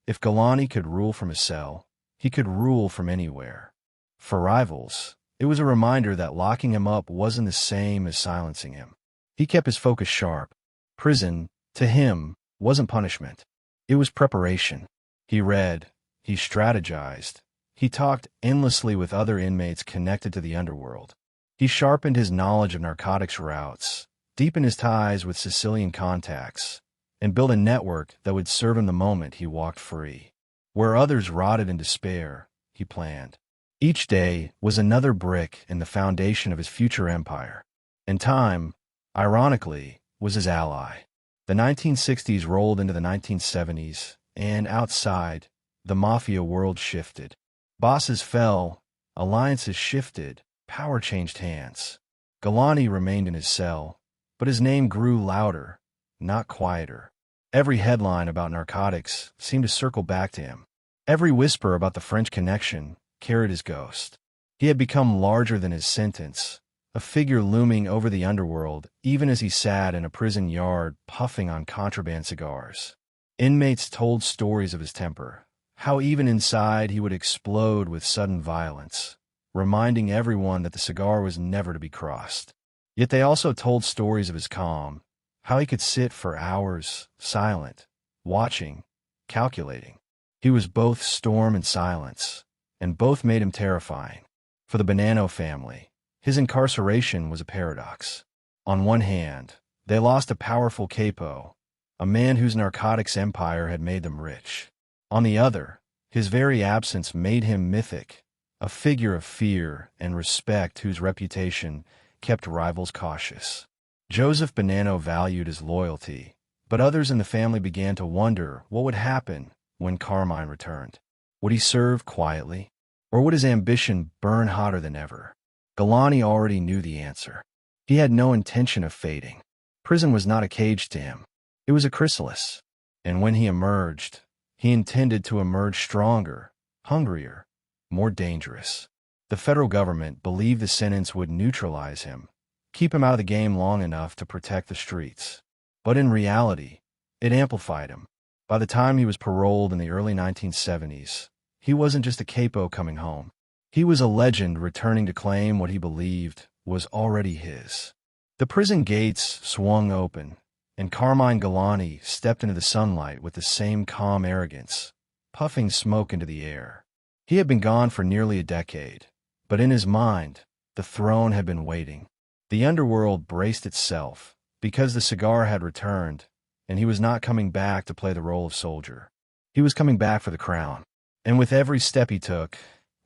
If Galante could rule from his cell, he could rule from anywhere. For rivals, it was a reminder that locking him up wasn't the same as silencing him. He kept his focus sharp. Prison, to him, wasn't punishment. It was preparation. He read, he strategized, he talked endlessly with other inmates connected to the underworld. He sharpened his knowledge of narcotics routes, deepened his ties with Sicilian contacts, and built a network that would serve him the moment he walked free. Where others rotted in despair, he planned. Each day was another brick in the foundation of his future empire. And time, ironically, was his ally. The 1960s rolled into the 1970s, and outside, the Mafia world shifted. Bosses fell, alliances shifted, power changed hands. Galante remained in his cell, but his name grew louder, not quieter. Every headline about narcotics seemed to circle back to him. Every whisper about the French connection carried his ghost. He had become larger than his sentence, a figure looming over the underworld even as he sat in a prison yard puffing on contraband cigars. Inmates told stories of his temper, how even inside he would explode with sudden violence, reminding everyone that the cigar was never to be crossed. Yet they also told stories of his calm, how he could sit for hours, silent, watching, calculating. He was both storm and silence, and both made him terrifying. For the Bonanno family, his incarceration was a paradox. On one hand, they lost a powerful capo, a man whose narcotics empire had made them rich. On the other, his very absence made him mythic, a figure of fear and respect whose reputation kept rivals cautious. Joseph Bonanno valued his loyalty, but others in the family began to wonder what would happen when Carmine returned. Would he serve quietly, or would his ambition burn hotter than ever? Galante already knew the answer. He had no intention of fading. Prison was not a cage to him. It was a chrysalis, and when he emerged, he intended to emerge stronger, hungrier, more dangerous. The federal government believed the sentence would neutralize him, keep him out of the game long enough to protect the streets. But in reality, it amplified him. By the time he was paroled in the early 1970s, he wasn't just a capo coming home. He was a legend returning to claim what he believed was already his. The prison gates swung open, and Carmine Galante stepped into the sunlight with the same calm arrogance, puffing smoke into the air. He had been gone for nearly a decade, but in his mind, the throne had been waiting. The underworld braced itself, because the cigar had returned, and he was not coming back to play the role of soldier. He was coming back for the crown. And with every step he took,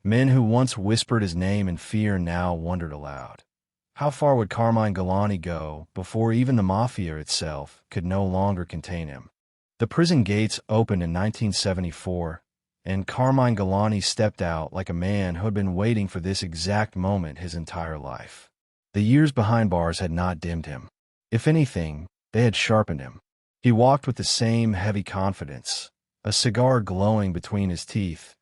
men who once whispered his name in fear now wondered aloud. How far would Carmine Galante go before even the Mafia itself could no longer contain him? The prison gates opened in 1974, and Carmine Galante stepped out like a man who had been waiting for this exact moment his entire life. The years behind bars had not dimmed him. If anything, they had sharpened him. He walked with the same heavy confidence, a cigar glowing between his teeth,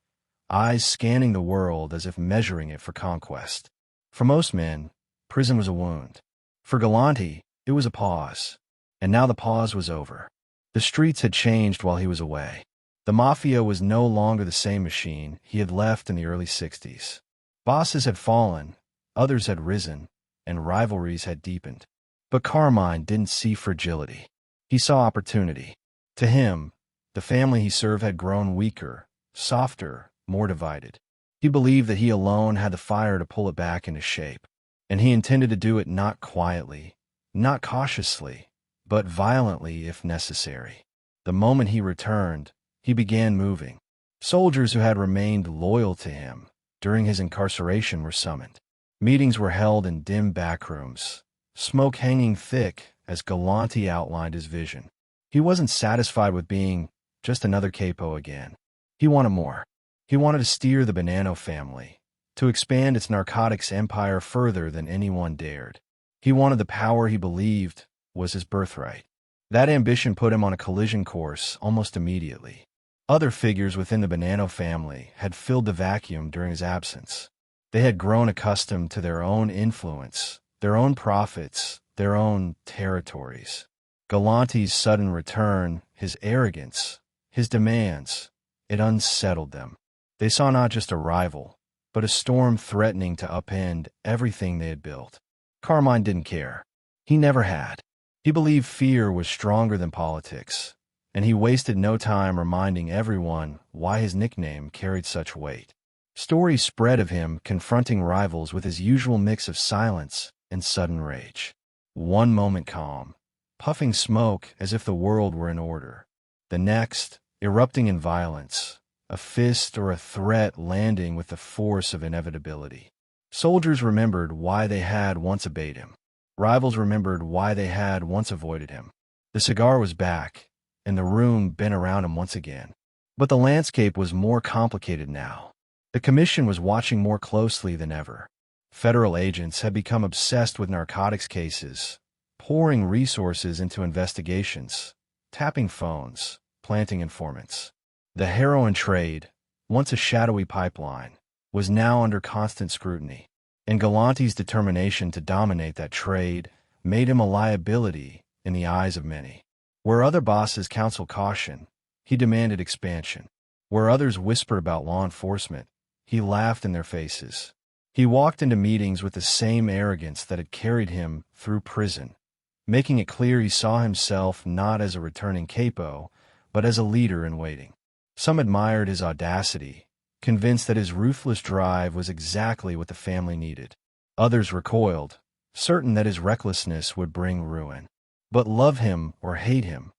eyes scanning the world as if measuring it for conquest. For most men, prison was a wound. For Galante, it was a pause. And now the pause was over. The streets had changed while he was away. The Mafia was no longer the same machine he had left in the early 60s. Bosses had fallen, others had risen, and rivalries had deepened. But Carmine didn't see fragility. He saw opportunity. To him, the family he served had grown weaker, softer, more divided. He believed that he alone had the fire to pull it back into shape, and he intended to do it not quietly, not cautiously, but violently if necessary. The moment he returned, he began moving. Soldiers who had remained loyal to him during his incarceration were summoned. Meetings were held in dim backrooms, smoke hanging thick as Galante outlined his vision. He wasn't satisfied with being just another capo again. He wanted more. He wanted to steer the Bonanno family, to expand its narcotics empire further than anyone dared. He wanted the power he believed was his birthright. That ambition put him on a collision course almost immediately. Other figures within the Bonanno family had filled the vacuum during his absence. They had grown accustomed to their own influence, their own profits, their own territories. Galante's sudden return, his arrogance, his demands, it unsettled them. They saw not just a rival, but a storm threatening to upend everything they had built. Carmine didn't care. He never had. He believed fear was stronger than politics, and he wasted no time reminding everyone why his nickname carried such weight. Stories spread of him confronting rivals with his usual mix of silence and sudden rage. One moment calm, puffing smoke as if the world were in order. The next, erupting in violence, a fist or a threat landing with the force of inevitability. Soldiers remembered why they had once obeyed him. Rivals remembered why they had once avoided him. The cigar was back, and the room bent around him once again. But the landscape was more complicated now. The commission was watching more closely than ever. Federal agents had become obsessed with narcotics cases, pouring resources into investigations, tapping phones, planting informants. The heroin trade, once a shadowy pipeline, was now under constant scrutiny. and Galante's determination to dominate that trade made him a liability in the eyes of many. Where other bosses counseled caution, he demanded expansion. Where others whispered about law enforcement, he laughed in their faces. He walked into meetings with the same arrogance that had carried him through prison, making it clear he saw himself not as a returning capo, but as a leader in waiting. Some admired his audacity, convinced that his ruthless drive was exactly what the family needed. Others recoiled, certain that his recklessness would bring ruin. But love him or hate him,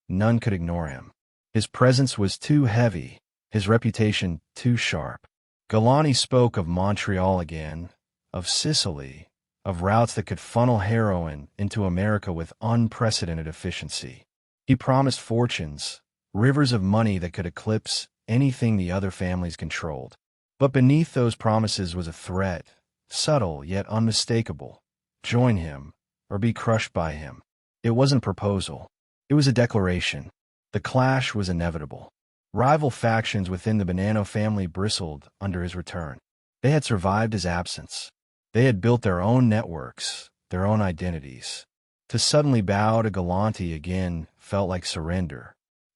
none could ignore him. His presence was too heavy, his reputation too sharp. Galante spoke of Montreal again, of Sicily, of routes that could funnel heroin into America with unprecedented efficiency. He promised fortunes, rivers of money that could eclipse anything the other families controlled. But beneath those promises was a threat, subtle yet unmistakable. Join him, or be crushed by him. It wasn't a proposal. It was a declaration. The clash was inevitable. Rival factions within the Bonanno family bristled under his return. They had survived his absence. They had built their own networks, their own identities. To suddenly bow to Galante again felt like surrender.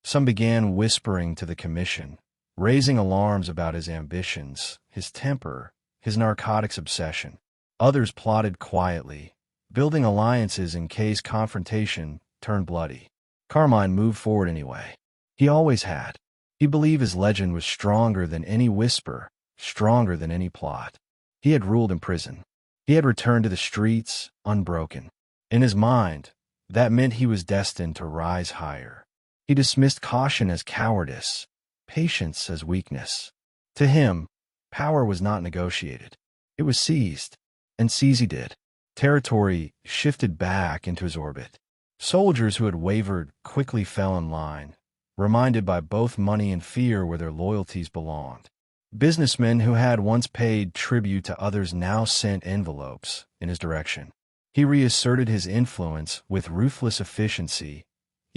Some began whispering to the commission, raising alarms about his ambitions, his temper, his narcotics obsession. Others plotted quietly, building alliances in case confrontation turned bloody. Carmine moved forward anyway. He always had. He believed his legend was stronger than any whisper, stronger than any plot. He had ruled in prison. He had returned to the streets, unbroken. In his mind, that meant he was destined to rise higher. He dismissed caution as cowardice, patience as weakness. To him, power was not negotiated. It was seized, and seize he did. Territory shifted back into his orbit. Soldiers who had wavered quickly fell in line, reminded by both money and fear where their loyalties belonged. Businessmen who had once paid tribute to others now sent envelopes in his direction. He reasserted his influence with ruthless efficiency,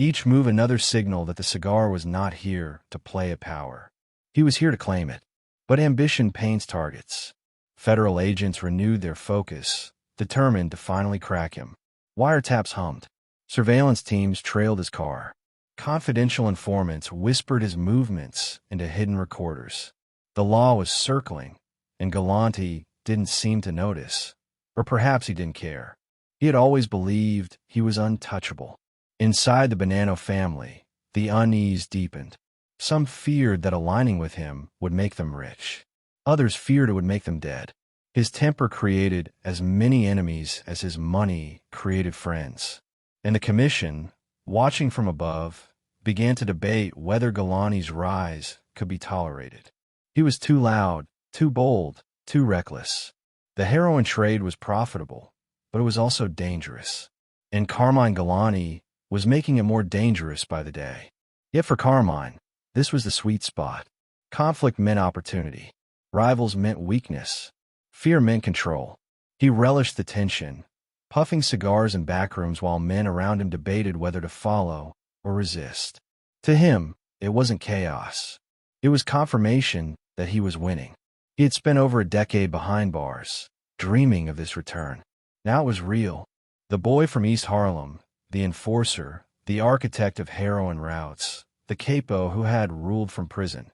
each move another signal that the cigar was not here to play at power. He was here to claim it. But ambition paints targets. Federal agents renewed their focus, determined to finally crack him. Wiretaps hummed. Surveillance teams trailed his car. Confidential informants whispered his movements into hidden recorders. The law was circling, and Galante didn't seem to notice. Or perhaps he didn't care. He had always believed he was untouchable. Inside the Bonanno family, the unease deepened. Some feared that aligning with him would make them rich. Others feared it would make them dead. His temper created as many enemies as his money created friends. And the commission, watching from above, began to debate whether Galante's rise could be tolerated. He was too loud, too bold, too reckless. The heroin trade was profitable, but it was also dangerous. And Carmine Galante was making it more dangerous by the day. Yet for Carmine, this was the sweet spot. Conflict meant opportunity. Rivals meant weakness. Fear meant control. He relished the tension, puffing cigars in backrooms while men around him debated whether to follow or resist. To him, it wasn't chaos. It was confirmation that he was winning. He had spent over a decade behind bars, dreaming of this return. Now it was real. The boy from East Harlem, the enforcer, the architect of heroin routes, the capo who had ruled from prison.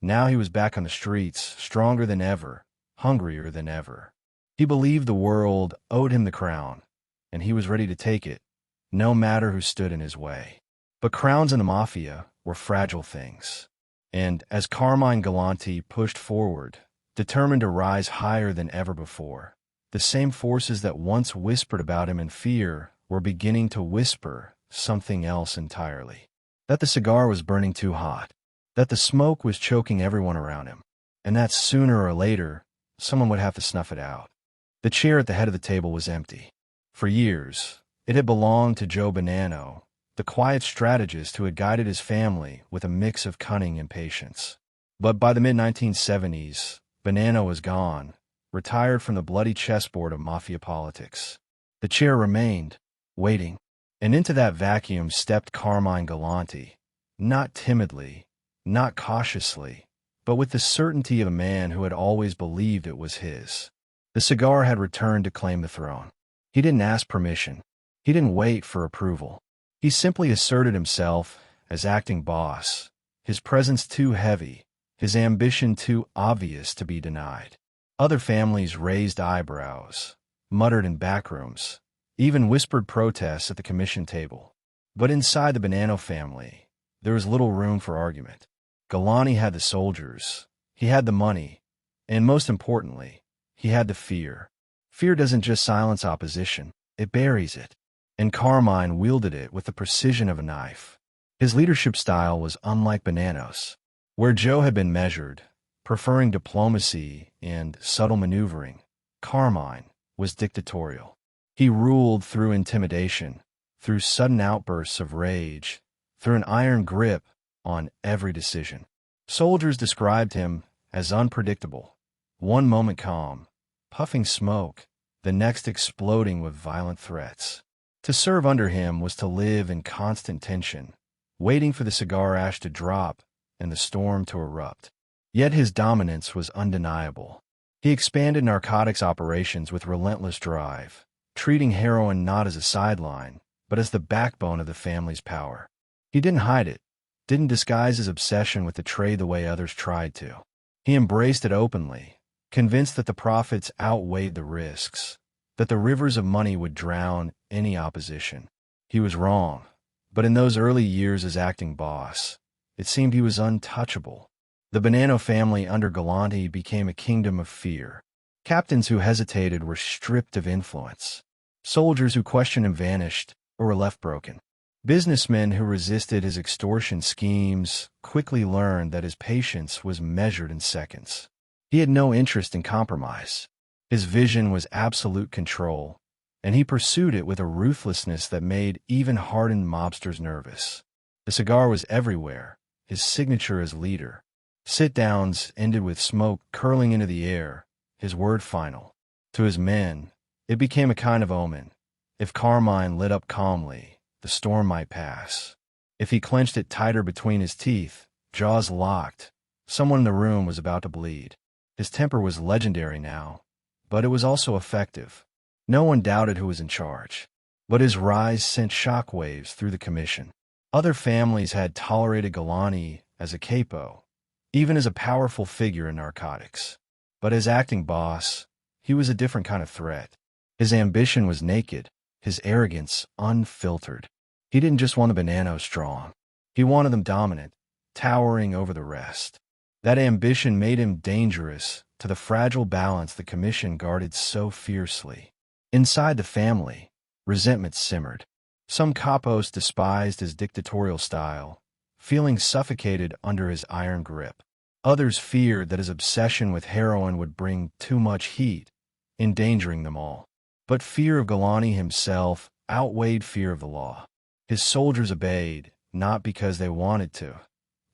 Now he was back on the streets, stronger than ever, hungrier than ever. He believed the world owed him the crown, and he was ready to take it, no matter who stood in his way. But crowns in the Mafia were fragile things. And as Carmine Galante pushed forward, determined to rise higher than ever before, the same forces that once whispered about him in fear were beginning to whisper something else entirely. That the cigar was burning too hot, that the smoke was choking everyone around him, and that sooner or later, someone would have to snuff it out. The chair at the head of the table was empty. For years, it had belonged to Joe Bonanno, the quiet strategist who had guided his family with a mix of cunning and patience. But by the mid-1970s, Bonanno was gone, retired from the bloody chessboard of Mafia politics. The chair remained, waiting, and into that vacuum stepped Carmine Galante, not timidly, not cautiously, but with the certainty of a man who had always believed it was his. The cigar had returned to claim the throne. He didn't ask permission. He didn't wait for approval. He simply asserted himself as acting boss, his presence too heavy, his ambition too obvious to be denied. Other families raised eyebrows, muttered in backrooms, even whispered protests at the commission table. But inside the Bonanno family, there was little room for argument. Galante had the soldiers, he had the money, and most importantly, he had the fear. Fear doesn't just silence opposition, it buries it. And Carmine wielded it with the precision of a knife. His leadership style was unlike Bonanno's, where Joe had been measured, preferring diplomacy and subtle maneuvering. Carmine was dictatorial. He ruled through intimidation, through sudden outbursts of rage, through an iron grip on every decision. Soldiers described him as unpredictable, one moment calm, puffing smoke, the next exploding with violent threats. To serve under him was to live in constant tension, waiting for the cigar ash to drop and the storm to erupt. Yet his dominance was undeniable. He expanded narcotics operations with relentless drive, treating heroin not as a sideline, but as the backbone of the family's power. He didn't hide it, didn't disguise his obsession with the trade the way others tried to. He embraced it openly, convinced that the profits outweighed the risks, that the rivers of money would drown any opposition. He was wrong, but in those early years as acting boss, it seemed he was untouchable. The Bonanno family under Galante became a kingdom of fear. Captains who hesitated were stripped of influence. Soldiers who questioned him vanished or were left broken. Businessmen who resisted his extortion schemes quickly learned that his patience was measured in seconds. He had no interest in compromise. His vision was absolute control, and he pursued it with a ruthlessness that made even hardened mobsters nervous. The cigar was everywhere, his signature as leader. Sit-downs ended with smoke curling into the air, his word final. To his men, it became a kind of omen. If Carmine lit up calmly, the storm might pass. If he clenched it tighter between his teeth, jaws locked, someone in the room was about to bleed. His temper was legendary now, but it was also effective. No one doubted who was in charge. But his rise sent shockwaves through the commission. Other families had tolerated Galante as a capo, even as a powerful figure in narcotics. But as acting boss, he was a different kind of threat. His ambition was naked, his arrogance unfiltered. He didn't just want the Bonanno strong. He wanted them dominant, towering over the rest. That ambition made him dangerous to the fragile balance the commission guarded so fiercely. Inside the family, resentment simmered. Some capos despised his dictatorial style, feeling suffocated under his iron grip. Others feared that his obsession with heroin would bring too much heat, endangering them all. But fear of Galante himself outweighed fear of the law. His soldiers obeyed, not because they wanted to,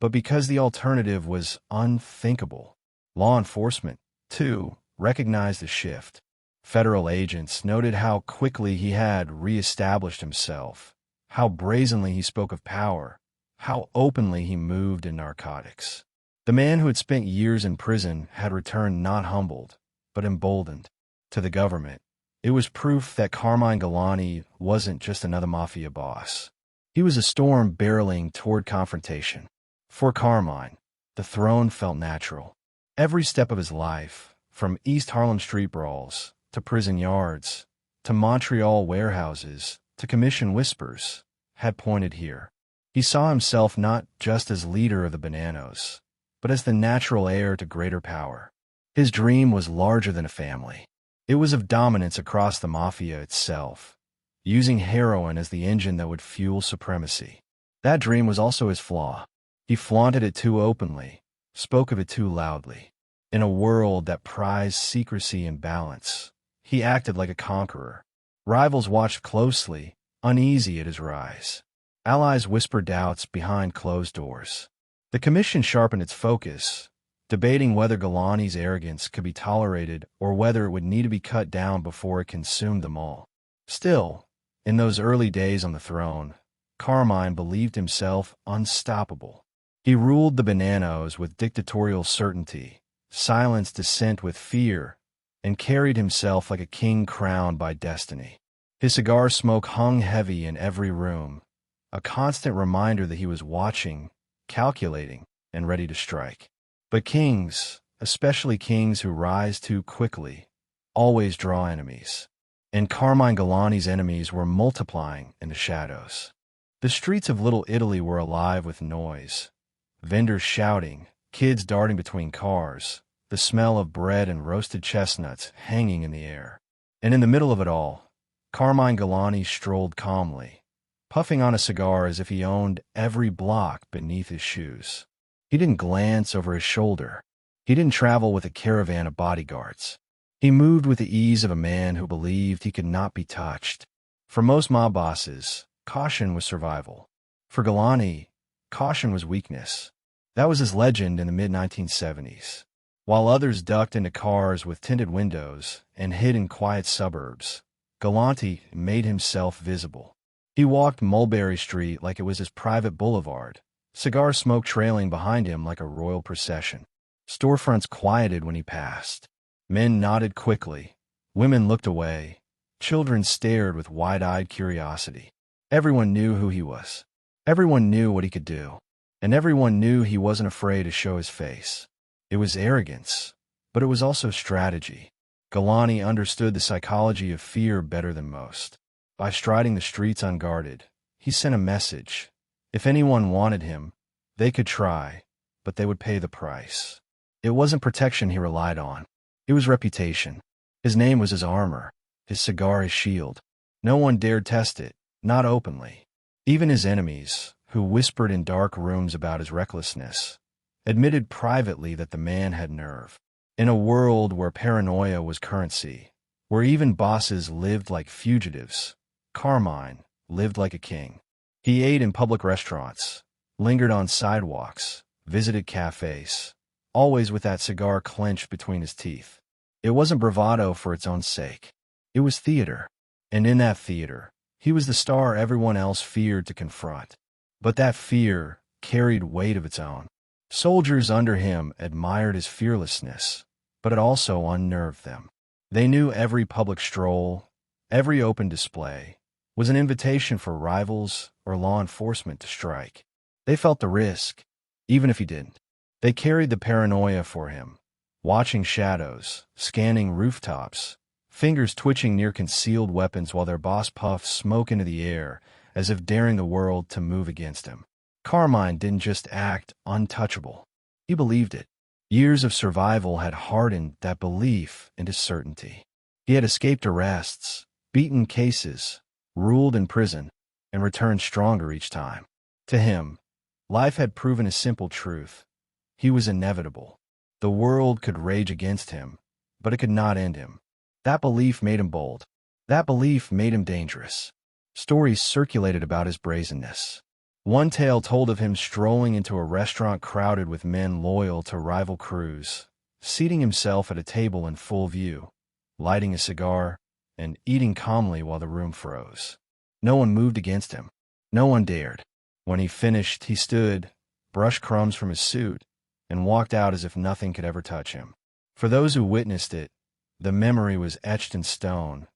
but because the alternative was unthinkable. Law enforcement, too, recognized the shift. Federal agents noted how quickly he had re-established himself, how brazenly he spoke of power, how openly he moved in narcotics. The man who had spent years in prison had returned not humbled, but emboldened. To the government, it was proof that Carmine Galante wasn't just another mafia boss. He was a storm barreling toward confrontation. For Carmine, the throne felt natural. Every step of his life, from East Harlem street brawls, to prison yards, to Montreal warehouses, to commission whispers, had pointed here. He saw himself not just as leader of the Bonannos, but as the natural heir to greater power. His dream was larger than a family. It was of dominance across the Mafia itself, using heroin as the engine that would fuel supremacy. That dream was also his flaw. He flaunted it too openly, spoke of it too loudly. In a world that prized secrecy and balance, he acted like a conqueror. Rivals watched closely, uneasy at his rise. Allies whispered doubts behind closed doors. The commission sharpened its focus, debating whether Galante's arrogance could be tolerated or whether it would need to be cut down before it consumed them all. Still, in those early days on the throne, Carmine believed himself unstoppable. He ruled the Bonannos with dictatorial certainty, silenced dissent with fear, and carried himself like a king crowned by destiny. His cigar smoke hung heavy in every room, a constant reminder that he was watching, calculating, and ready to strike. But kings, especially kings who rise too quickly, always draw enemies. And Carmine Galante's enemies were multiplying in the shadows. The streets of Little Italy were alive with noise. Vendors shouting, kids darting between cars, the smell of bread and roasted chestnuts hanging in the air. And in the middle of it all, Carmine Galante strolled calmly, puffing on a cigar as if he owned every block beneath his shoes. He didn't glance over his shoulder. He didn't travel with a caravan of bodyguards. He moved with the ease of a man who believed he could not be touched. For most mob bosses, caution was survival. For Galante, caution was weakness. That was his legend in the mid-1970s. While others ducked into cars with tinted windows and hid in quiet suburbs, Galante made himself visible. He walked Mulberry Street like it was his private boulevard, cigar smoke trailing behind him like a royal procession. Storefronts quieted when he passed. Men nodded quickly. Women looked away. Children stared with wide-eyed curiosity. Everyone knew who he was. Everyone knew what he could do. And everyone knew he wasn't afraid to show his face. It was arrogance, but it was also strategy. Galante understood the psychology of fear better than most. By striding the streets unguarded, he sent a message. If anyone wanted him, they could try, but they would pay the price. It wasn't protection he relied on. It was reputation. His name was his armor, his cigar his shield. No one dared test it, not openly. Even his enemies, who whispered in dark rooms about his recklessness, admitted privately that the man had nerve. In a world where paranoia was currency, where even bosses lived like fugitives, Carmine lived like a king. He ate in public restaurants, lingered on sidewalks, visited cafes, always with that cigar clenched between his teeth. It wasn't bravado for its own sake. It was theater. And in that theater, he was the star everyone else feared to confront. But that fear carried weight of its own. Soldiers under him admired his fearlessness, but it also unnerved them. They knew every public stroll, every open display, was an invitation for rivals or law enforcement to strike. They felt the risk, even if he didn't. They carried the paranoia for him, watching shadows, scanning rooftops, fingers twitching near concealed weapons while their boss puffed smoke into the air as if daring the world to move against him. Carmine didn't just act untouchable. He believed it. Years of survival had hardened that belief into certainty. He had escaped arrests, beaten cases, ruled in prison, and returned stronger each time. To him, life had proven a simple truth. He was inevitable. The world could rage against him, but it could not end him. That belief made him bold. That belief made him dangerous. Stories circulated about his brazenness. One tale told of him strolling into a restaurant crowded with men loyal to rival crews, seating himself at a table in full view, lighting a cigar, and eating calmly while the room froze. No one moved against him. No one dared. When he finished, he stood, brushed crumbs from his suit, and walked out as if nothing could ever touch him. For those who witnessed it, the memory was etched in stone.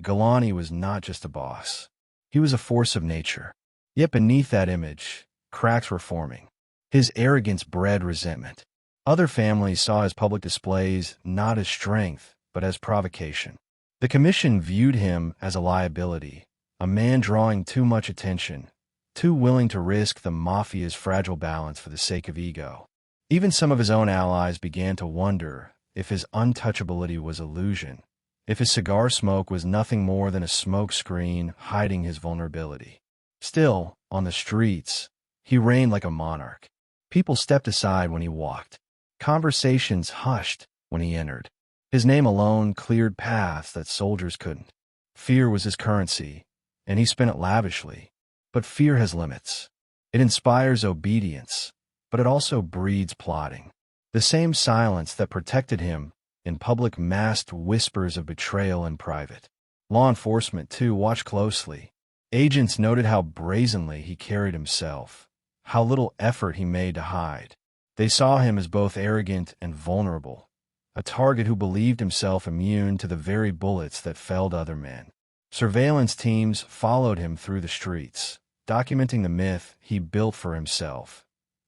Galante was not just a boss. He was a force of nature. Yet beneath that image, cracks were forming. His arrogance bred resentment. Other families saw his public displays not as strength, but as provocation. The commission viewed him as a liability, a man drawing too much attention, too willing to risk the Mafia's fragile balance for the sake of ego. Even some of his own allies began to wonder if his untouchability was illusion, if his cigar smoke was nothing more than a smoke screen hiding his vulnerability. Still, on the streets, he reigned like a monarch. People stepped aside when he walked. Conversations hushed when he entered. His name alone cleared paths that soldiers couldn't. Fear was his currency, and he spent it lavishly. But fear has limits. It inspires obedience, but it also breeds plotting. The same silence that protected him in public masked whispers of betrayal in private. Law enforcement, too, watched closely. Agents noted how brazenly he carried himself, how little effort he made to hide. They saw him as both arrogant and vulnerable, a target who believed himself immune to the very bullets that felled other men. Surveillance teams followed him through the streets, documenting the myth he built for himself,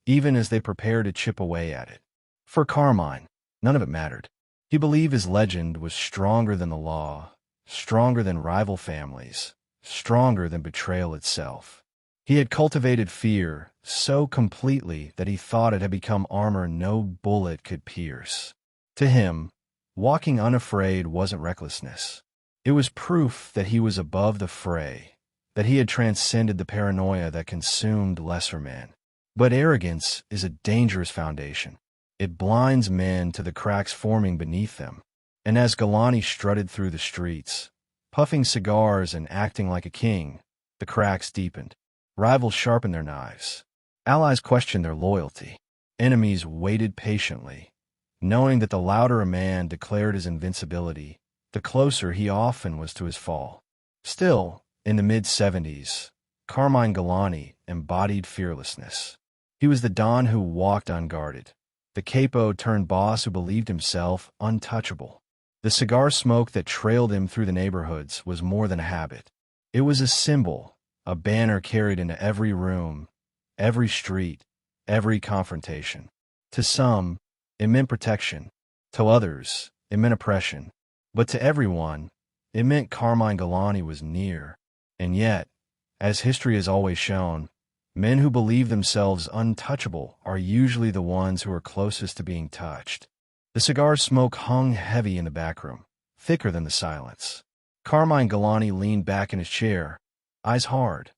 even as they prepared to chip away at it. For Carmine, none of it mattered. He believed his legend was stronger than the law, stronger than rival families, stronger than betrayal itself. He had cultivated fear so completely that he thought it had become armor no bullet could pierce. To him, walking unafraid wasn't recklessness. It was proof that he was above the fray, that he had transcended the paranoia that consumed lesser men. But arrogance is a dangerous foundation. It blinds men to the cracks forming beneath them. And as Galante strutted through the streets, puffing cigars and acting like a king, the cracks deepened. Rivals sharpened their knives. Allies questioned their loyalty. Enemies waited patiently, knowing that the louder a man declared his invincibility, the closer he often was to his fall. Still, in the mid-70s, Carmine Galante embodied fearlessness. He was the Don who walked unguarded, the capo-turned-boss who believed himself untouchable. The cigar smoke that trailed him through the neighborhoods was more than a habit. It was a symbol, a banner carried into every room, every street, every confrontation. To some, it meant protection. To others, it meant oppression. But to everyone, it meant Carmine Galante was near. And yet, as history has always shown, men who believe themselves untouchable are usually the ones who are closest to being touched. The cigar smoke hung heavy in the back room, thicker than the silence. Carmine Galante leaned back in his chair, eyes hard,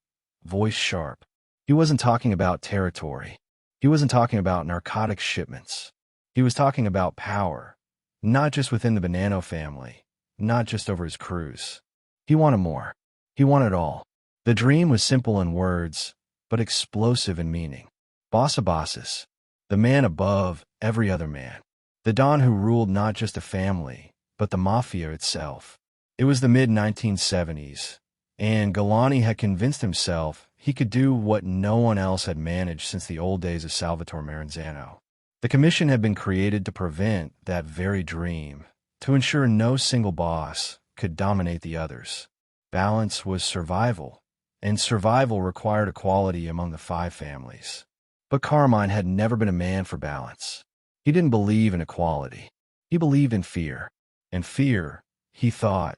voice sharp. He wasn't talking about territory. He wasn't talking about narcotics shipments. He was talking about power, not just within the Bonanno family, not just over his crews. He wanted more. He wanted all. The dream was simple in words, but explosive in meaning. Boss of bosses, the man above every other man. The Don who ruled not just a family, but the Mafia itself. It was the mid-1970s, and Galante had convinced himself he could do what no one else had managed since the old days of Salvatore Maranzano. The commission had been created to prevent that very dream, to ensure no single boss could dominate the others. Balance was survival, and survival required equality among the five families. But Carmine had never been a man for balance. He didn't believe in equality. He believed in fear. And fear, he thought,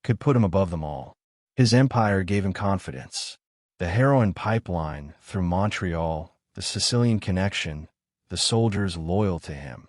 could put him above them all. His empire gave him confidence. The heroin pipeline through Montreal, the Sicilian connection, the soldiers loyal to him.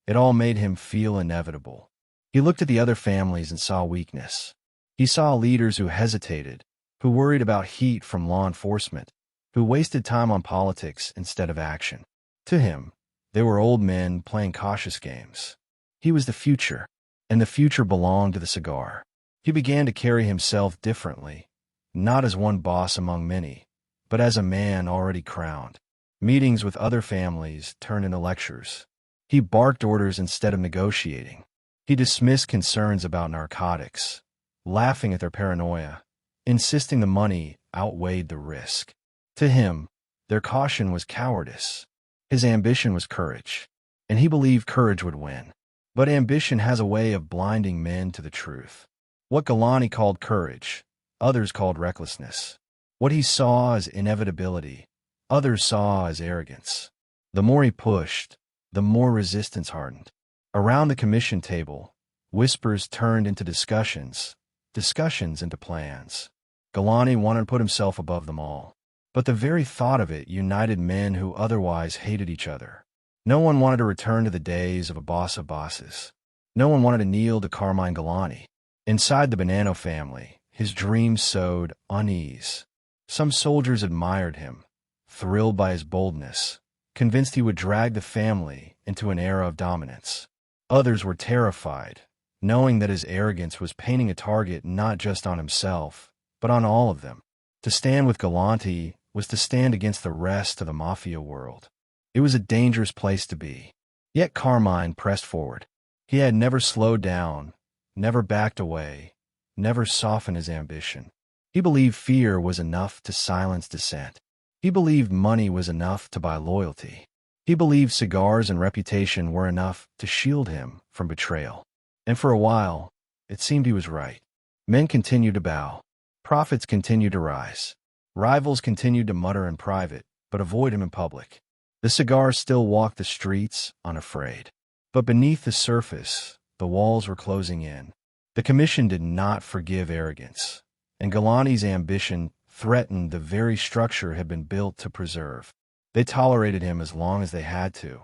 It all made him feel inevitable. He looked at the other families and saw weakness. He saw leaders who hesitated, who worried about heat from law enforcement, who wasted time on politics instead of action. To him, they were old men playing cautious games. He was the future, and the future belonged to the cigar. He began to carry himself differently, not as one boss among many, but as a man already crowned. Meetings with other families turned into lectures. He barked orders instead of negotiating. He dismissed concerns about narcotics, laughing at their paranoia, insisting the money outweighed the risk. To him, their caution was cowardice. His ambition was courage, and he believed courage would win. But ambition has a way of blinding men to the truth. What Galante called courage, others called recklessness. What he saw as inevitability, others saw as arrogance. The more he pushed, the more resistance hardened. Around the commission table, whispers turned into discussions, discussions into plans. Galante wanted to put himself above them all. But the very thought of it united men who otherwise hated each other. No one wanted to return to the days of a boss of bosses. No one wanted to kneel to Carmine Galante. Inside the Bonanno family, his dreams sowed unease. Some soldiers admired him, thrilled by his boldness, convinced he would drag the family into an era of dominance. Others were terrified, knowing that his arrogance was painting a target not just on himself, but on all of them. To stand with Galante was to stand against the rest of the Mafia world. It was a dangerous place to be. Yet Carmine pressed forward. He had never slowed down, never backed away, never softened his ambition. He believed fear was enough to silence dissent. He believed money was enough to buy loyalty. He believed cigars and reputation were enough to shield him from betrayal. And for a while, it seemed he was right. Men continued to bow. Profits continued to rise. Rivals continued to mutter in private, but avoid him in public. The cigars still walked the streets, unafraid. But beneath the surface, the walls were closing in. The commission did not forgive arrogance, and Galante's ambition threatened the very structure had been built to preserve. They tolerated him as long as they had to,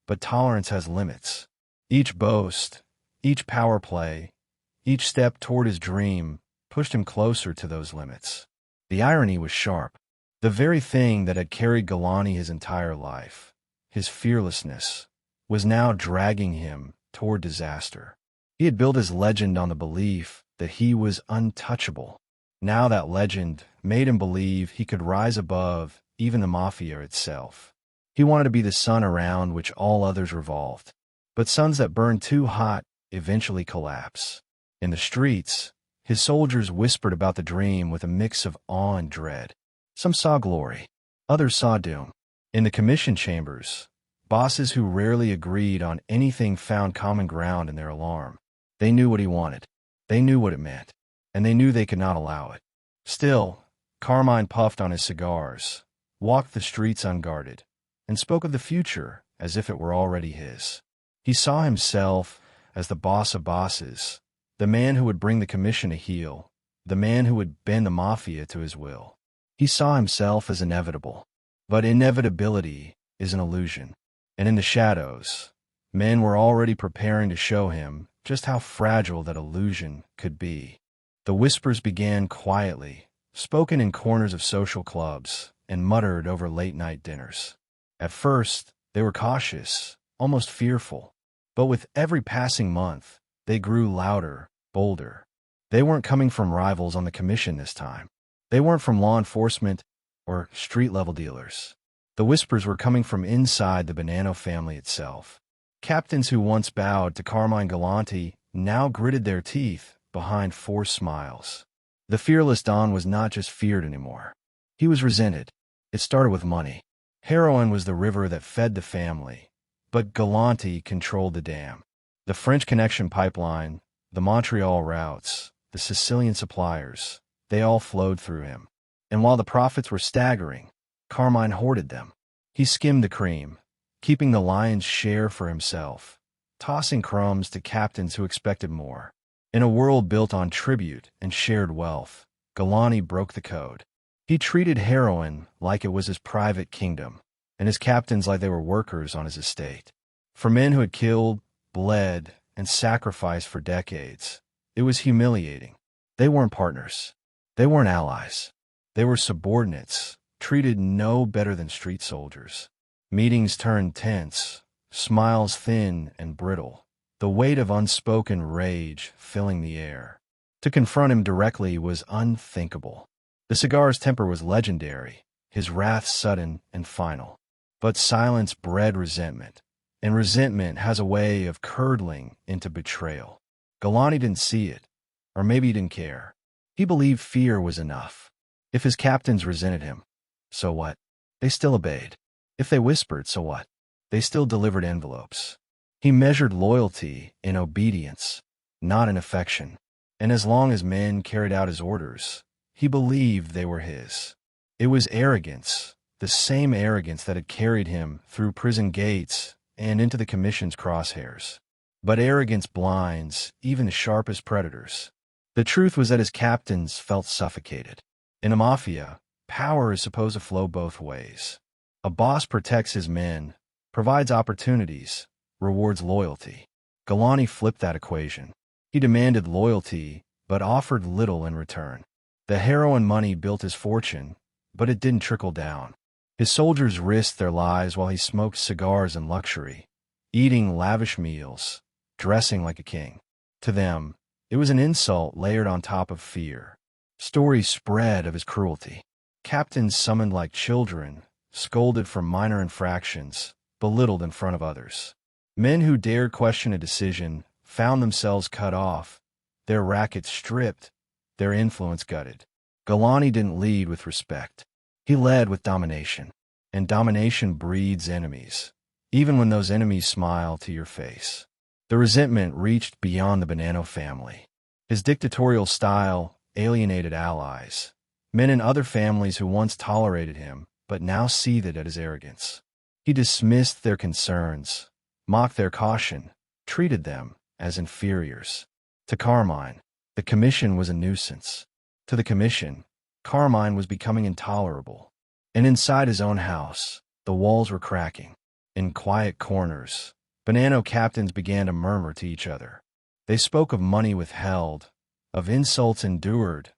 but tolerance has limits. Each boast, each power play, each step toward his dream pushed him closer to those limits. The irony was sharp. The very thing that had carried Galante his entire life, his fearlessness, was now dragging him toward disaster. He had built his legend on the belief that he was untouchable. Now that legend made him believe he could rise above even the Mafia itself. He wanted to be the sun around which all others revolved. But suns that burn too hot eventually collapse. In the streets, his soldiers whispered about the dream with a mix of awe and dread. Some saw glory. Others saw doom. In the commission chambers, bosses who rarely agreed on anything found common ground in their alarm. They knew what he wanted. They knew what it meant. And they knew they could not allow it. Still, Carmine puffed on his cigars, walked the streets unguarded, and spoke of the future as if it were already his. He saw himself as the boss of bosses, the man who would bring the commission to heel, the man who would bend the Mafia to his will. He saw himself as inevitable. But inevitability is an illusion. And in the shadows, men were already preparing to show him just how fragile that illusion could be. The whispers began quietly, spoken in corners of social clubs, and muttered over late-night dinners. At first, they were cautious, almost fearful. But with every passing month, they grew louder, bolder. They weren't coming from rivals on the commission this time. They weren't from law enforcement or street-level dealers. The whispers were coming from inside the Bonanno family itself. Captains who once bowed to Carmine Galante now gritted their teeth behind forced smiles. The fearless Don was not just feared anymore. He was resented. It started with money. Heroin was the river that fed the family, but Galante controlled the dam. The French Connection pipeline, the Montreal routes, the Sicilian suppliers, they all flowed through him. And while the profits were staggering, Carmine hoarded them. He skimmed the cream, keeping the lion's share for himself, tossing crumbs to captains who expected more. In a world built on tribute and shared wealth, Galante broke the code. He treated heroin like it was his private kingdom, and his captains like they were workers on his estate. For men who had killed, bled, and sacrificed for decades, it was humiliating. They weren't partners. They weren't allies. They were subordinates, treated no better than street soldiers. Meetings turned tense, smiles thin and brittle, the weight of unspoken rage filling the air. To confront him directly was unthinkable. The cigar's temper was legendary, his wrath sudden and final. But silence bred resentment, and resentment has a way of curdling into betrayal. Galante didn't see it, or maybe he didn't care. He believed fear was enough. If his captains resented him, so what? They still obeyed. If they whispered, so what? They still delivered envelopes. He measured loyalty in obedience, not in affection. And as long as men carried out his orders, he believed they were his. It was arrogance, the same arrogance that had carried him through prison gates and into the commission's crosshairs. But arrogance blinds even the sharpest predators. The truth was that his captains felt suffocated. In a mafia, power is supposed to flow both ways. A boss protects his men, provides opportunities, rewards loyalty. Galante flipped that equation. He demanded loyalty, but offered little in return. The heroin money built his fortune, but it didn't trickle down. His soldiers risked their lives while he smoked cigars in luxury, eating lavish meals, dressing like a king. To them, it was an insult layered on top of fear. Stories spread of his cruelty. Captains summoned like children, scolded for minor infractions, belittled in front of others. Men who dared question a decision found themselves cut off, their rackets stripped, their influence gutted. Galante didn't lead with respect. He led with domination. And domination breeds enemies. even when those enemies smile to your face. The resentment reached beyond the Bonanno family. His dictatorial style alienated allies, men in other families who once tolerated him, but now seethed at his arrogance. He dismissed their concerns, mocked their caution, treated them as inferiors. To Carmine, the commission was a nuisance. To the commission, Carmine was becoming intolerable. And inside his own house, the walls were cracking. In quiet corners, Bonanno captains began to murmur to each other. They spoke of money withheld, of insults endured,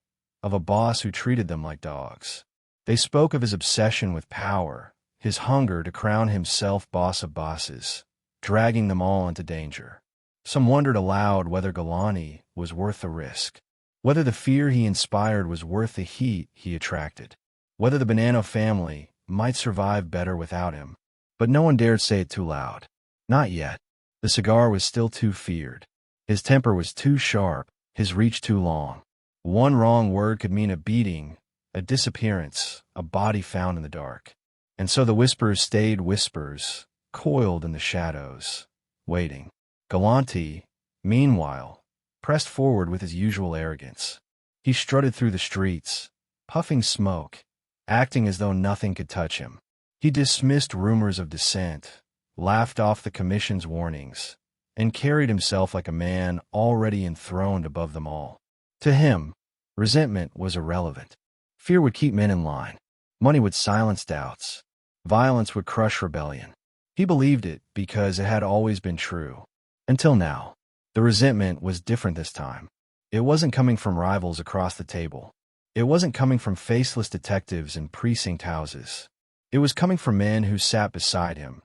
of a boss who treated them like dogs. They spoke of his obsession with power, his hunger to crown himself boss of bosses, dragging them all into danger. Some wondered aloud whether Galante was worth the risk, whether the fear he inspired was worth the heat he attracted, whether the Bonanno family might survive better without him. But no one dared say it too loud. Not yet. The cigar was still too feared. His temper was too sharp, his reach too long. One wrong word could mean a beating, a disappearance, a body found in the dark. And so the whispers stayed whispers, coiled in the shadows, waiting. Galante, meanwhile, pressed forward with his usual arrogance. He strutted through the streets, puffing smoke, acting as though nothing could touch him. He dismissed rumors of dissent, laughed off the commission's warnings, and carried himself like a man already enthroned above them all. To him, resentment was irrelevant. Fear would keep men in line. Money would silence doubts. Violence would crush rebellion. He believed it because it had always been true. Until now. The resentment was different this time. It wasn't coming from rivals across the table. It wasn't coming from faceless detectives in precinct houses. It was coming from men who sat beside him,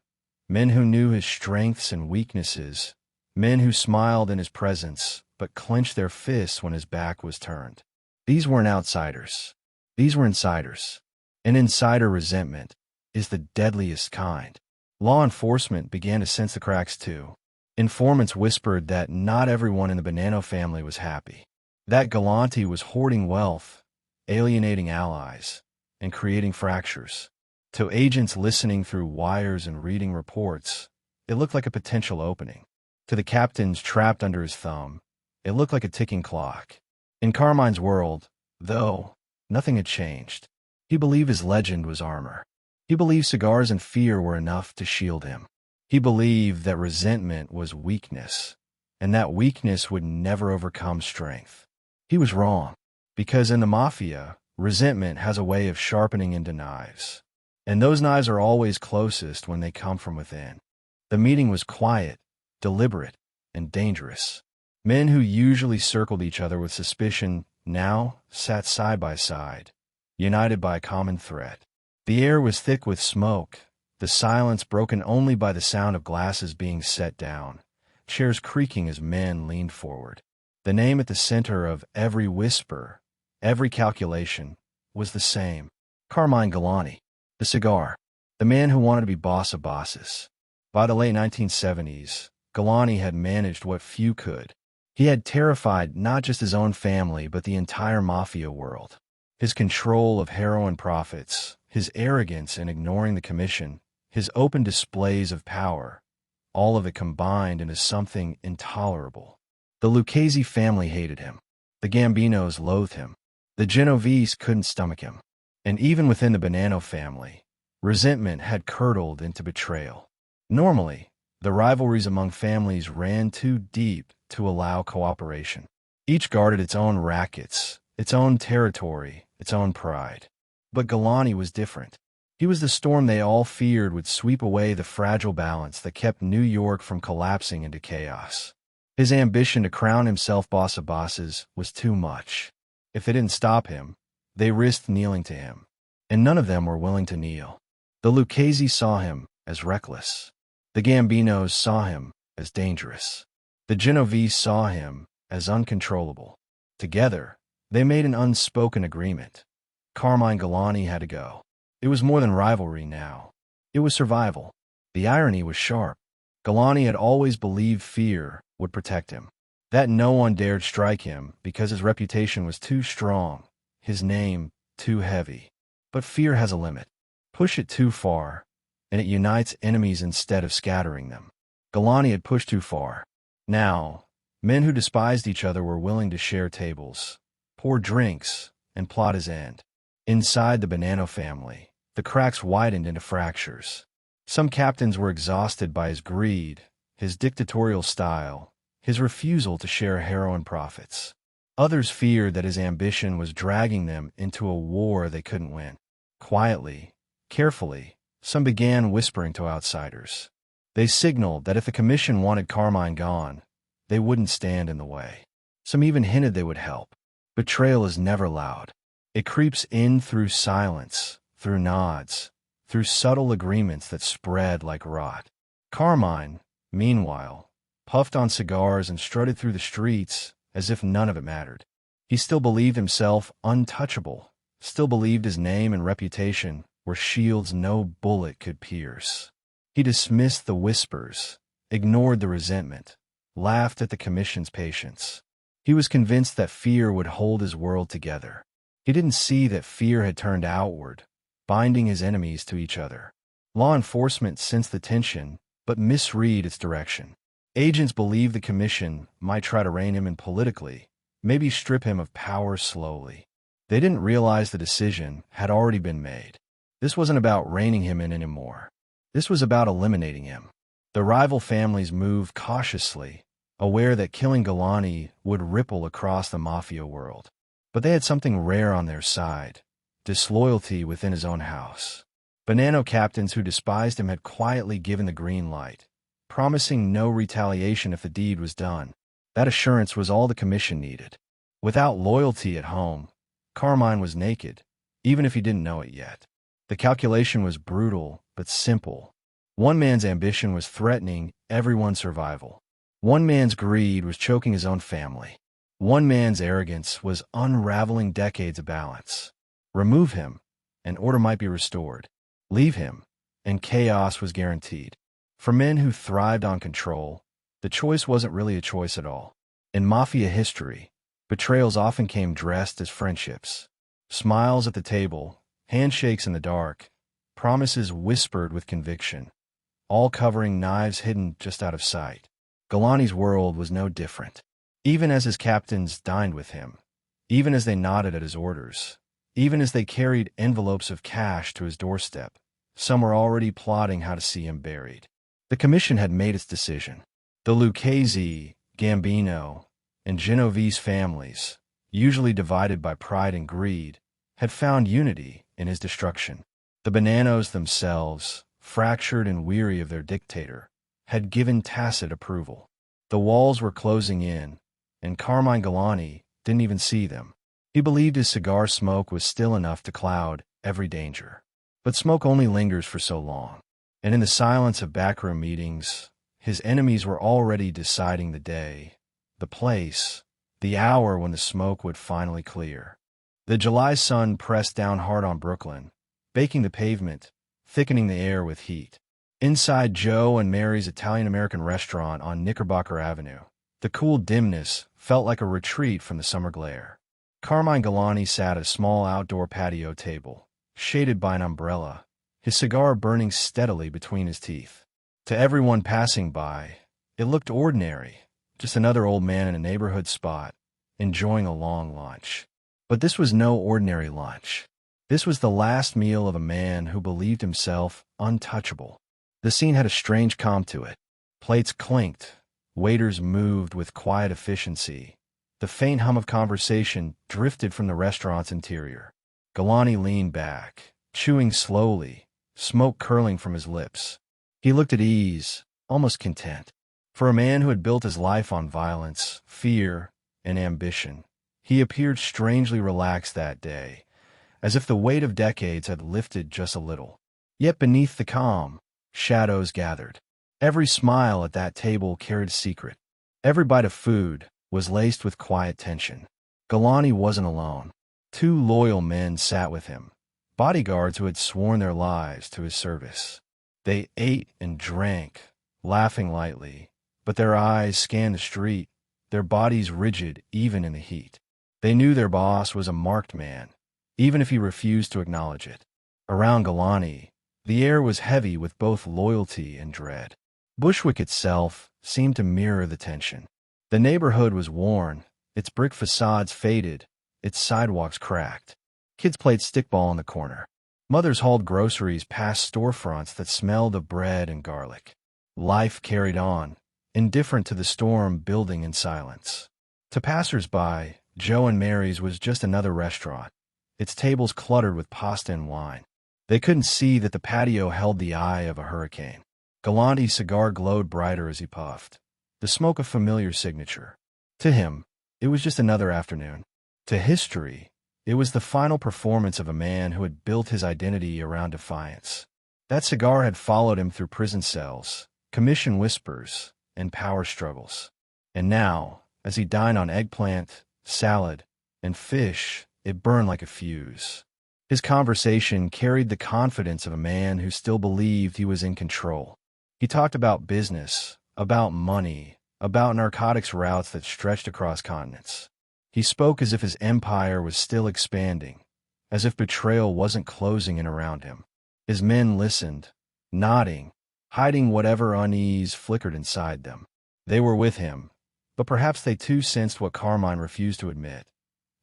men who knew his strengths and weaknesses, men who smiled in his presence but clenched their fists when his back was turned. These weren't outsiders. These were insiders. And insider resentment is the deadliest kind. Law enforcement began to sense the cracks too. Informants whispered that not everyone in the Bonanno family was happy, that Galante was hoarding wealth, alienating allies, and creating fractures. To agents listening through wires and reading reports, it looked like a potential opening. To the captains trapped under his thumb, it looked like a ticking clock. In Carmine's world, though, nothing had changed. He believed his legend was armor. He believed cigars and fear were enough to shield him. He believed that resentment was weakness, and that weakness would never overcome strength. He was wrong, because in the Mafia, resentment has a way of sharpening into knives. And those knives are always closest when they come from within. The meeting was quiet, deliberate, and dangerous. Men who usually circled each other with suspicion now sat side by side, united by a common threat. The air was thick with smoke, the silence broken only by the sound of glasses being set down, chairs creaking as men leaned forward. The name at the center of every whisper, every calculation, was the same: Carmine Galante. The cigar. The man who wanted to be boss of bosses. By the late 1970s, Galante had managed what few could. He had terrified not just his own family but the entire Mafia world. His control of heroin profits, his arrogance in ignoring the commission, his open displays of power, all of it combined into something intolerable. The Lucchese family hated him. The Gambinos loathed him. The Genovese couldn't stomach him. And even within the Bonanno family, resentment had curdled into betrayal. Normally, the rivalries among families ran too deep to allow cooperation. Each guarded its own rackets, its own territory, its own pride. But Galante was different. He was the storm they all feared would sweep away the fragile balance that kept New York from collapsing into chaos. His ambition to crown himself boss of bosses was too much. If they didn't stop him, they risked kneeling to him. And none of them were willing to kneel. The Lucchese saw him as reckless. The Gambinos saw him as dangerous. The Genovese saw him as uncontrollable. Together, they made an unspoken agreement. Carmine Galante had to go. It was more than rivalry now. It was survival. The irony was sharp. Galante had always believed fear would protect him, that no one dared strike him because his reputation was too strong, his name too heavy. But fear has a limit. Push it too far, and it unites enemies instead of scattering them. Galante had pushed too far. Now, men who despised each other were willing to share tables, pour drinks, and plot his end. Inside the Bonanno family, the cracks widened into fractures. Some captains were exhausted by his greed, his dictatorial style, his refusal to share heroin profits. Others feared that his ambition was dragging them into a war they couldn't win. Quietly, carefully, some began whispering to outsiders. They signaled that if the commission wanted Carmine gone, they wouldn't stand in the way. Some even hinted they would help. Betrayal is never loud. It creeps in through silence, through nods, through subtle agreements that spread like rot. Carmine, meanwhile, puffed on cigars and strutted through the streets as if none of it mattered. He still believed himself untouchable, still believed his name and reputation were shields no bullet could pierce. He dismissed the whispers, ignored the resentment, laughed at the commission's patience. He was convinced that fear would hold his world together. He didn't see that fear had turned outward, binding his enemies to each other. Law enforcement sensed the tension, but misread its direction. Agents believed the commission might try to rein him in politically, maybe strip him of power slowly. They didn't realize the decision had already been made. This wasn't about reining him in anymore. This was about eliminating him. The rival families moved cautiously, aware that killing Galante would ripple across the Mafia world. But they had something rare on their side: disloyalty within his own house. Bonanno captains who despised him had quietly given the green light, promising no retaliation if the deed was done. That assurance was all the commission needed. Without loyalty at home, Carmine was naked, even if he didn't know it yet. The calculation was brutal, but simple. One man's ambition was threatening everyone's survival. One man's greed was choking his own family. One man's arrogance was unraveling decades of balance. Remove him, and order might be restored. Leave him, and chaos was guaranteed. For men who thrived on control, the choice wasn't really a choice at all. In Mafia history, betrayals often came dressed as friendships. Smiles at the table, handshakes in the dark, promises whispered with conviction, all covering knives hidden just out of sight. Galante's world was no different. Even as his captains dined with him, even as they nodded at his orders, even as they carried envelopes of cash to his doorstep, some were already plotting how to see him buried. The commission had made its decision. The Lucchese, Gambino, and Genovese families, usually divided by pride and greed, had found unity in his destruction. The Bonannos themselves, fractured and weary of their dictator, had given tacit approval. The walls were closing in, and Carmine Galante didn't even see them. He believed his cigar smoke was still enough to cloud every danger. But smoke only lingers for so long, and in the silence of backroom meetings, his enemies were already deciding the day, the place, the hour when the smoke would finally clear. The July sun pressed down hard on Brooklyn, baking the pavement, thickening the air with heat. Inside Joe and Mary's Italian-American restaurant on Knickerbocker Avenue, the cool dimness felt like a retreat from the summer glare. Carmine Galante sat at a small outdoor patio table, shaded by an umbrella, his cigar burning steadily between his teeth. To everyone passing by, it looked ordinary, just another old man in a neighborhood spot, enjoying a long lunch. But this was no ordinary lunch. This was the last meal of a man who believed himself untouchable. The scene had a strange calm to it. Plates clinked, waiters moved with quiet efficiency. The faint hum of conversation drifted from the restaurant's interior. Galante leaned back, chewing slowly, smoke curling from his lips. He looked at ease, almost content. For a man who had built his life on violence, fear, and ambition, he appeared strangely relaxed that day, as if the weight of decades had lifted just a little. Yet beneath the calm, shadows gathered. Every smile at that table carried a secret. Every bite of food was laced with quiet tension. Galante wasn't alone. Two loyal men sat with him, bodyguards who had sworn their lives to his service. They ate and drank, laughing lightly, but their eyes scanned the street, their bodies rigid even in the heat. They knew their boss was a marked man, even if he refused to acknowledge it. Around Galante, The air was heavy with both loyalty and dread. Bushwick itself seemed to mirror the tension. The neighborhood was worn, its brick facades faded, its sidewalks cracked. Kids played stickball in the corner. Mothers hauled groceries past storefronts that smelled of bread and garlic. Life carried on, indifferent to the storm building in silence. To passers-by, Joe and Mary's was just another restaurant, its tables cluttered with pasta and wine. They couldn't see that the patio held the eye of a hurricane. Galante's cigar glowed brighter as he puffed, the smoke a familiar signature. To him, it was just another afternoon. To history, it was the final performance of a man who had built his identity around defiance. That cigar had followed him through prison cells, commission whispers, and power struggles. And now, as he dined on eggplant, salad, and fish, it burned like a fuse. His conversation carried the confidence of a man who still believed he was in control. He talked about business, about money, about narcotics routes that stretched across continents. He spoke as if his empire was still expanding, as if betrayal wasn't closing in around him. His men listened, nodding, hiding whatever unease flickered inside them. They were with him, but perhaps they too sensed what Carmine refused to admit.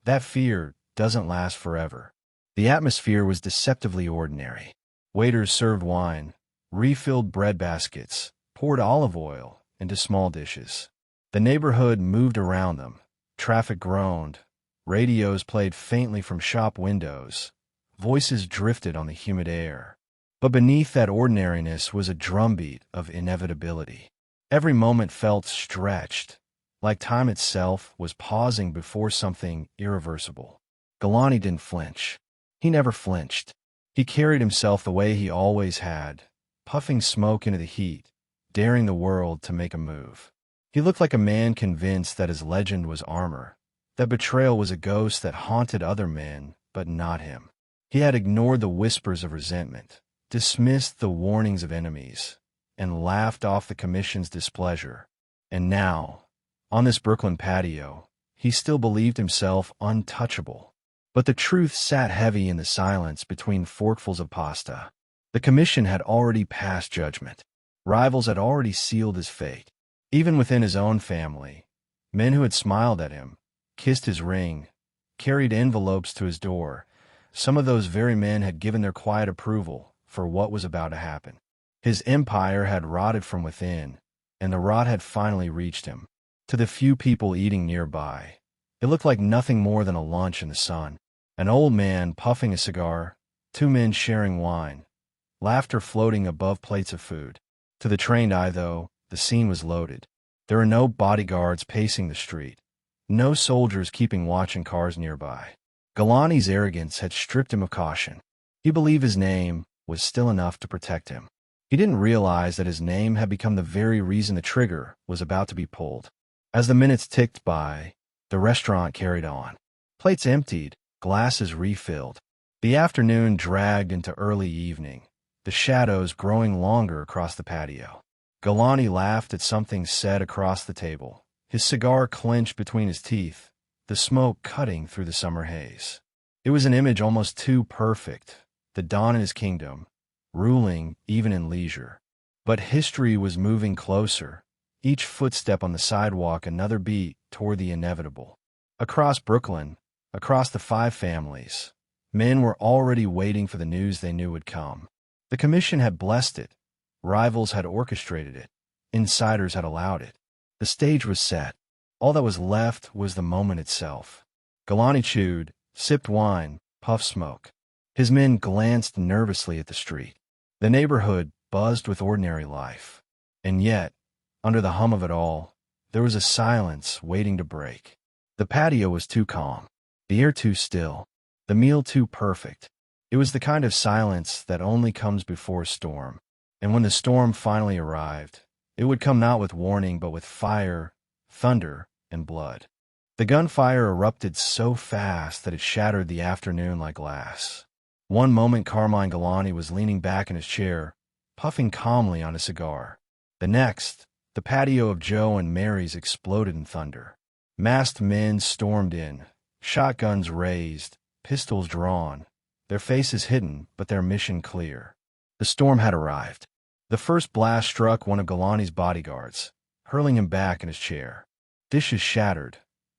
That fear doesn't last forever. The atmosphere was deceptively ordinary. Waiters served wine, refilled bread baskets, poured olive oil into small dishes. The neighborhood moved around them. Traffic groaned. Radios played faintly from shop windows. Voices drifted on the humid air. But beneath that ordinariness was a drumbeat of inevitability. Every moment felt stretched, like time itself was pausing before something irreversible. Galante didn't flinch. He never flinched. He carried himself the way he always had, puffing smoke into the heat, daring the world to make a move. He looked like a man convinced that his legend was armor, that betrayal was a ghost that haunted other men, but not him. He had ignored the whispers of resentment, dismissed the warnings of enemies, and laughed off the commission's displeasure. And now, on this Brooklyn patio, he still believed himself untouchable. But the truth sat heavy in the silence between forkfuls of pasta. The commission had already passed judgment. Rivals had already sealed his fate. Even within his own family, men who had smiled at him, kissed his ring, carried envelopes to his door, some of those very men had given their quiet approval for what was about to happen. His empire had rotted from within, and the rot had finally reached him. To the few people eating nearby, it looked like nothing more than a lunch in the sun. An old man puffing a cigar, two men sharing wine, laughter floating above plates of food. To the trained eye, though, the scene was loaded. There were no bodyguards pacing the street, no soldiers keeping watch in cars nearby. Galante's arrogance had stripped him of caution. He believed his name was still enough to protect him. He didn't realize that his name had become the very reason the trigger was about to be pulled. As the minutes ticked by, the restaurant carried on. Plates emptied, glasses refilled. The afternoon dragged into early evening, the shadows growing longer across the patio. Galante laughed at something said across the table, his cigar clenched between his teeth, the smoke cutting through the summer haze. It was an image almost too perfect, the dawn in his kingdom, ruling even in leisure. But history was moving closer, each footstep on the sidewalk another beat toward the inevitable. Across Brooklyn, across the 5 families, men were already waiting for the news they knew would come. The commission had blessed it. Rivals had orchestrated it. Insiders had allowed it. The stage was set. All that was left was the moment itself. Galante chewed, sipped wine, puffed smoke. His men glanced nervously at the street. The neighborhood buzzed with ordinary life. And yet, under the hum of it all, there was a silence waiting to break. The patio was too calm. The air too still, the meal too perfect. It was the kind of silence that only comes before a storm. And when the storm finally arrived, it would come not with warning but with fire, thunder, and blood. The gunfire erupted so fast that it shattered the afternoon like glass. One moment Carmine Galante was leaning back in his chair, puffing calmly on a cigar. The next, the patio of Joe and Mary's exploded in thunder. Masked men stormed in, shotguns raised, pistols drawn, their faces hidden but their mission clear. The storm had arrived. The first blast struck one of Galante's bodyguards, hurling him back in his chair. Dishes shattered,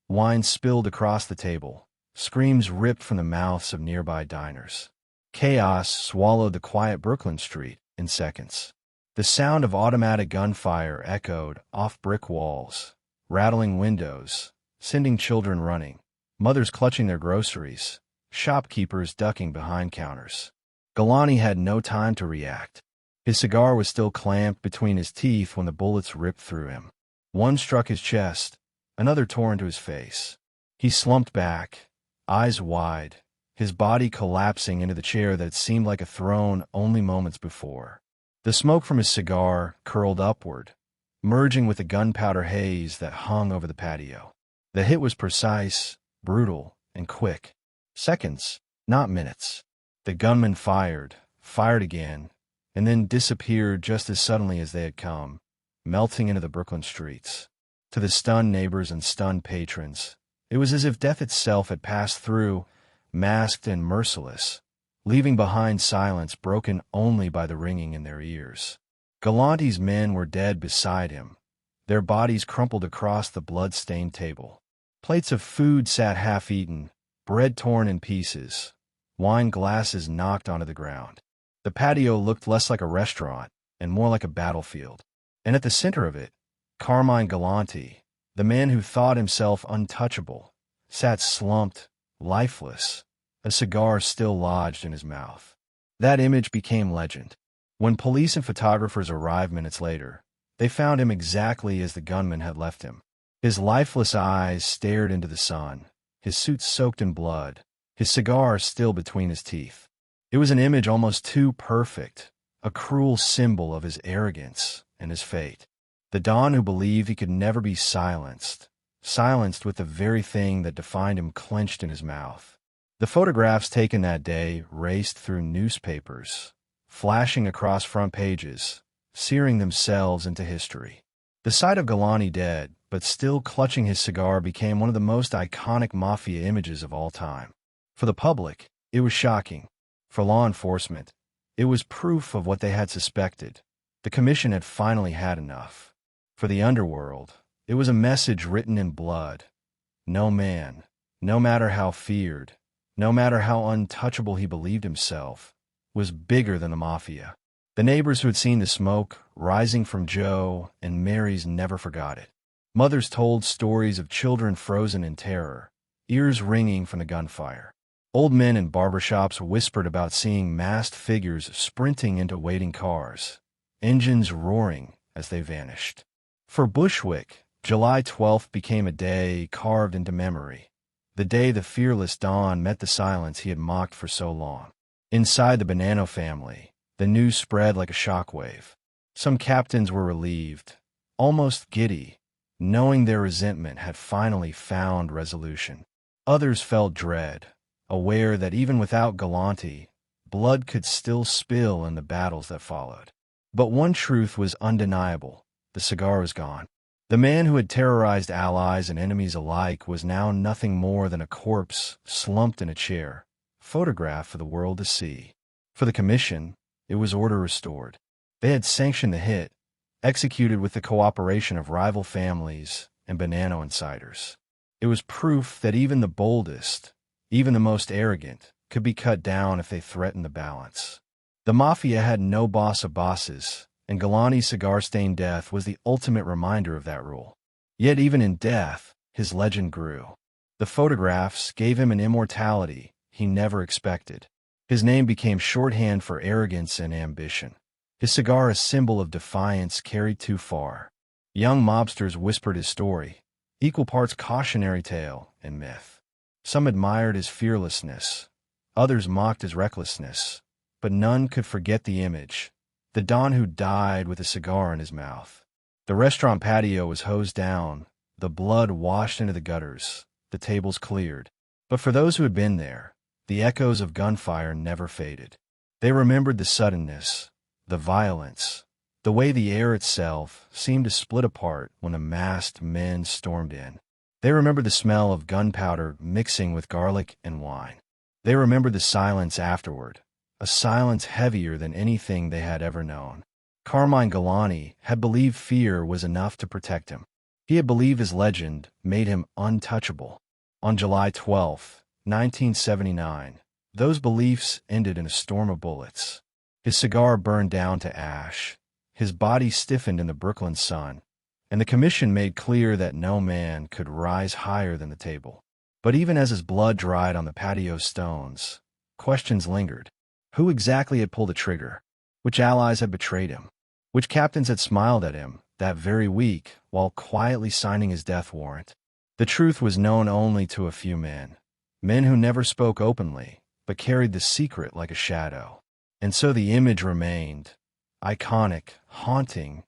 wine spilled across the table, screams ripped from the mouths of nearby diners. Chaos swallowed the quiet Brooklyn street in seconds. The sound of automatic gunfire echoed off brick walls, rattling windows, sending children running, mothers clutching their groceries, shopkeepers ducking behind counters. Galante had no time to react. His cigar was still clamped between his teeth when the bullets ripped through him. One struck his chest, another tore into his face. He slumped back, eyes wide, his body collapsing into the chair that seemed like a throne only moments before. The smoke from his cigar curled upward, merging with the gunpowder haze that hung over the patio. The hit was precise, brutal, and quick. Seconds, not minutes. The gunman fired again, and then disappeared just as suddenly as they had come, melting into the Brooklyn streets. To the stunned neighbors and stunned patrons, it was as if death itself had passed through, masked and merciless, leaving behind silence broken only by the ringing in their ears. Galante's men were dead beside him, their bodies crumpled across the blood-stained table. Plates of food sat half-eaten, bread torn in pieces, wine glasses knocked onto the ground. The patio looked less like a restaurant and more like a battlefield. And at the center of it, Carmine Galante, the man who thought himself untouchable, sat slumped, lifeless, a cigar still lodged in his mouth. That image became legend. When police and photographers arrived minutes later, they found him exactly as the gunman had left him. His lifeless eyes stared into the sun, his suit soaked in blood, his cigar still between his teeth. It was an image almost too perfect, a cruel symbol of his arrogance and his fate. The Don who believed he could never be silenced with the very thing that defined him clenched in his mouth. The photographs taken that day raced through newspapers, flashing across front pages, searing themselves into history. The sight of Galante dead, but still clutching his cigar, became one of the most iconic Mafia images of all time. For the public, it was shocking. For law enforcement, it was proof of what they had suspected. The commission had finally had enough. For the underworld, it was a message written in blood. No man, no matter how feared, no matter how untouchable he believed himself, was bigger than the Mafia. The neighbors who had seen the smoke rising from Joe and Mary's never forgot it. Mothers told stories of children frozen in terror, ears ringing from the gunfire. Old men in barbershops whispered about seeing masked figures sprinting into waiting cars, engines roaring as they vanished. For Bushwick, July 12th became a day carved into memory, the day the fearless Don met the silence he had mocked for so long. Inside the Bonanno family, the news spread like a shockwave. Some captains were relieved, almost giddy, knowing their resentment had finally found resolution. Others felt dread, aware that even without Galante, blood could still spill in the battles that followed. But one truth was undeniable: the cigar was gone. The man who had terrorized allies and enemies alike was now nothing more than a corpse slumped in a chair, photographed for the world to see. For the commission, it was order restored. They had sanctioned the hit, executed with the cooperation of rival families and Bonanno insiders. It was proof that even the boldest, even the most arrogant, could be cut down if they threatened the balance. The Mafia had no boss of bosses, and Galante's cigar-stained death was the ultimate reminder of that rule. Yet even in death, his legend grew. The photographs gave him an immortality he never expected. His name became shorthand for arrogance and ambition. His cigar a symbol of defiance carried too far. Young mobsters whispered his story, equal parts cautionary tale and myth. Some admired his fearlessness, others mocked his recklessness, but none could forget the image, the Don who died with a cigar in his mouth. The restaurant patio was hosed down, the blood washed into the gutters, the tables cleared. But for those who had been there, the echoes of gunfire never faded. They remembered the suddenness, the violence, the way the air itself seemed to split apart when the masked men stormed in. They remembered the smell of gunpowder mixing with garlic and wine. They remembered the silence afterward, a silence heavier than anything they had ever known. Carmine Galante had believed fear was enough to protect him. He had believed his legend made him untouchable. On July 12, 1979, those beliefs ended in a storm of bullets. His cigar burned down to ash, his body stiffened in the Brooklyn sun, and the commission made clear that no man could rise higher than the table. But even as his blood dried on the patio stones, questions lingered. Who exactly had pulled the trigger? Which allies had betrayed him? Which captains had smiled at him that very week while quietly signing his death warrant? The truth was known only to a few men who never spoke openly, but carried the secret like a shadow. And so the image remained, iconic, haunting,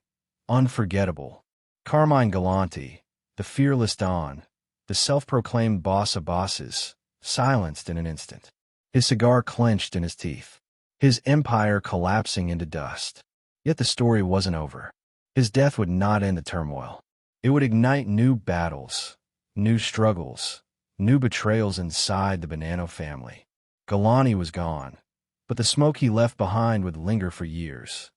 unforgettable. Carmine Galante, the fearless Don, the self-proclaimed boss of bosses, silenced in an instant. His cigar clenched in his teeth, his empire collapsing into dust. Yet the story wasn't over. His death would not end the turmoil. It would ignite new battles, new struggles, new betrayals inside the Bonanno family. Galante was gone, but the smoke he left behind would linger for years.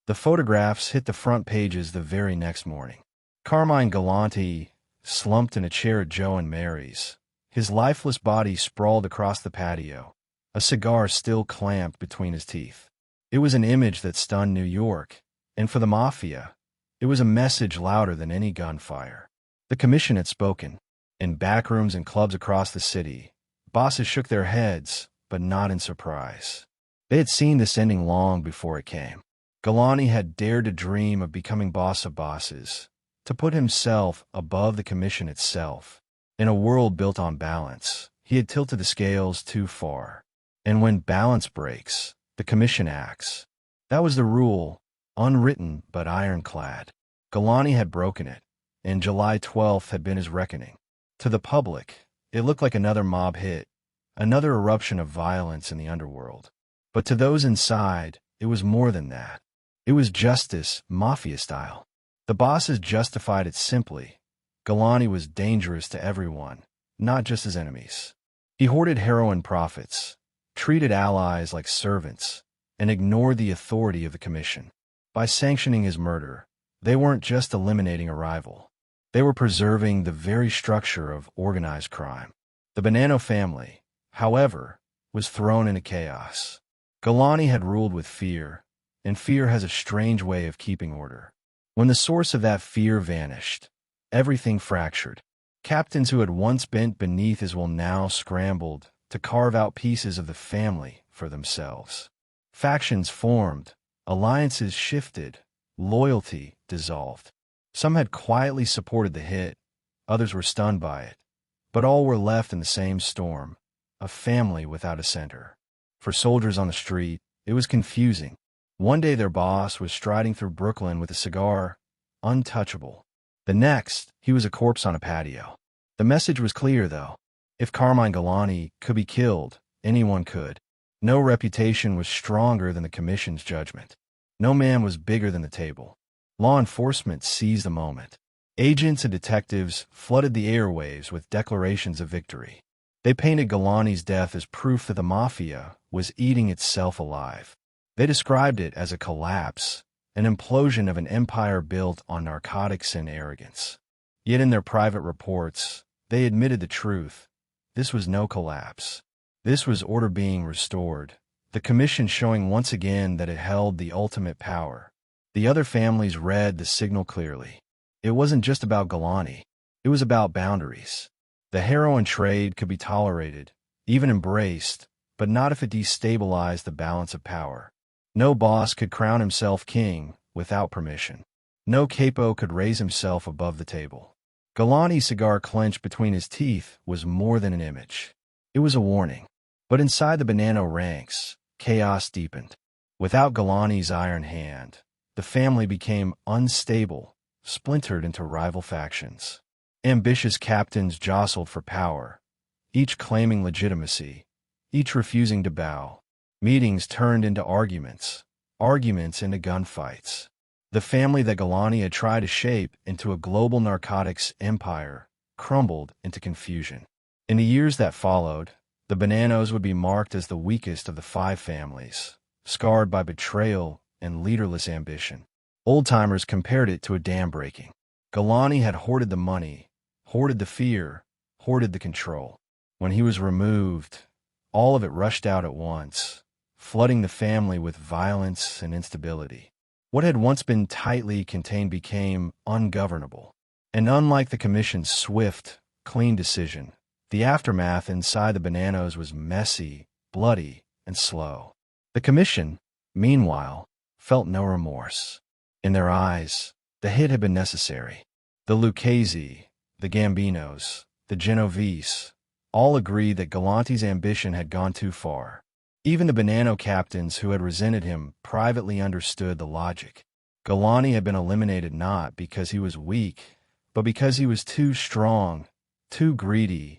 The photographs hit the front pages the very next morning. Carmine Galante slumped in a chair at Joe and Mary's, his lifeless body sprawled across the patio, a cigar still clamped between his teeth. It was an image that stunned New York, and for the Mafia, it was a message louder than any gunfire. The commission had spoken. In backrooms and clubs across the city, bosses shook their heads, but not in surprise. They had seen this ending long before it came. Galante had dared to dream of becoming boss of bosses, to put himself above the commission itself. In a world built on balance, he had tilted the scales too far. And when balance breaks, the commission acts. That was the rule, unwritten but ironclad. Galante had broken it, and July 12th had been his reckoning. To the public, it looked like another mob hit, another eruption of violence in the underworld. But to those inside, it was more than that. It was justice, Mafia style. The bosses justified it simply. Galante was dangerous to everyone, not just his enemies. He hoarded heroin profits, treated allies like servants, and ignored the authority of the commission. By sanctioning his murder, they weren't just eliminating a rival. They were preserving the very structure of organized crime. The Bonanno family, however, was thrown into chaos. Galante had ruled with fear, and fear has a strange way of keeping order. When the source of that fear vanished, everything fractured. Captains who had once bent beneath his will now scrambled to carve out pieces of the family for themselves. Factions formed, alliances shifted, loyalty dissolved. Some had quietly supported the hit, others were stunned by it, but all were left in the same storm, a family without a center. For soldiers on the street, it was confusing. One day their boss was striding through Brooklyn with a cigar, untouchable. The next, he was a corpse on a patio. The message was clear, though. If Carmine Galante could be killed, anyone could. No reputation was stronger than the commission's judgment. No man was bigger than the table. Law enforcement seized the moment. Agents and detectives flooded the airwaves with declarations of victory. They painted Galante's death as proof that the Mafia was eating itself alive. They described it as a collapse, an implosion of an empire built on narcotics and arrogance. Yet in their private reports, they admitted the truth. This was no collapse. This was order being restored, the commission showing once again that it held the ultimate power. The other families read the signal clearly. It wasn't just about Galante. It was about boundaries. The heroin trade could be tolerated, even embraced, but not if it destabilized the balance of power. No boss could crown himself king without permission. No capo could raise himself above the table. Galante's cigar clenched between his teeth was more than an image. It was a warning. But inside the Bonanno ranks, chaos deepened. Without Galante's iron hand, the family became unstable, splintered into rival factions. Ambitious captains jostled for power, each claiming legitimacy, each refusing to bow. Meetings turned into arguments, arguments into gunfights. The family that Galante had tried to shape into a global narcotics empire crumbled into confusion. In the years that followed, The Bonannos would be marked as the weakest of the five families, scarred by betrayal and leaderless ambition. Old-timers compared it to a dam breaking. Galante had hoarded the money, hoarded the fear, hoarded the control. When he was removed, all of it rushed out at once, flooding the family with violence and instability. What had once been tightly contained became ungovernable. And unlike the Commission's swift, clean decision, the aftermath inside the Bonannos was messy, bloody, and slow. The Commission, meanwhile, felt no remorse. In their eyes, the hit had been necessary. The Lucchese, the Gambinos, the Genovese, all agreed that Galante's ambition had gone too far. Even the Bonanno captains who had resented him privately understood the logic. Galante had been eliminated not because he was weak, but because he was too strong, too greedy,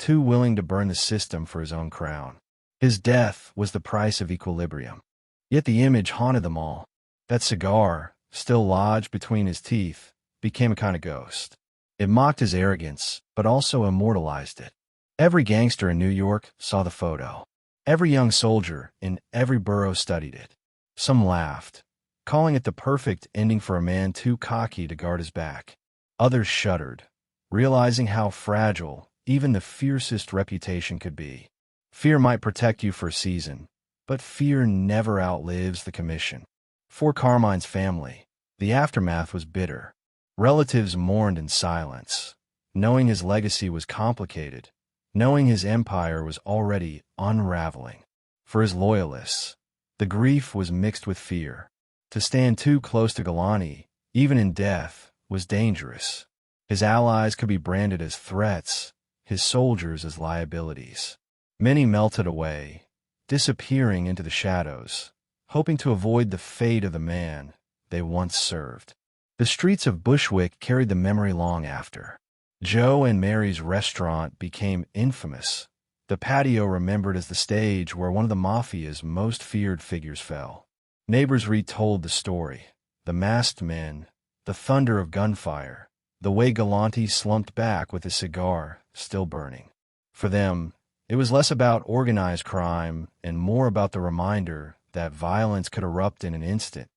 too willing to burn the system for his own crown. His death was the price of equilibrium. Yet the image haunted them all. That cigar, still lodged between his teeth, became a kind of ghost. It mocked his arrogance, but also immortalized it. Every gangster in New York saw the photo. Every young soldier in every borough studied it. Some laughed, calling it the perfect ending for a man too cocky to guard his back. Others shuddered, realizing how fragile even the fiercest reputation could be. Fear might protect you for a season, but fear never outlives the Commission. For Carmine's family, the aftermath was bitter. Relatives mourned in silence, knowing his legacy was complicated, knowing his empire was already unraveling. For his loyalists, the grief was mixed with fear. To stand too close to Galante, even in death, was dangerous. His allies could be branded as threats, his soldiers as liabilities. Many melted away, disappearing into the shadows, hoping to avoid the fate of the man they once served. The streets of Bushwick carried the memory long after. Joe and Mary's restaurant became infamous, the patio remembered as the stage where one of the Mafia's most feared figures fell. Neighbors retold the story, the masked men, the thunder of gunfire, the way Galante slumped back with his cigar still burning. For them, it was less about organized crime and more about the reminder that violence could erupt in an instant,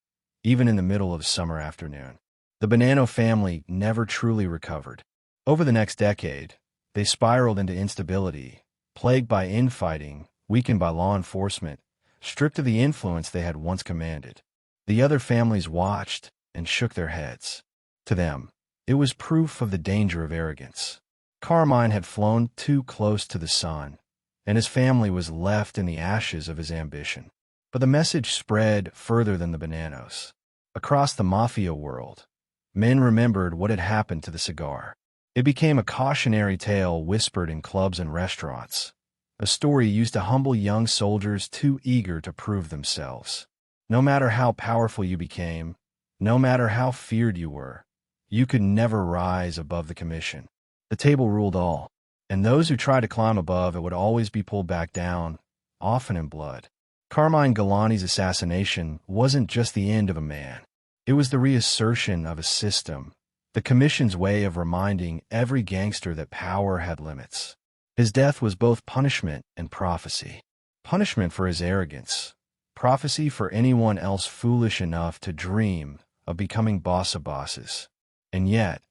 even in the middle of a summer afternoon. The Bonanno family never truly recovered. Over the next decade, they spiraled into instability, plagued by infighting, weakened by law enforcement, stripped of the influence they had once commanded. The other families watched and shook their heads. To them, it was proof of the danger of arrogance. Carmine had flown too close to the sun, and his family was left in the ashes of his ambition. But the message spread further than the Bonannos. Across the Mafia world, men remembered what had happened to the cigar. It became a cautionary tale whispered in clubs and restaurants, a story used to humble young soldiers too eager to prove themselves. No matter how powerful you became, no matter how feared you were, you could never rise above the Commission. The table ruled all, and those who tried to climb above it would always be pulled back down, often in blood. Carmine Galante's assassination wasn't just the end of a man. It was the reassertion of a system, the Commission's way of reminding every gangster that power had limits. His death was both punishment and prophecy. Punishment for his arrogance, prophecy for anyone else foolish enough to dream of becoming boss of bosses. And yet,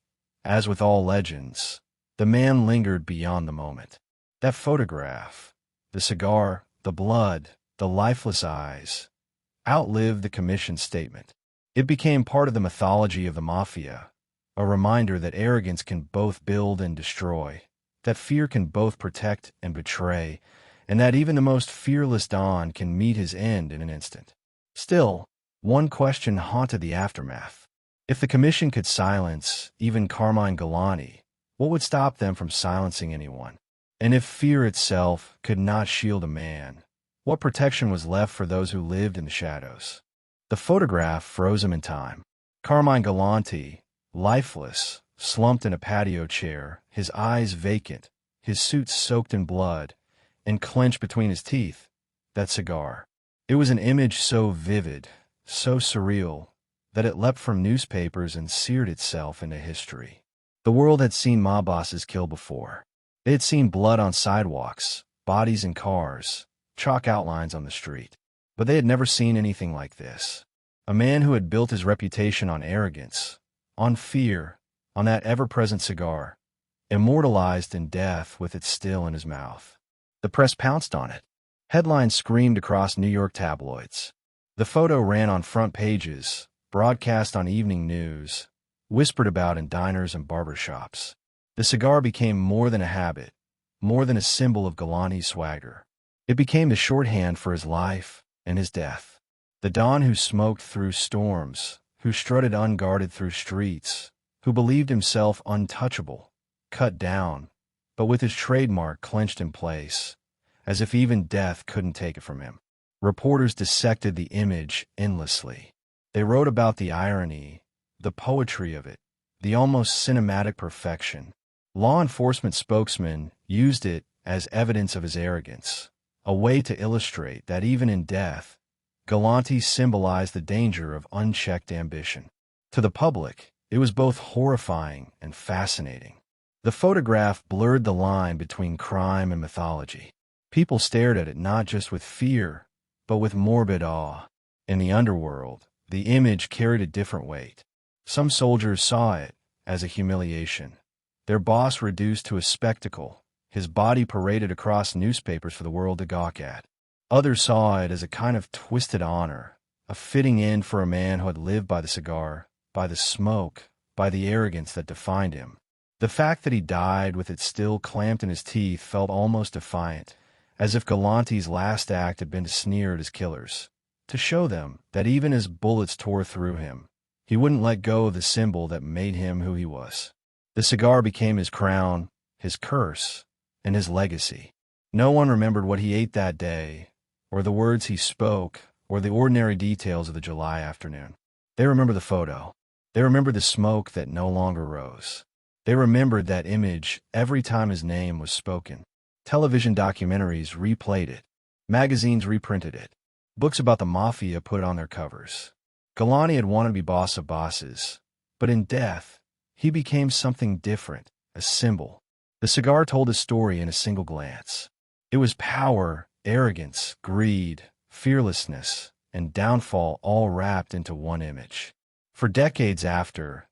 as with all legends, the man lingered beyond the moment. That photograph, the cigar, the blood, the lifeless eyes, outlived the Commission's statement. It became part of the mythology of the Mafia, a reminder that arrogance can both build and destroy, that fear can both protect and betray, and that even the most fearless Don can meet his end in an instant. Still, one question haunted the aftermath. If the Commission could silence even Carmine Galante, what would stop them from silencing anyone? And if fear itself could not shield a man, what protection was left for those who lived in the shadows? The photograph froze him in time. Carmine Galante, lifeless, slumped in a patio chair, his eyes vacant, his suit soaked in blood, and clenched between his teeth, that cigar. It was an image so vivid, so surreal, that it leapt from newspapers and seared itself into history. The world had seen mob bosses kill before. They had seen blood on sidewalks, bodies in cars, chalk outlines on the street. But they had never seen anything like this. A man who had built his reputation on arrogance, on fear, on that ever-present cigar, immortalized in death with it still in his mouth. The press pounced on it. Headlines screamed across New York tabloids. The photo ran on front pages, broadcast on evening news, whispered about in diners and barbershops. The cigar became more than a habit, more than a symbol of Galante's swagger. It became the shorthand for his life and his death. The Don who smoked through storms, who strutted unguarded through streets, who believed himself untouchable, cut down, but with his trademark clenched in place, as if even death couldn't take it from him. Reporters dissected the image endlessly. They wrote about the irony, the poetry of it, the almost cinematic perfection. Law enforcement spokesmen used it as evidence of his arrogance, a way to illustrate that even in death, Galante symbolized the danger of unchecked ambition. To the public, it was both horrifying and fascinating. The photograph blurred the line between crime and mythology. People stared at it not just with fear, but with morbid awe. In the underworld, the image carried a different weight. Some soldiers saw it as a humiliation, their boss reduced to a spectacle, his body paraded across newspapers for the world to gawk at. Others saw it as a kind of twisted honor, a fitting end for a man who had lived by the cigar, by the smoke, by the arrogance that defined him. The fact that he died with it still clamped in his teeth felt almost defiant, as if Galante's last act had been to sneer at his killers, to show them that even as bullets tore through him, he wouldn't let go of the symbol that made him who he was. The cigar became his crown, his curse, and his legacy. No one remembered what he ate that day, or the words he spoke, or the ordinary details of the July afternoon. They remember the photo. They remembered the smoke that no longer rose. They remembered that image every time his name was spoken. Television documentaries replayed it. Magazines reprinted it. Books about the Mafia put it on their covers. Galante had wanted to be boss of bosses, but in death, he became something different, a symbol. The cigar told his story in a single glance. It was power, arrogance, greed, fearlessness, and downfall all wrapped into one image. For decades after,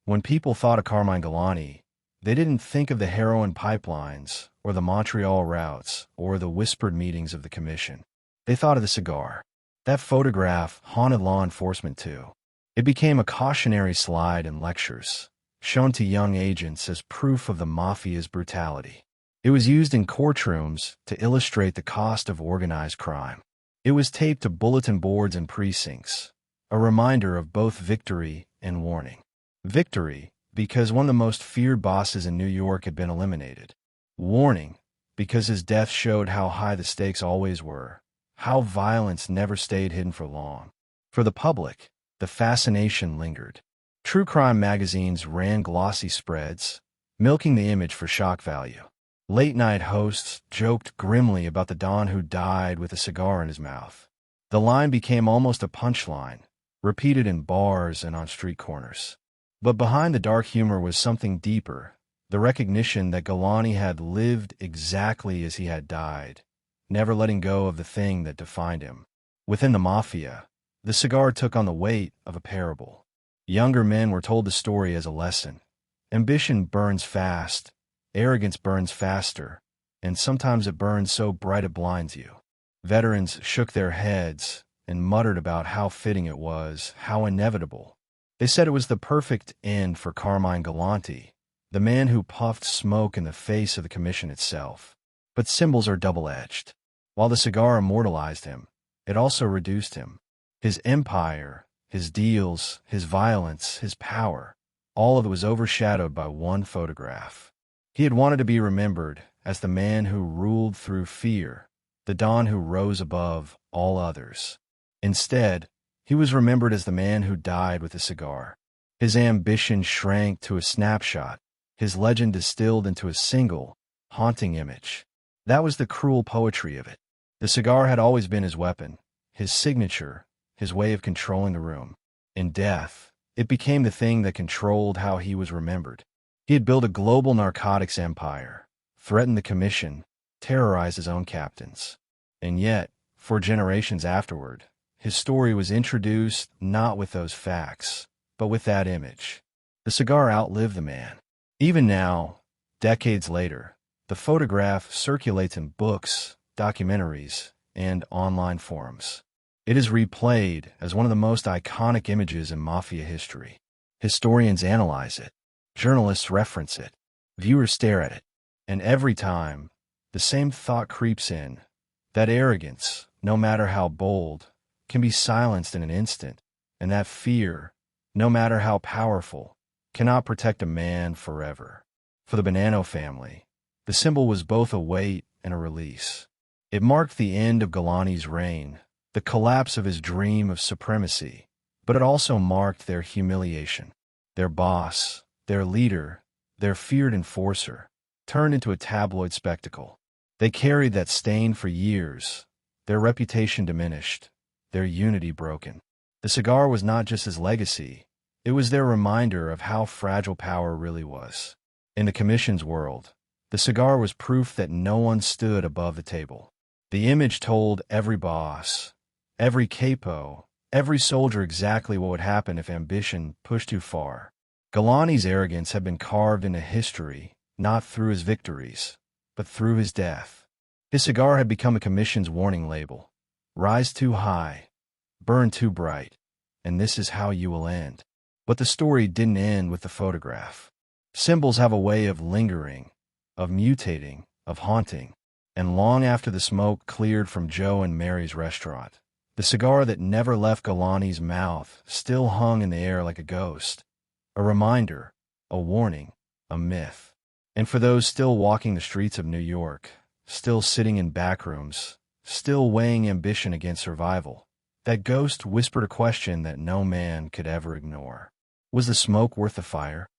when people thought of Carmine Galante, they didn't think of the heroin pipelines, or the Montreal routes, or the whispered meetings of the commission. They thought of the cigar. That photograph haunted law enforcement too. It became a cautionary slide in lectures, shown to young agents as proof of the Mafia's brutality. It was used in courtrooms to illustrate the cost of organized crime. It was taped to bulletin boards and precincts, a reminder of both victory and warning. Victory, because one of the most feared bosses in New York had been eliminated. Warning, because his death showed how high the stakes always were, how violence never stayed hidden for long. For the public, the fascination lingered. True crime magazines ran glossy spreads, milking the image for shock value. Late-night hosts joked grimly about the Don who died with a cigar in his mouth. The line became almost a punchline, repeated in bars and on street corners. But behind the dark humor was something deeper, the recognition that Galante had lived exactly as he had died, never letting go of the thing that defined him. Within the Mafia, the cigar took on the weight of a parable. Younger men were told the story as a lesson. Ambition burns fast, arrogance burns faster, and sometimes it burns so bright it blinds you. Veterans shook their heads and muttered about how fitting it was, how inevitable. They said it was the perfect end for Carmine Galante, the man who puffed smoke in the face of the commission itself. But symbols are double-edged. While the cigar immortalized him, it also reduced him. His empire, his deals, his violence, his power, all of it was overshadowed by one photograph. He had wanted to be remembered as the man who ruled through fear, the Don who rose above all others. Instead, he was remembered as the man who died with a cigar. His ambition shrank to a snapshot, his legend distilled into a single, haunting image. That was the cruel poetry of it. The cigar had always been his weapon, his signature, his way of controlling the room. In death, it became the thing that controlled how he was remembered. He had built a global narcotics empire, threatened the commission, terrorized his own captains. And yet, for generations afterward, his story was introduced not with those facts, but with that image. The cigar outlived the man. Even now, decades later, the photograph circulates in books, documentaries, and online forums. It is replayed as one of the most iconic images in Mafia history. Historians analyze it. Journalists reference it. Viewers stare at it. And every time, the same thought creeps in, that arrogance, no matter how bold, can be silenced in an instant, and that fear, no matter how powerful, cannot protect a man forever. For the Bonanno family, the symbol was both a weight and a release. It marked the end of Galante's reign, the collapse of his dream of supremacy, but it also marked their humiliation. Their boss, their leader, their feared enforcer, turned into a tabloid spectacle. They carried that stain for years, their reputation diminished, their unity broken. The cigar was not just his legacy, it was their reminder of how fragile power really was. In the commission's world, the cigar was proof that no one stood above the table. The image told every boss, every capo, every soldier exactly what would happen if ambition pushed too far. Galante's arrogance had been carved into history, not through his victories, but through his death. His cigar had become a commission's warning label. Rise too high, burn too bright, and this is how you will end. But the story didn't end with the photograph. Symbols have a way of lingering, of mutating, of haunting. And long after the smoke cleared from Joe and Mary's restaurant, the cigar that never left Galante's mouth still hung in the air like a ghost. A reminder, a warning, a myth. And for those still walking the streets of New York, still sitting in back rooms, still weighing ambition against survival, that ghost whispered a question that no man could ever ignore. Was the smoke worth the fire?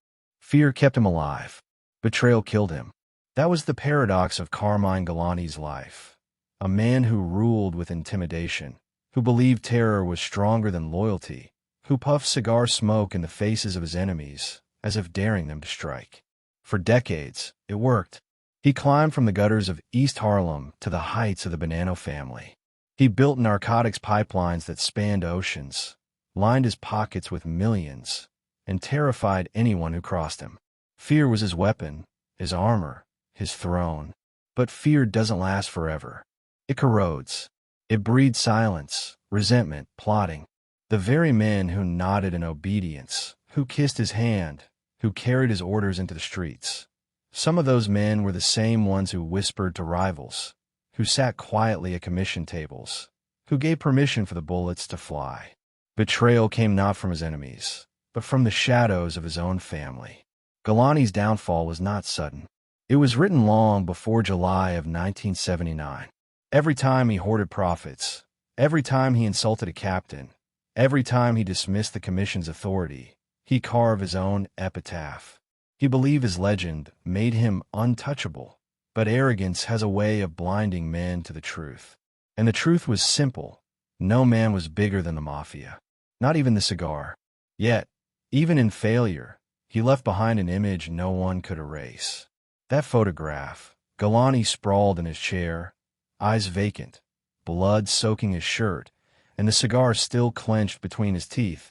Fear kept him alive. Betrayal killed him. That was the paradox of Carmine Galante's life. A man who ruled with intimidation, who believed terror was stronger than loyalty, who puffed cigar smoke in the faces of his enemies, as if daring them to strike. For decades, it worked. He climbed from the gutters of East Harlem to the heights of the Bonanno family. He built narcotics pipelines that spanned oceans, lined his pockets with millions, and terrified anyone who crossed him. Fear was his weapon, his armor, his throne. But fear doesn't last forever. It corrodes. It breeds silence, resentment, plotting. The very men who nodded in obedience, who kissed his hand, who carried his orders into the streets. Some of those men were the same ones who whispered to rivals, who sat quietly at commission tables, who gave permission for the bullets to fly. Betrayal came not from his enemies, but from the shadows of his own family. Galante's downfall was not sudden. It was written long before July of 1979. Every time he hoarded profits, every time he insulted a captain, every time he dismissed the commission's authority, he carved his own epitaph. He believed his legend made him untouchable, but arrogance has a way of blinding men to the truth. And the truth was simple. No man was bigger than the Mafia, not even the cigar. Yet, even in failure, he left behind an image no one could erase. That photograph, Galante sprawled in his chair, eyes vacant, blood soaking his shirt, and the cigar still clenched between his teeth,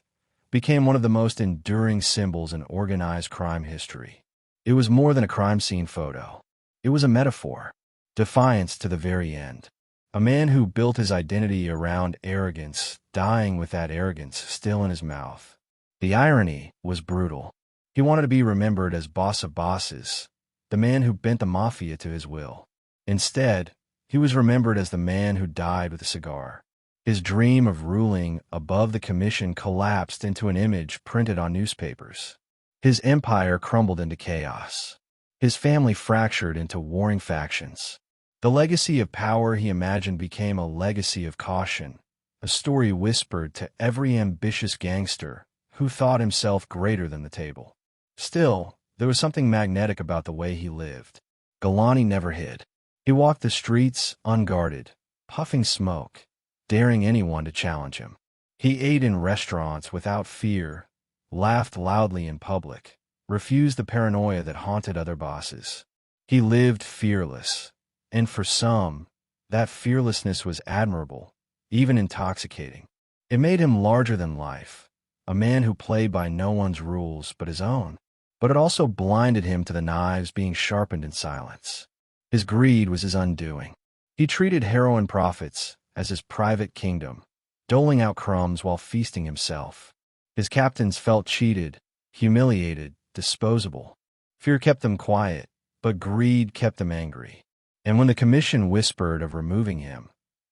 became one of the most enduring symbols in organized crime history. It was more than a crime scene photo. It was a metaphor, defiance to the very end. A man who built his identity around arrogance, dying with that arrogance still in his mouth. The irony was brutal. He wanted to be remembered as boss of bosses, the man who bent the Mafia to his will. Instead, he was remembered as the man who died with a cigar. His dream of ruling above the commission collapsed into an image printed on newspapers. His empire crumbled into chaos. His family fractured into warring factions. The legacy of power he imagined became a legacy of caution, a story whispered to every ambitious gangster who thought himself greater than the table. Still, there was something magnetic about the way he lived. Galante never hid. He walked the streets unguarded, puffing smoke, daring anyone to challenge him. He ate in restaurants without fear, laughed loudly in public, refused the paranoia that haunted other bosses. He lived fearless, And for some, that fearlessness was admirable, even intoxicating. It made him larger than life, a man who played by no one's rules but his own. But it also blinded him to the knives being sharpened in silence. His greed was his undoing. He treated heroin profits as his private kingdom, doling out crumbs while feasting himself. His captains felt cheated, humiliated, disposable. Fear kept them quiet, but greed kept them angry. And when the commission whispered of removing him,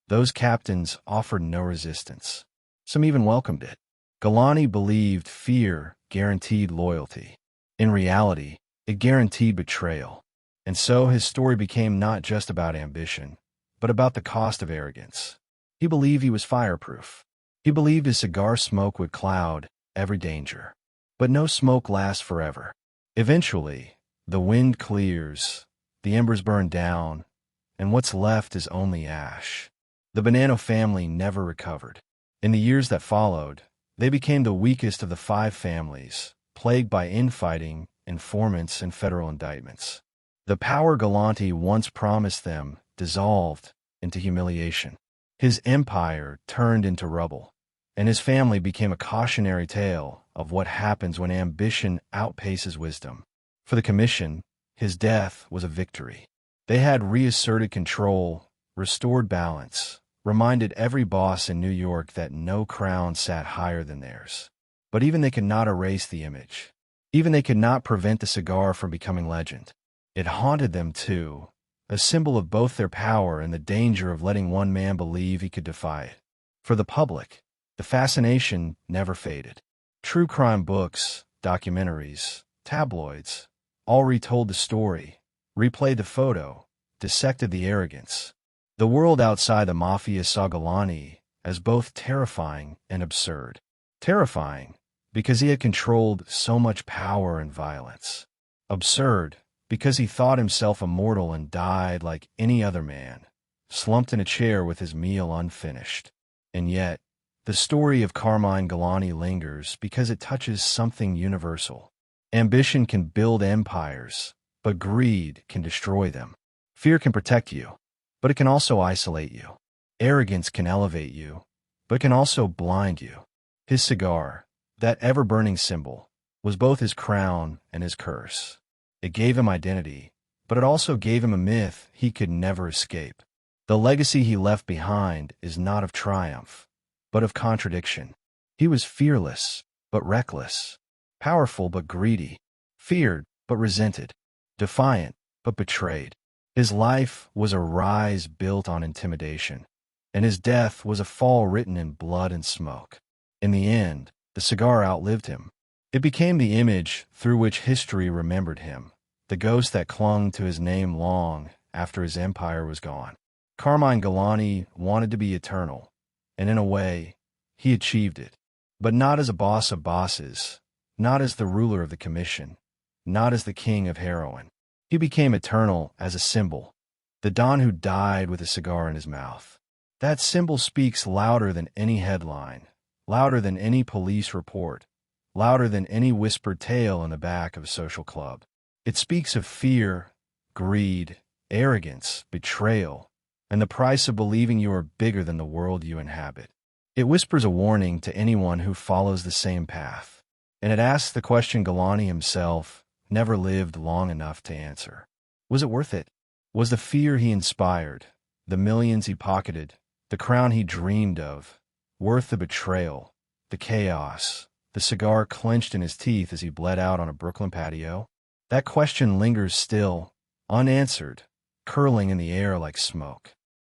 those captains offered no resistance. Some even welcomed it. Galante believed fear guaranteed loyalty. In reality, it guaranteed betrayal. And so his story became not just about ambition, but about the cost of arrogance. He believed he was fireproof. He believed his cigar smoke would cloud every danger. But no smoke lasts forever. Eventually, the wind clears, the embers burn down, and what's left is only ash. The Bonanno family never recovered. In the years that followed, they became the weakest of the 5 families, plagued by infighting, informants, and federal indictments. The power Galante once promised them dissolved into humiliation. His empire turned into rubble, and his family became a cautionary tale of what happens when ambition outpaces wisdom. For the commission, his death was a victory. They had reasserted control, restored balance, reminded every boss in New York that no crown sat higher than theirs. But even they could not erase the image. Even they could not prevent the cigar from becoming legend. It haunted them too, a symbol of both their power and the danger of letting one man believe he could defy it. For the public, the fascination never faded. True crime books, documentaries, tabloids, all retold the story, replayed the photo, dissected the arrogance. The world outside the Mafia saw Galante as both terrifying and absurd. Terrifying, because he had controlled so much power and violence. Absurd, because he thought himself immortal and died like any other man, slumped in a chair with his meal unfinished. And yet, the story of Carmine Galante lingers because it touches something universal. Ambition can build empires, but greed can destroy them. Fear can protect you, but it can also isolate you. Arrogance can elevate you, but it can also blind you. His cigar, that ever-burning symbol, was both his crown and his curse. It gave him identity, but it also gave him a myth he could never escape. The legacy he left behind is not of triumph, but of contradiction. He was fearless, but reckless, powerful but greedy, feared but resented, defiant but betrayed. His life was a rise built on intimidation, and his death was a fall written in blood and smoke. In the end, the cigar outlived him. It became the image through which history remembered him, the ghost that clung to his name long after his empire was gone. Carmine Galante wanted to be eternal, and in a way, he achieved it. But not as a boss of bosses, not as the ruler of the commission, not as the king of heroin. He became eternal as a symbol, the Don who died with a cigar in his mouth. That symbol speaks louder than any headline, louder than any police report, louder than any whispered tale in the back of a social club. It speaks of fear, greed, arrogance, betrayal, and the price of believing you are bigger than the world you inhabit. It whispers a warning to anyone who follows the same path, and it asks the question Galante himself never lived long enough to answer. Was it worth it? Was the fear he inspired, the millions he pocketed, the crown he dreamed of, worth the betrayal, the chaos, the cigar clenched in his teeth as he bled out on a Brooklyn patio? That question lingers still, unanswered, curling in the air like smoke.